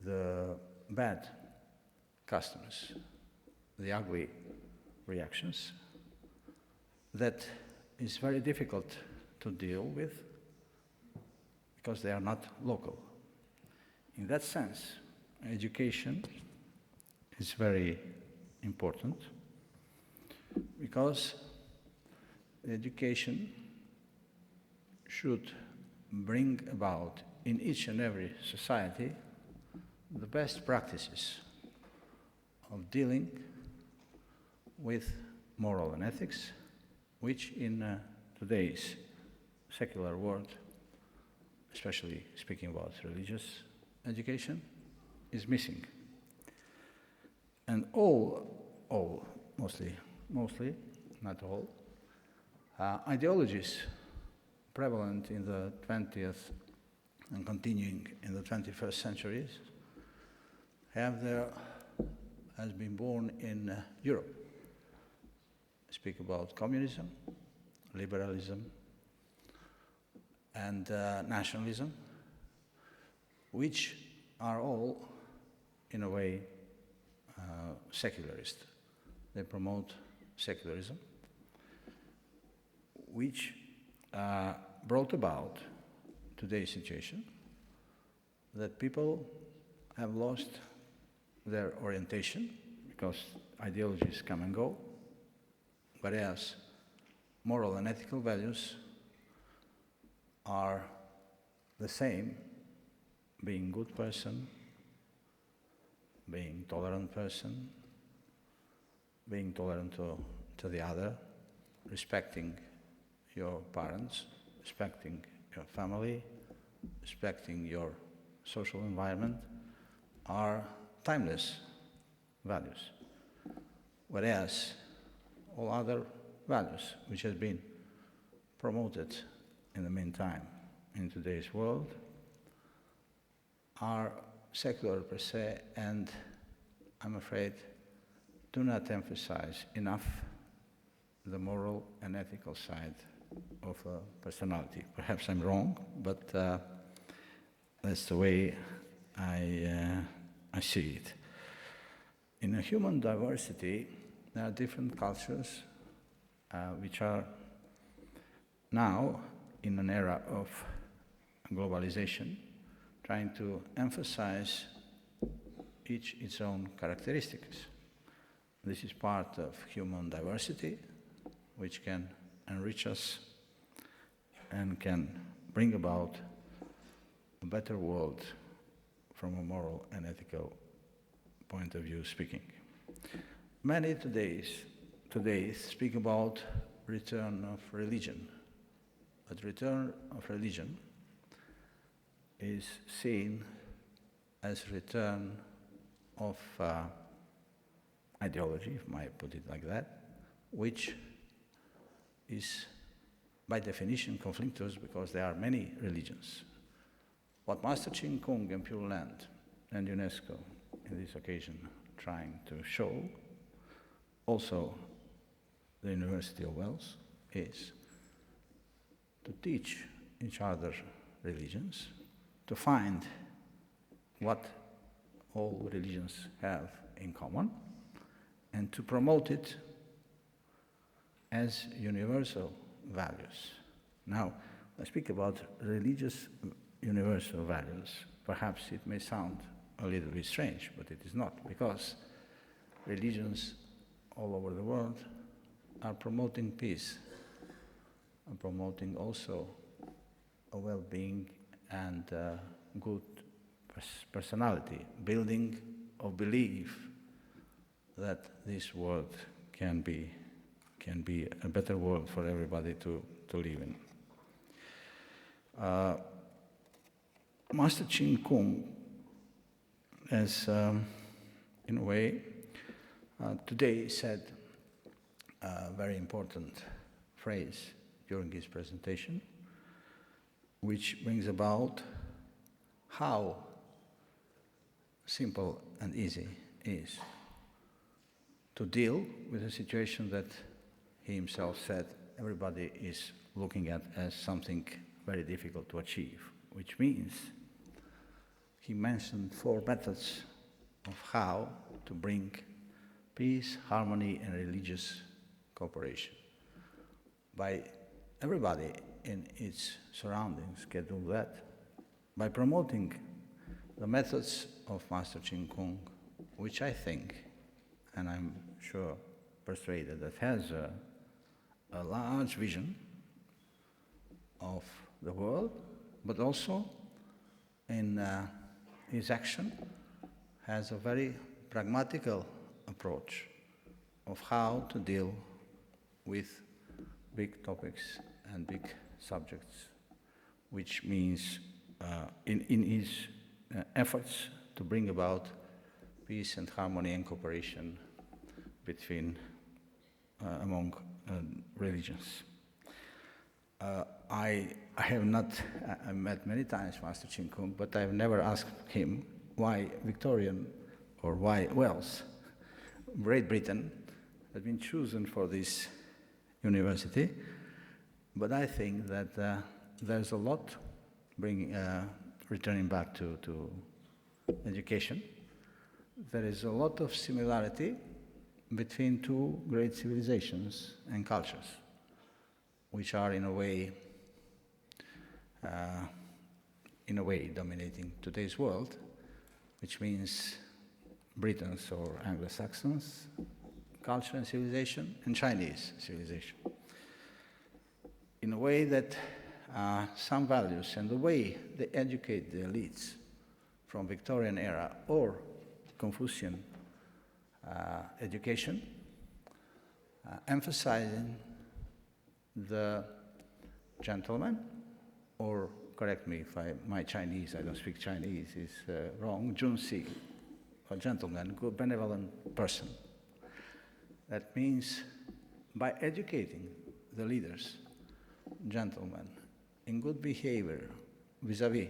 the bad customs, the ugly reactions, that is very difficult to deal with because they are not local. In that sense, education is very important because the education should bring about in each and every society the best practices of dealing with moral and ethics, which in today's secular world, especially speaking about religious education, is missing. And mostly, not all, ideologies prevalent in the 20th and continuing in the 21st centuries has been born in Europe. I speak about communism, liberalism, and nationalism, which are all, in a way, secularist. They promote secularism, which brought about today's situation that people have lost their orientation because ideologies come and go, whereas moral and ethical values are the same, being good person, being tolerant person, being tolerant to the other, respecting your parents, respecting your family, respecting your social environment, are timeless values. Whereas all other values which have been promoted in the meantime in today's world are secular per se, and I'm afraid do not emphasize enough the moral and ethical side of a personality. Perhaps I'm wrong, but that's the way I see it. In a human diversity, there are different cultures which are now, in an era of globalization, trying to emphasize each its own characteristics. This is part of human diversity, which can enrich us and can bring about a better world from a moral and ethical point of view speaking. Many today speak about return of religion, but return of religion is seen as return of ideology, if I put it like that, which is by definition conflictuous because there are many religions. What Master Chin Kung and Pure Land and UNESCO in this occasion trying to show, also the University of Wales, is to teach each other religions, to find what all religions have in common, and to promote it as universal values. Now, I speak about religious universal values. Perhaps it may sound a little bit strange, but it is not, because religions all over the world are promoting peace, and promoting also a well-being and good personality, building of belief that this world can be a better world for everybody to live in. Master Chin Kung has, in a way, today said a very important phrase during his presentation, which brings about how simple and easy it is to deal with a situation that he himself said everybody is looking at as something very difficult to achieve, which means he mentioned 4 methods of how to bring peace, harmony, and religious cooperation. By everybody in its surroundings can do that by promoting the methods of Master Chin Kung, which I think, and I'm sure persuaded, that has a large vision of the world, but also in his action has a very pragmatical approach of how to deal with big topics and big subjects, which means in his efforts to bring about peace and harmony and cooperation between among religions. I have not, I met many times Master Chin Kung, but I have never asked him why Victorian or why Wales, Great Britain, had been chosen for this university. But I think that there's a lot returning back to education. There is a lot of similarity between 2 great civilizations and cultures, which are in a way dominating today's world, which means Britons or Anglo-Saxons culture and civilization, and Chinese civilization. In a way that some values and the way they educate the elites from Victorian era or Confucian education emphasizing the gentleman, or correct me if my Chinese, I don't speak Chinese, is wrong, Junsi, a gentleman, good benevolent person. That means by educating the leaders, gentlemen, in good behavior vis-a-vis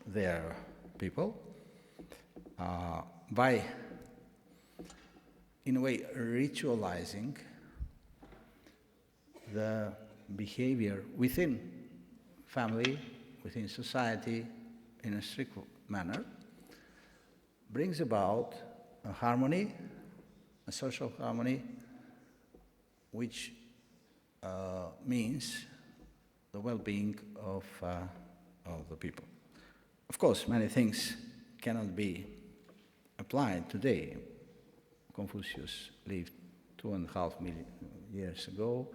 their people, by, in a way, ritualizing the behavior within family, within society, in a strict manner, brings about a harmony, a social harmony, which means the well-being of the people. Of course, many things cannot be applied today. Confucius lived 2.5 million years ago.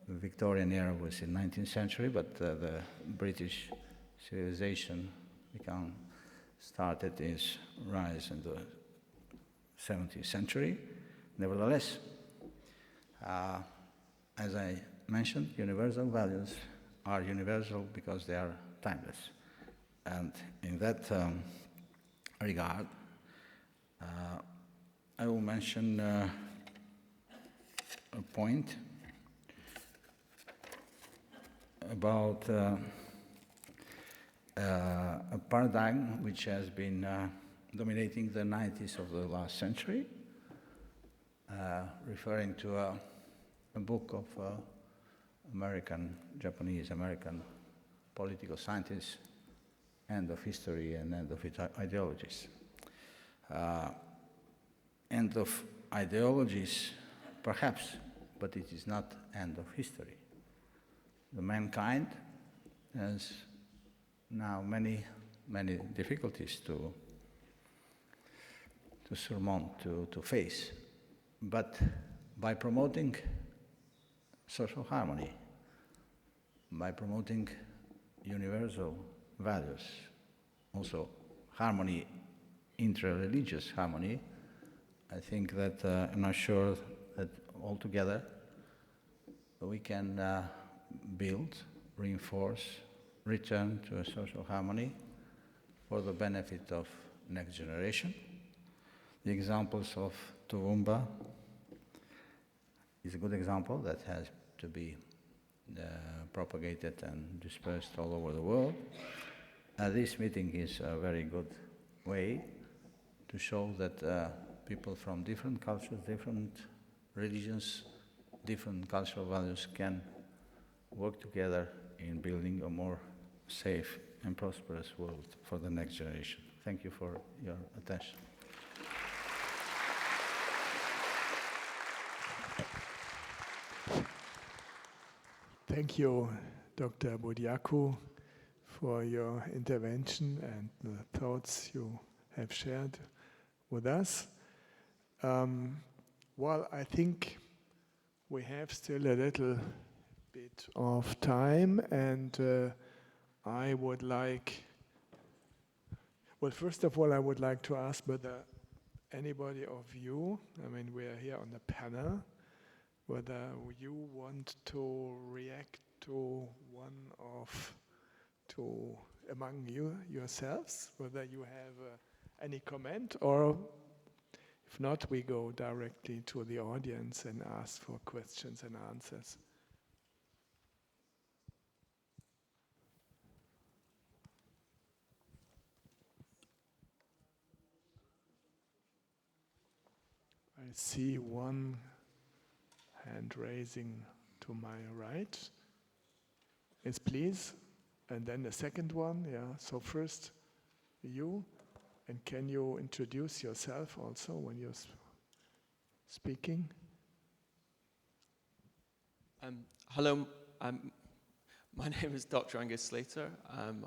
The Victorian era was in the 19th century, but the British civilization started its rise in the 17th century. Nevertheless, as I mentioned, universal values are universal because they are timeless. And in that regard, I will mention a point about a paradigm which has been dominating the 90s of the last century, referring to a book of Japanese-American political scientists, End of History and End of Ideologies. End of ideologies, perhaps, but it is not end of history. The mankind has now many difficulties to surmount, to face. But by promoting social harmony, by promoting universal values, also harmony, intra-religious harmony, I think that I'm not sure that altogether we can build, reinforce, return to a social harmony for the benefit of next generation. The examples of Toowoomba is a good example that has to be propagated and dispersed all over the world. This meeting is a very good way to show that people from different cultures, different religions, different cultural values can work together in building a more safe and prosperous world for the next generation. Thank you for your attention. Thank you, Dr. Budjaku, for your intervention and the thoughts you have shared with us. Well, I think we have still a little bit of time, and I would like, well, first of all, I would like to ask whether anybody of you, I mean, we are here on the panel, whether you want to react to among you yourselves, whether you have any comment, or if not, we go directly to the audience and ask for questions and answers. I see one hand raising to my right. Yes, please. And then the second one, yeah. So first, you. And can you introduce yourself also when you're speaking? Hello, my name is Dr. Angus Slater.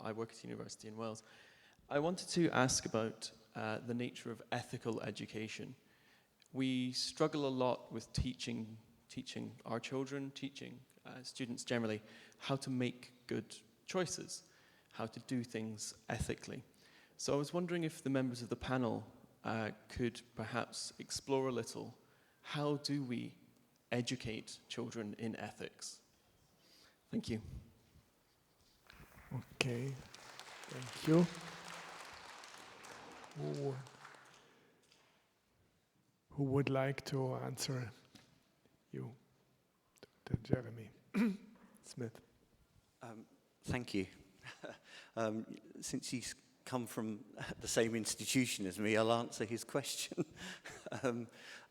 I work at University in Wales. I wanted to ask about the nature of ethical education. We struggle a lot with teaching our children, teaching students generally, how to make good choices, how to do things ethically. So I was wondering if the members of the panel could perhaps explore a little how do we educate children in ethics? Thank you. Okay, thank you. Who would like to answer you, Dr. Jeremy Smith? Thank you. Since he's come from the same institution as me, I'll answer his question.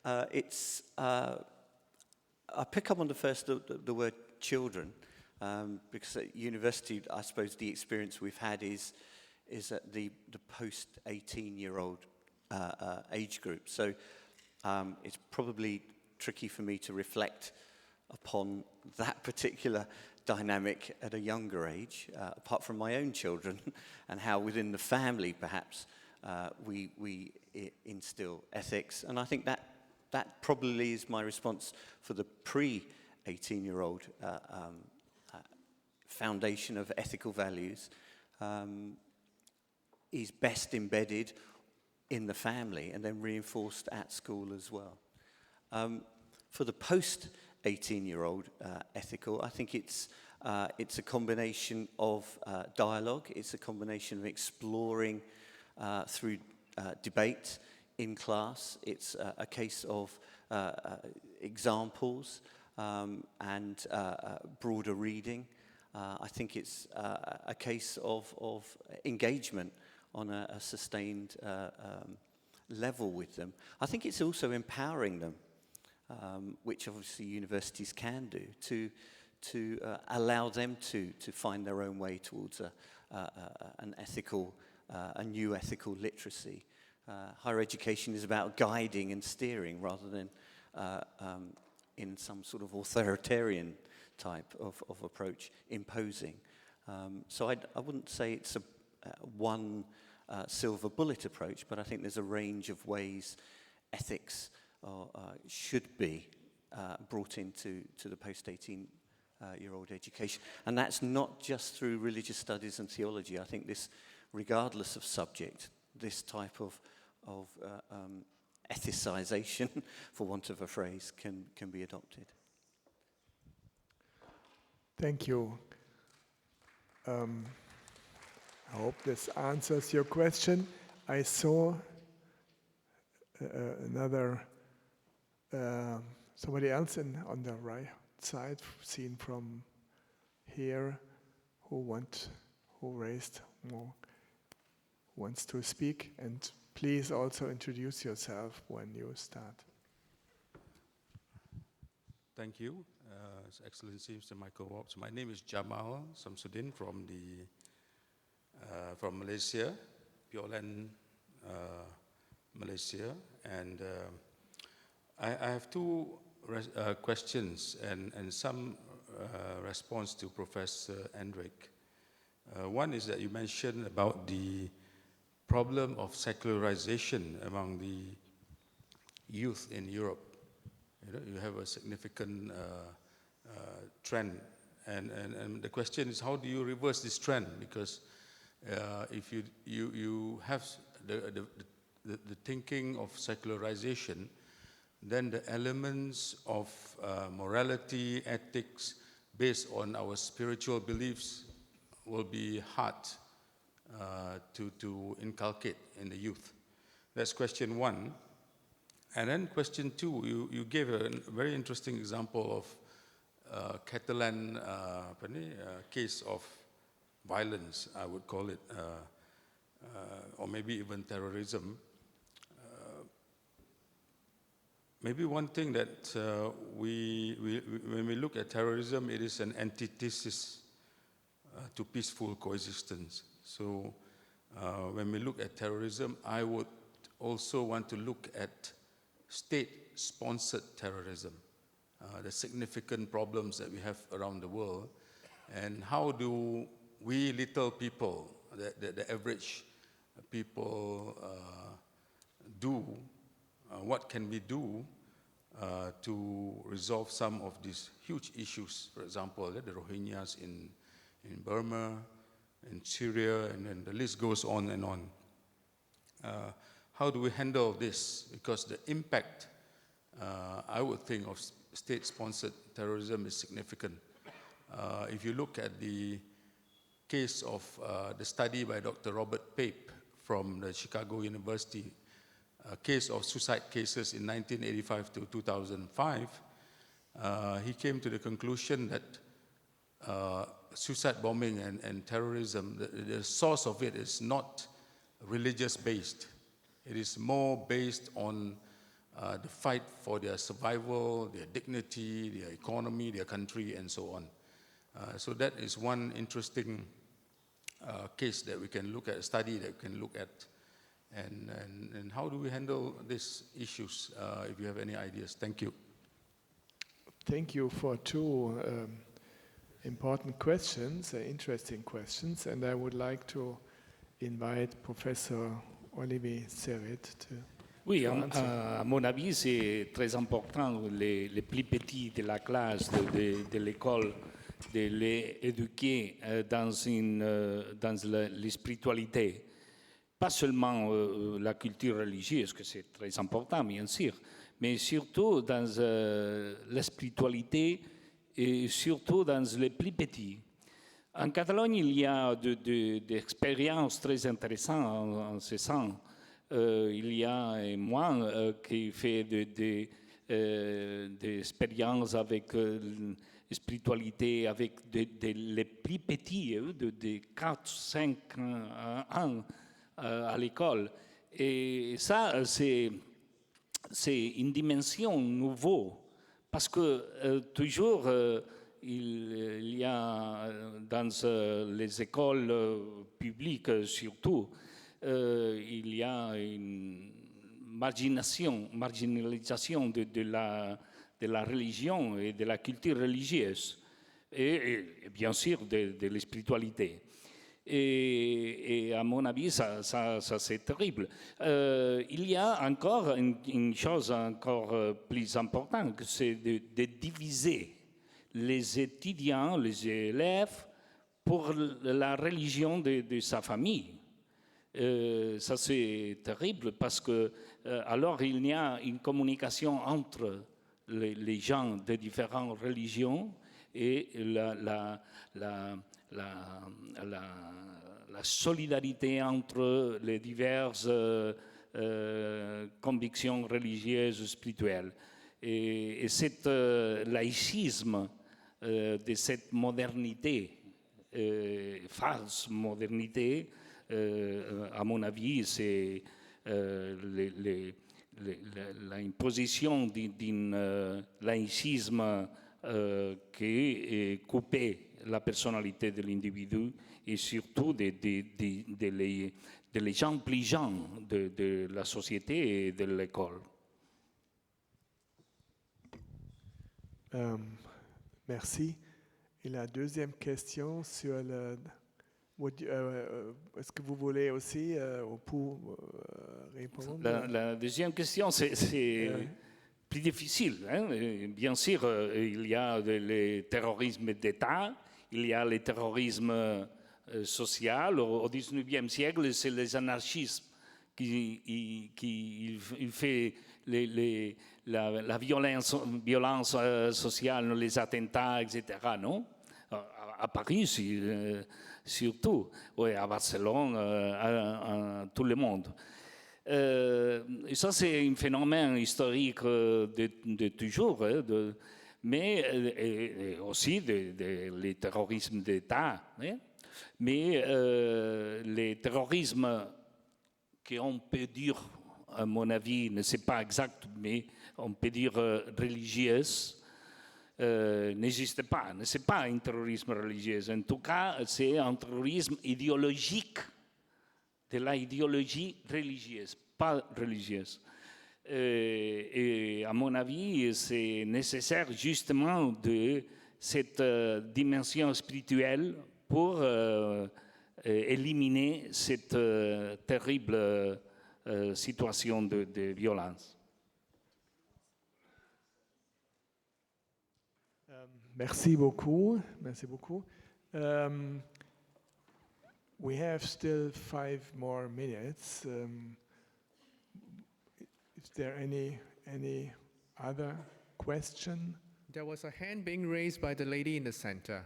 I pick up on the word children, because at university, I suppose the experience we've had is at the post-18-year-old age group. So it's probably tricky for me to reflect upon that particular dynamic at a younger age, apart from my own children, and how within the family, perhaps, we instill ethics. And I think that probably is my response for the pre-18-year-old foundation of ethical values, is best embedded in the family and then reinforced at school as well. For the post-18-year-old ethical, I think it's a combination of dialogue, it's a combination of exploring through debate in class, it's a case of examples and broader reading. I think it's a case of engagement on a sustained level with them. I think it's also empowering them, which obviously universities can do, to allow them to find their own way towards an ethical, a new ethical literacy. Higher education is about guiding and steering rather than in some sort of authoritarian type of approach, imposing. So I wouldn't say it's a one silver bullet approach, but I think there's a range of ways ethics should be brought into the post-18-year-old education. And that's not just through religious studies and theology. I think this, regardless of subject, this type of ethicization, for want of a phrase, can be adopted. Thank you. I hope this answers your question. I saw somebody else on the right side, seen from here, who wants to speak. And please also introduce yourself when you start. Thank you, His Excellency Mr. Michael Worbs. My name is Jamal Samsudin from Malaysia, Pure Land, Malaysia, and I have two questions and some response to Professor Enric. One is that you mentioned about the problem of secularization among the youth in Europe. You have a significant trend, and the question is, how do you reverse this trend? Because if you have the thinking of secularization, then the elements of morality, ethics, based on our spiritual beliefs will be hard to inculcate in the youth. That's question one. And then question two, you gave a very interesting example of Catalan case of violence, I would call it, or maybe even terrorism. Maybe one thing that when we look at terrorism, it is an antithesis to peaceful coexistence. So when we look at terrorism, I would also want to look at state-sponsored terrorism, the significant problems that we have around the world, and how do we little people, the average people, do, what can we do to resolve some of these huge issues? For example, the Rohingyas in Burma, in Syria, and then the list goes on and on. How do we handle this? Because the impact I would think of state-sponsored terrorism is significant. If you look at the case of the study by Dr. Robert Pape from the Chicago University, a case of suicide cases in 1985 to 2005, he came to the conclusion that suicide bombing and terrorism, the source of it is not religious-based. It is more based on the fight for their survival, their dignity, their economy, their country, and so on. So that is one interesting case that we can look at, a study that we can look at. And how do we handle these issues, if you have any ideas? Thank you. Thank you for two important questions, interesting questions, and I would like to invite Professor Olivé Serret to Oui, answer. à mon avis, c'est très important, les plus petits de la classe, de l'école, de les éduquer dans la spiritualité. Pas seulement la culture religieuse, que c'est très important, bien sûr, mais surtout dans la spiritualité et surtout dans les plus petits. En Catalogne, il y a des expériences très intéressantes en ce sens. Il y a moi qui fais des expériences avec la spiritualité, avec les plus petits, de 4-5 ans à l'école. Et ça, c'est une dimension nouvelle, parce que toujours, il y a dans les écoles publiques surtout, il y a une marginalisation de la religion et de la culture religieuse, et bien sûr de la spiritualité. Et à mon avis, ça c'est terrible. Il y a encore une chose encore plus importante, c'est de diviser les étudiants, les élèves, pour la religion de sa famille. Ça c'est terrible parce que alors il y a une communication entre les gens de différentes religions et la solidarité entre les diverses convictions religieuses, spirituelles. Et cet laïcisme de cette modernité, false modernité, à mon avis, c'est l'imposition d'un laïcisme qui coupait la personnalité de l'individu et surtout des gens plus jeunes de la société et de l'école. Merci. Et la deuxième question sur le... Est-ce que vous voulez aussi pour répondre? La deuxième question, c'est plus difficile. Hein? Bien sûr, il y a le terrorisme d'État, il y a le terrorisme social. Au XIXe siècle, c'est les anarchismes qui fait la violence sociale, les attentats, etc. Non? À Paris, surtout, oui, à Barcelone, à tout le monde. Et ça, c'est un phénomène historique de toujours, mais aussi le terrorisme d'État. Mais le terrorisme qu'on peut dire, à mon avis, ne c'est pas exact, mais on peut dire religieux, n'existe pas. Ce n'est pas un terrorisme religieux. En tout cas, c'est un terrorisme idéologique, de l'idéologie religieuse, pas religieuse. Et à mon avis, c'est nécessaire justement de cette dimension spirituelle pour éliminer cette terrible situation de violence. Merci beaucoup. Merci beaucoup. We have still 5 more minutes. Is there any other question? There was a hand being raised by the lady in the center.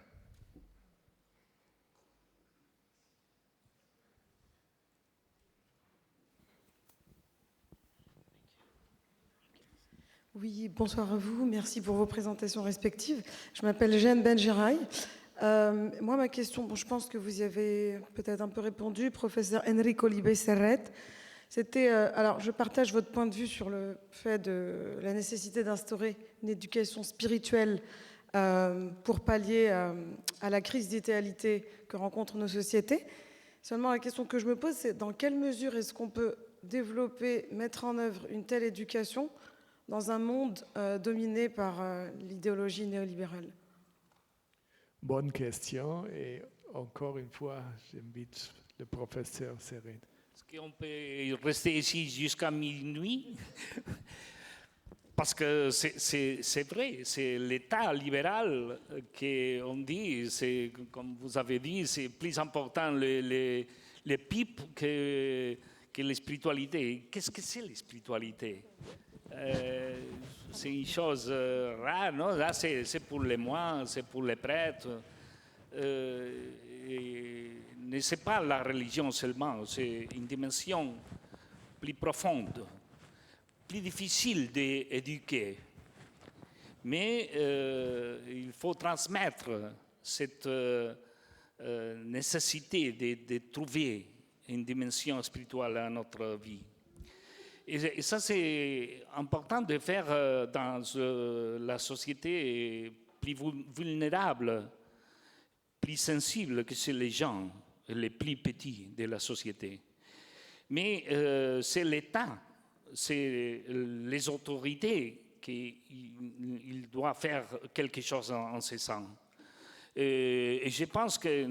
Oui, bonsoir à vous. Merci pour vos présentations respectives. Je m'appelle Jeanne Benjiraï. Moi, ma question, bon, je pense que vous y avez peut-être un peu répondu, professeur Enric Olivé Serret. C'était, alors, je partage votre point de vue sur le fait de la nécessité d'instaurer une éducation spirituelle pour pallier à la crise d'idéalité que rencontrent nos sociétés. Seulement, la question que je me pose, c'est dans quelle mesure est-ce qu'on peut développer, mettre en œuvre une telle éducation dans un monde dominé par l'idéologie néolibérale? Bonne question, et encore une fois, j'invite le professeur Serret. Est-ce qu'on peut rester ici jusqu'à minuit? Parce que c'est vrai, c'est l'État libéral qu'on dit, comme vous avez dit, c'est plus important les pipes que la spiritualité. Qu'est-ce que c'est la spiritualité? C'est une chose rare, non? Là, c'est pour les moines, c'est pour les prêtres. Mais ce n'est pas la religion seulement, c'est une dimension plus profonde, plus difficile d'éduquer. Mais il faut transmettre cette nécessité de trouver une dimension spirituelle à notre vie. Et ça, c'est important de faire dans la société plus vulnérable, plus sensible que c'est les gens, les plus petits de la société. Mais c'est l'État, c'est les autorités qui doivent faire quelque chose en ce sens. Et je pense que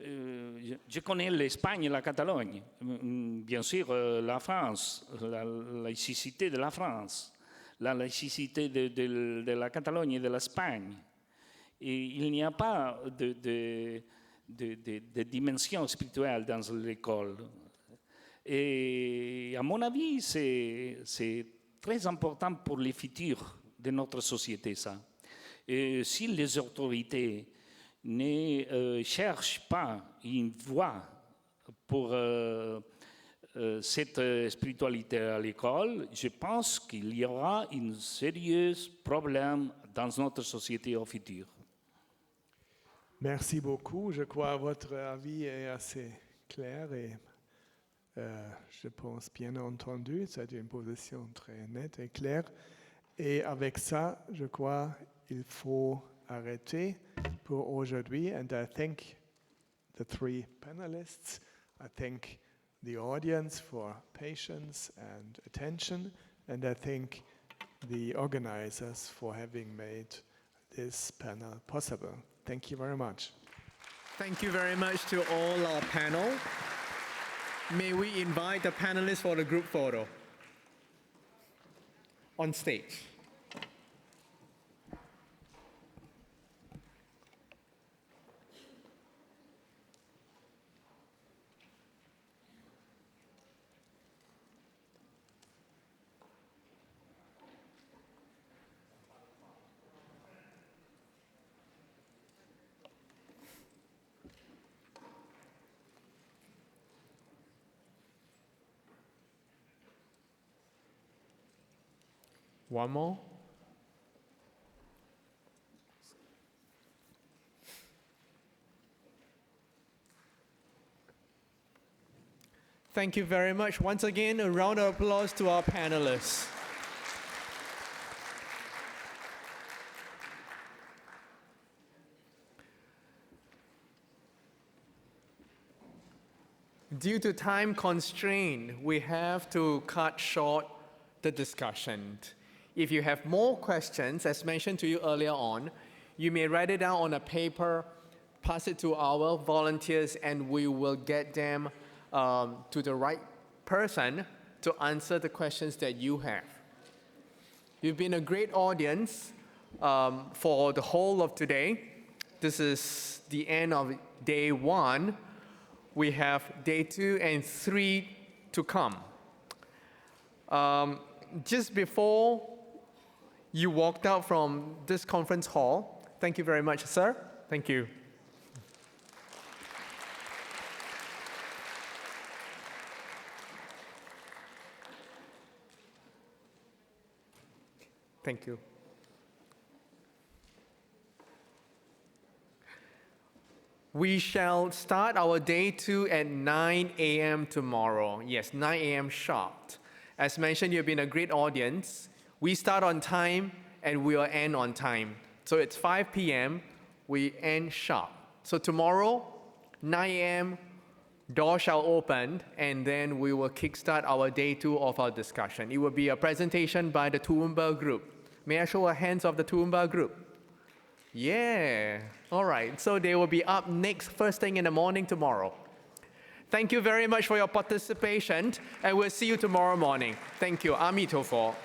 je connais l'Espagne et la Catalogne, bien sûr la France, la laïcité de la France, la laïcité de la Catalogne et de l'Espagne. Et il n'y a pas de dimension spirituelle dans l'école. Et à mon avis, c'est très important pour le futur de notre société, ça. Et si les autorités ne cherchent pas une voie pour cette spiritualité à l'école, je pense qu'il y aura un sérieux problème dans notre société au futur. Merci beaucoup. Je crois que votre avis est assez clair et je pense bien entendu, c'est une position très nette et claire. Et avec ça, je crois qu'il faut arrêter pour aujourd'hui. And I thank the three panelists. I thank the audience for patience and attention. And I thank the organizers for having made this panel possible. Thank you very much. Thank you very much to all our panel. May we invite the panelists for the group photo on stage. One more. Thank you very much. Once again, a round of applause to our panelists. Due to time constraint, we have to cut short the discussion. If you have more questions, as mentioned to you earlier on, you may write it down on a paper, pass it to our volunteers, and we will get them to the right person to answer the questions that you have. You've been a great audience for the whole of today. This is the end of day 1. We have day 2 and 3 to come. Just before you walked out from this conference hall. Thank you very much, sir. Thank you. Thank you. We shall start our day 2 at 9 a.m. tomorrow. Yes, 9 a.m. sharp. As mentioned, you've been a great audience. We start on time and we will end on time. So it's 5 p.m., we end sharp. So tomorrow, 9 a.m., door shall open, and then we will kickstart our day 2 of our discussion. It will be a presentation by the Toowoomba group. May I show a hands of the Toowoomba group? Yeah, all right. So they will be up next first thing in the morning tomorrow. Thank you very much for your participation, and we'll see you tomorrow morning. Thank you. Amitofo.